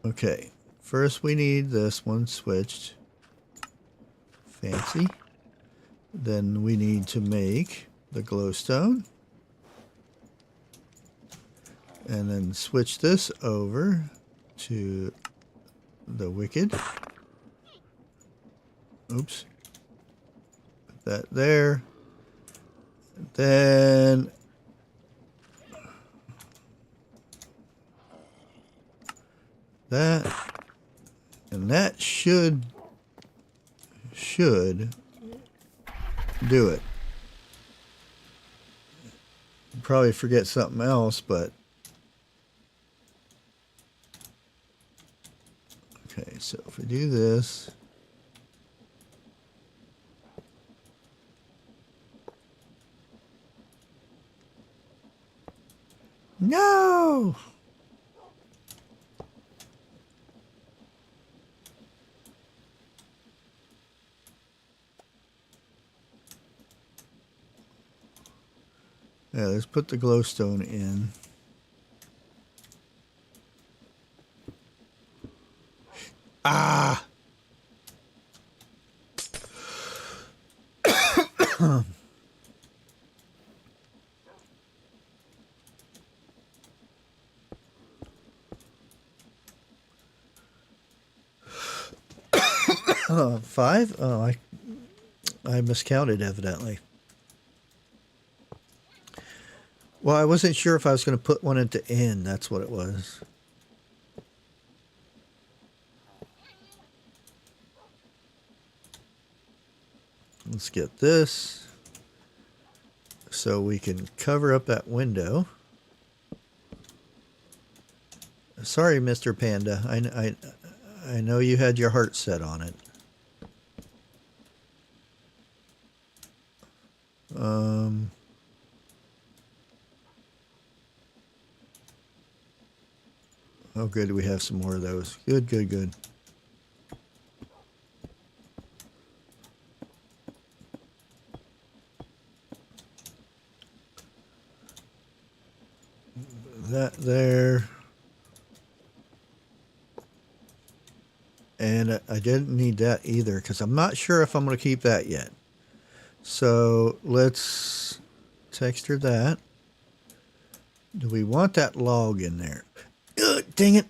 S2: Okay. First we need this one switched. Fancy. Then we need to make the glowstone. And then switch this over to the wicked. Oops. Put that there. Then that, and that should do it. Probably forget something else, but okay, so if we do this, no! Yeah, let's put the glowstone in. Ah! 5? Oh, I miscounted evidently. Well, I wasn't sure if I was going to put one at the end. That's what it was. Let's get this so we can cover up that window. Sorry, Mr. Panda. I know you had your heart set on it. Oh, good. We have some more of those. Good, good, good. That there. And I didn't need that either because I'm not sure if I'm going to keep that yet. So let's texture that. Do we want that log in there? Ugh, dang it.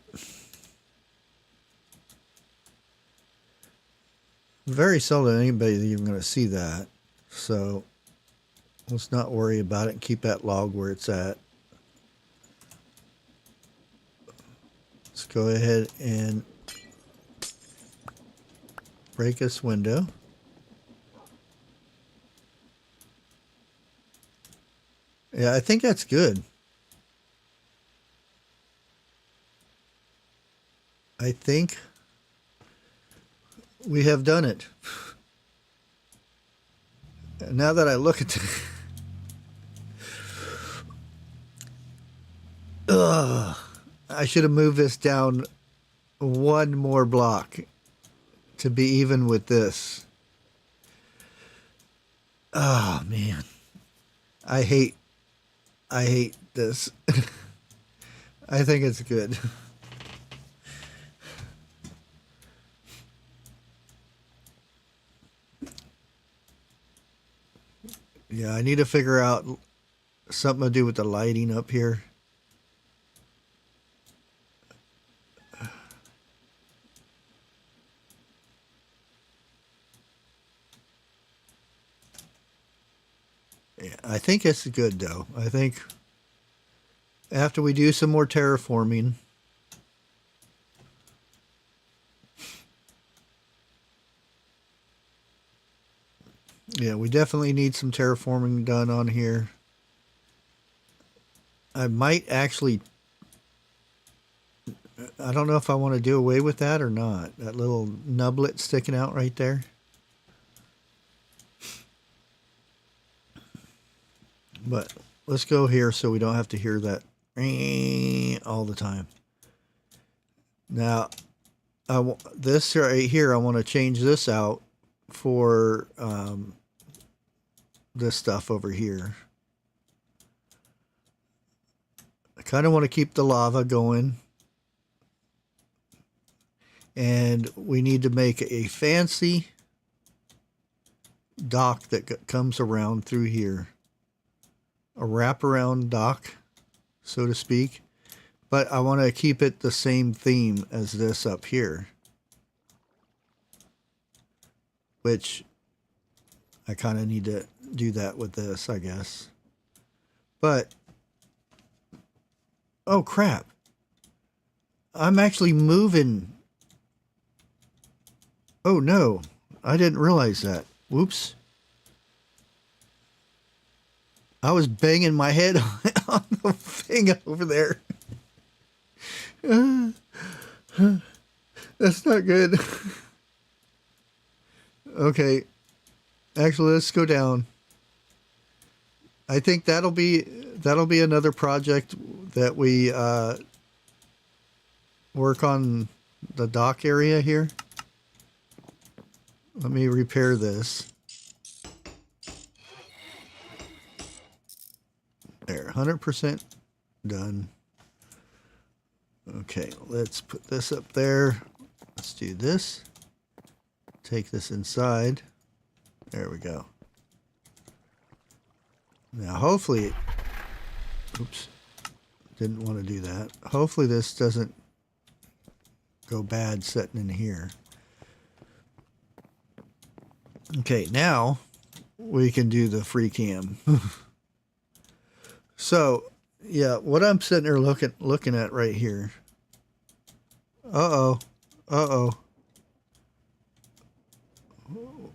S2: Very seldom anybody's even going to see that. So let's not worry about it and keep that log where it's at. Let's go ahead and break this window. Yeah, I think that's good. I think we have done it. Now that I look at the, ugh, I should have moved this down one more block to be even with this. Oh man, I hate this. I think it's good. Yeah, I need to figure out something to do with the lighting up here. Yeah, I think it's good though. I think after we do some more terraforming, yeah, we definitely need some terraforming done on here. I might actually, I don't know if I want to do away with that or not. That little nublet sticking out right there. But let's go here so we don't have to hear that all the time. Now, this right here, I want to change this out for this stuff over here. I kind of want to keep the lava going. And we need to make a fancy dock that comes around through here. A wraparound dock, so to speak. But I want to keep it the same theme as this up here. Which I kind of need to do that with this, I guess. But, oh crap. I'm actually moving. Oh no, I didn't realize that. Whoops. I was banging my head on the thing over there. That's not good. Okay. Actually, let's go down. I think that'll be another project that we work on the dock area here. Let me repair this. There, 100% done. Okay, let's put this up there. Let's do this. Take this inside. There we go. Now, hopefully, oops, didn't want to do that. Hopefully this doesn't go bad sitting in here. Okay, now we can do the free cam. So, yeah, what I'm sitting there looking at right here. Uh-oh. Uh-oh.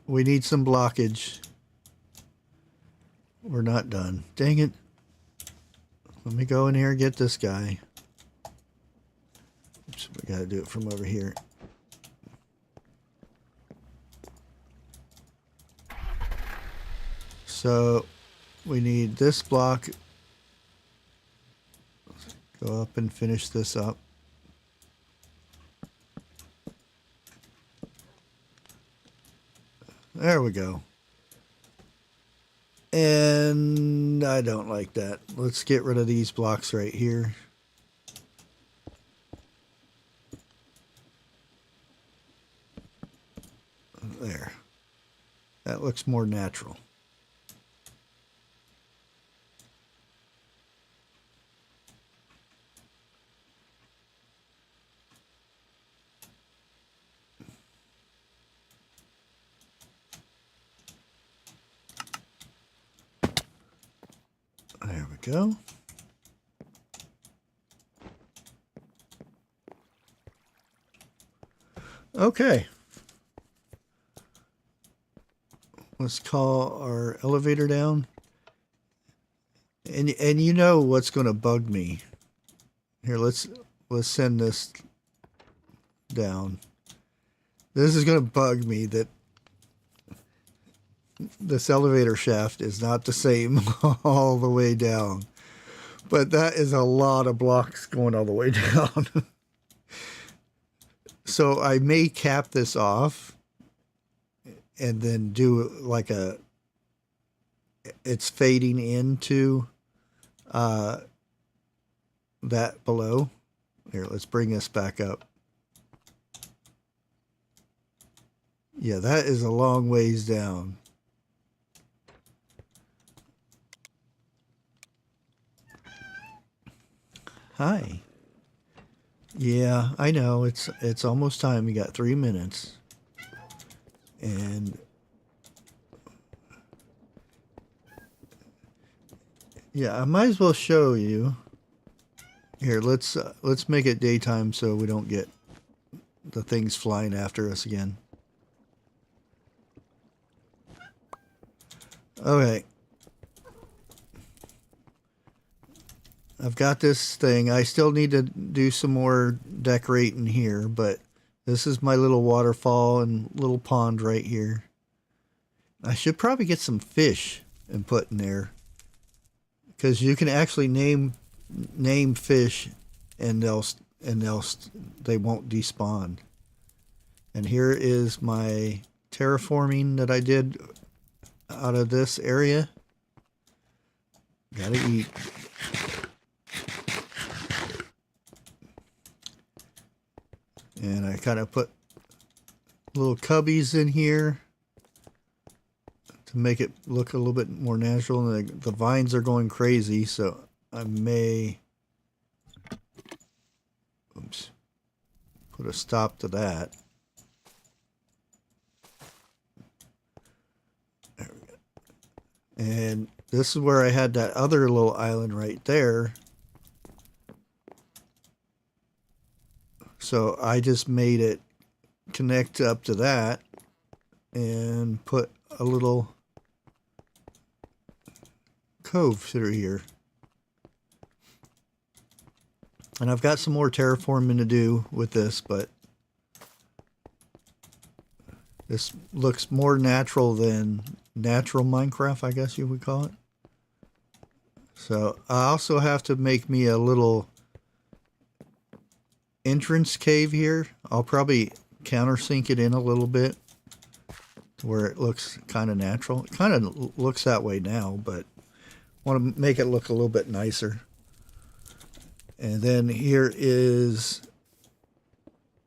S2: We need some blockage. We're not done. Dang it. Let me go in here and get this guy. Oops, we got to do it from over here. So we need this block. Go up and finish this up. There we go. And I don't like that. Let's get rid of these blocks right here. There. That looks more natural. There we go. Okay. Let's call our elevator down. And you know what's going to bug me. Here, let's send this down. This is going to bug me that this elevator shaft is not the same all the way down. But that is a lot of blocks going all the way down. So I may cap this off and then do like it's fading into that below. Here, let's bring this back up. Yeah, that is a long ways down. Hi. Yeah, I know. It's almost time. You got 3 minutes. And yeah, I might as well show you. Here, let's make it daytime so we don't get the things flying after us again. Okay. I've got this thing. I still need to do some more decorating here, but this is my little waterfall and little pond right here. I should probably get some fish and put in there, because you can actually name fish and they won't despawn. And here is my terraforming that I did out of this area. Gotta eat. And I kind of put little cubbies in here to make it look a little bit more natural. And the vines are going crazy, so I may put a stop to that. There we go. And this is where I had that other little island right there. So I just made it connect up to that and put a little cove through here. And I've got some more terraforming to do with this, but this looks more natural than natural Minecraft, I guess you would call it. So I also have to make me a little entrance cave here. I'll probably countersink it in a little bit to where it looks kind of natural. It kind of looks that way now, but I want to make it look a little bit nicer. And then here is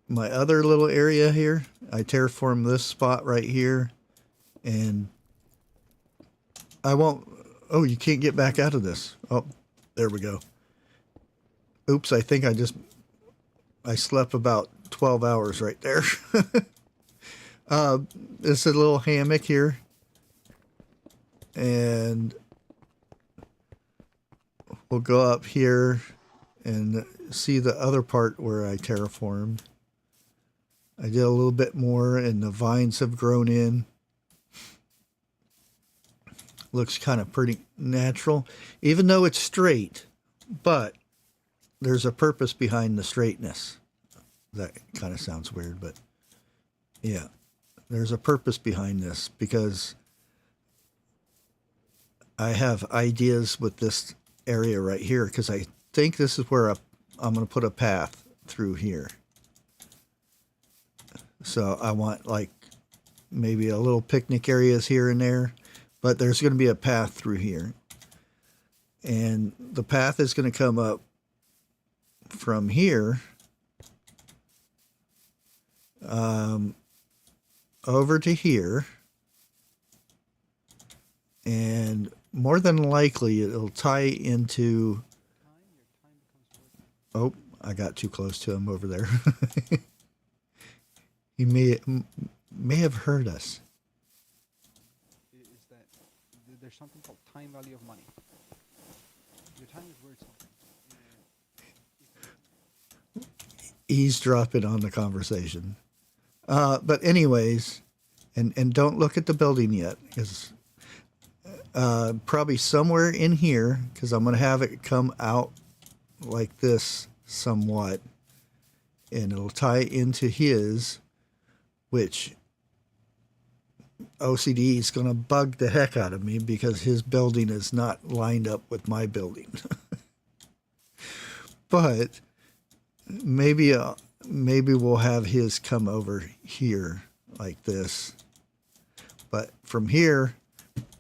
S2: my other little area here. I terraformed this spot right here, and I won't. Oh, you can't get back out of this. Oh, there we go. Oops, I think I slept about 12 hours right there. This is a little hammock here. And we'll go up here and see the other part where I terraformed. I did a little bit more and the vines have grown in. Looks kind of pretty natural, even though it's straight, but there's a purpose behind the straightness. That kind of sounds weird, but yeah, there's a purpose behind this, because I have ideas with this area right here, because I think this is where I'm going to put a path through here. So I want like maybe a little picnic areas here and there, but there's going to be a path through here. And the path is going to come up from here over to here, and more than likely it'll tie into, oh, I got too close to him over there. He may have heard us.
S1: Is that there's something called time value of money. Your time is worth something.
S2: Eavesdropping on the conversation. But anyways, and don't look at the building yet, because probably somewhere in here, because I'm going to have it come out like this somewhat, and it'll tie into his, which OCD is going to bug the heck out of me because his building is not lined up with my building. But maybe we'll have his come over here like this. But from here,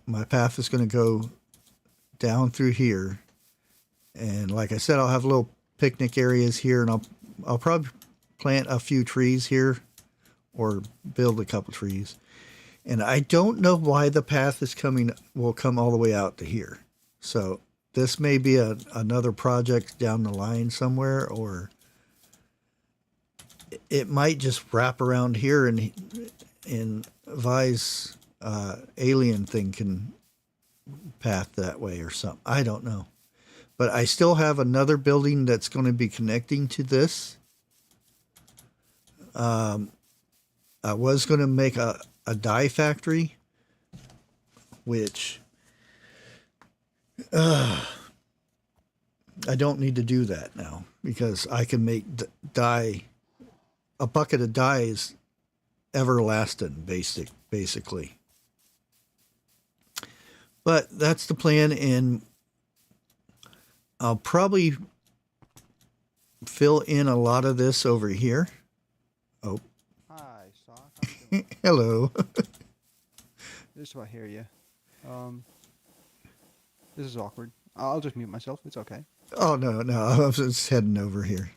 S2: my path is going to go down through here, and like I said, I'll have little picnic areas here, and I'll probably plant a few trees here, or build a couple trees. And I don't know why the path will come all the way out to here. So this may be another project down the line somewhere, or it might just wrap around here, and Vi's alien thing can path that way or something. I don't know. But I still have another building that's going to be connecting to this. I was going to make a dye factory, which I don't need to do that now, because I can make dye. A bucket of dye is everlasting, basically. But that's the plan, and I'll probably fill in a lot of this over here. Oh.
S1: Hi, Sock. How you doing?
S2: Hello.
S1: Just about hear you. This is awkward. I'll just mute myself. It's okay.
S2: Oh, no, I was just heading over here.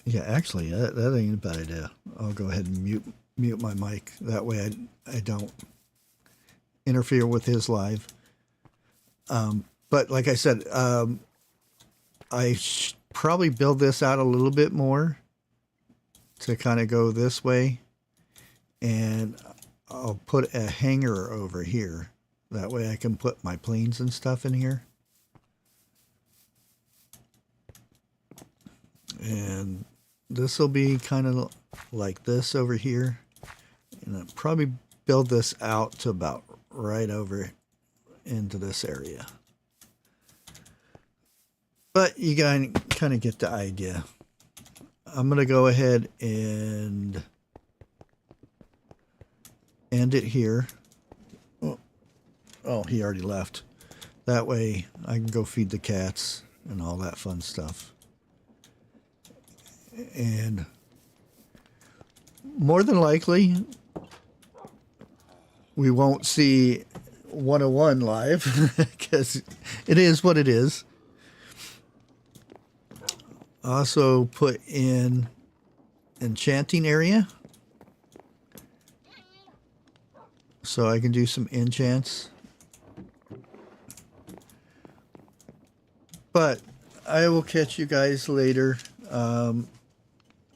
S2: Yeah, actually, that ain't a bad idea. I'll go ahead and mute my mic. That way I don't interfere with his live. But like I said, I probably build this out a little bit more to kind of go this way. And I'll put a hangar over here. That way I can put my planes and stuff in here. And this will be kind of like this over here. And I'll probably build this out to about right over into this area. But you kind of get the idea. I'm going to go ahead and end it here. Oh, he already left. That way I can go feed the cats and all that fun stuff. And more than likely, we won't see 101 live because it is what it is. Also put in enchanting area, so I can do some enchants. But I will catch you guys later.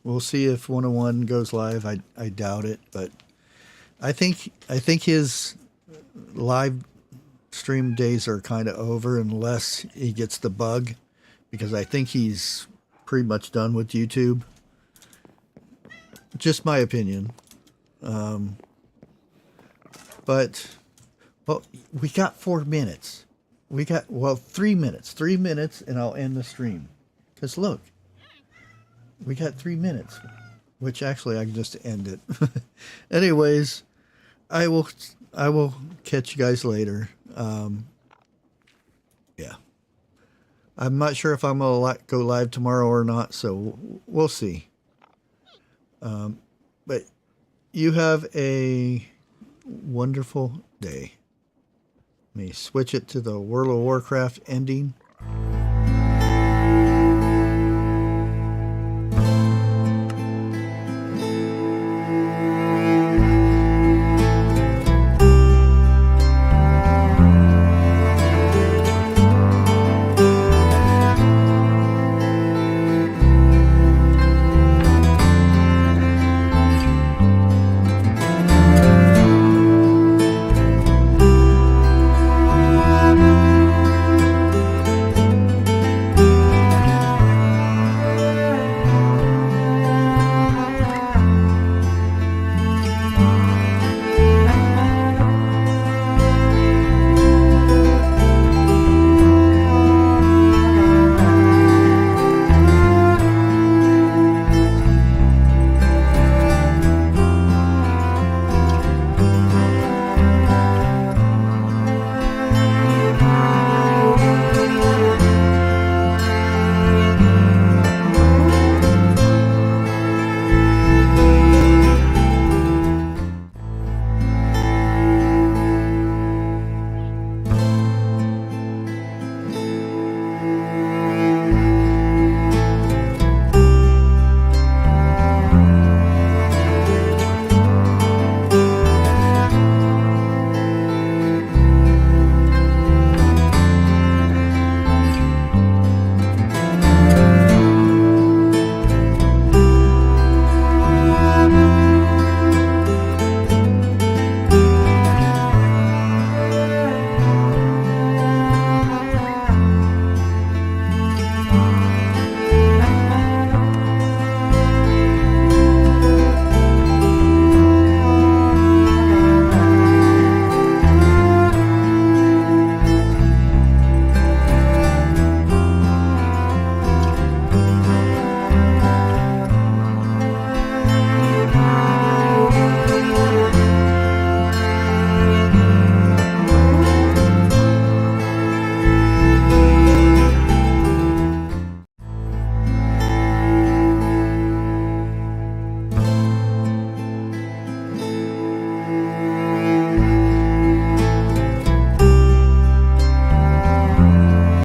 S2: We'll see if 101 goes live. I doubt it, but I think his live stream days are kind of over unless he gets the bug, because I think he's pretty much done with YouTube. Just my opinion. But, well, we got 4 minutes. We got, 3 minutes. 3 minutes, and I'll end the stream. Because look, we got 3 minutes, which actually I can just end it. Anyways, I will catch you guys later. Yeah. I'm not sure if I'm going to go live tomorrow or not, so we'll see. But you have a wonderful day. Let me switch it to the World of Warcraft ending.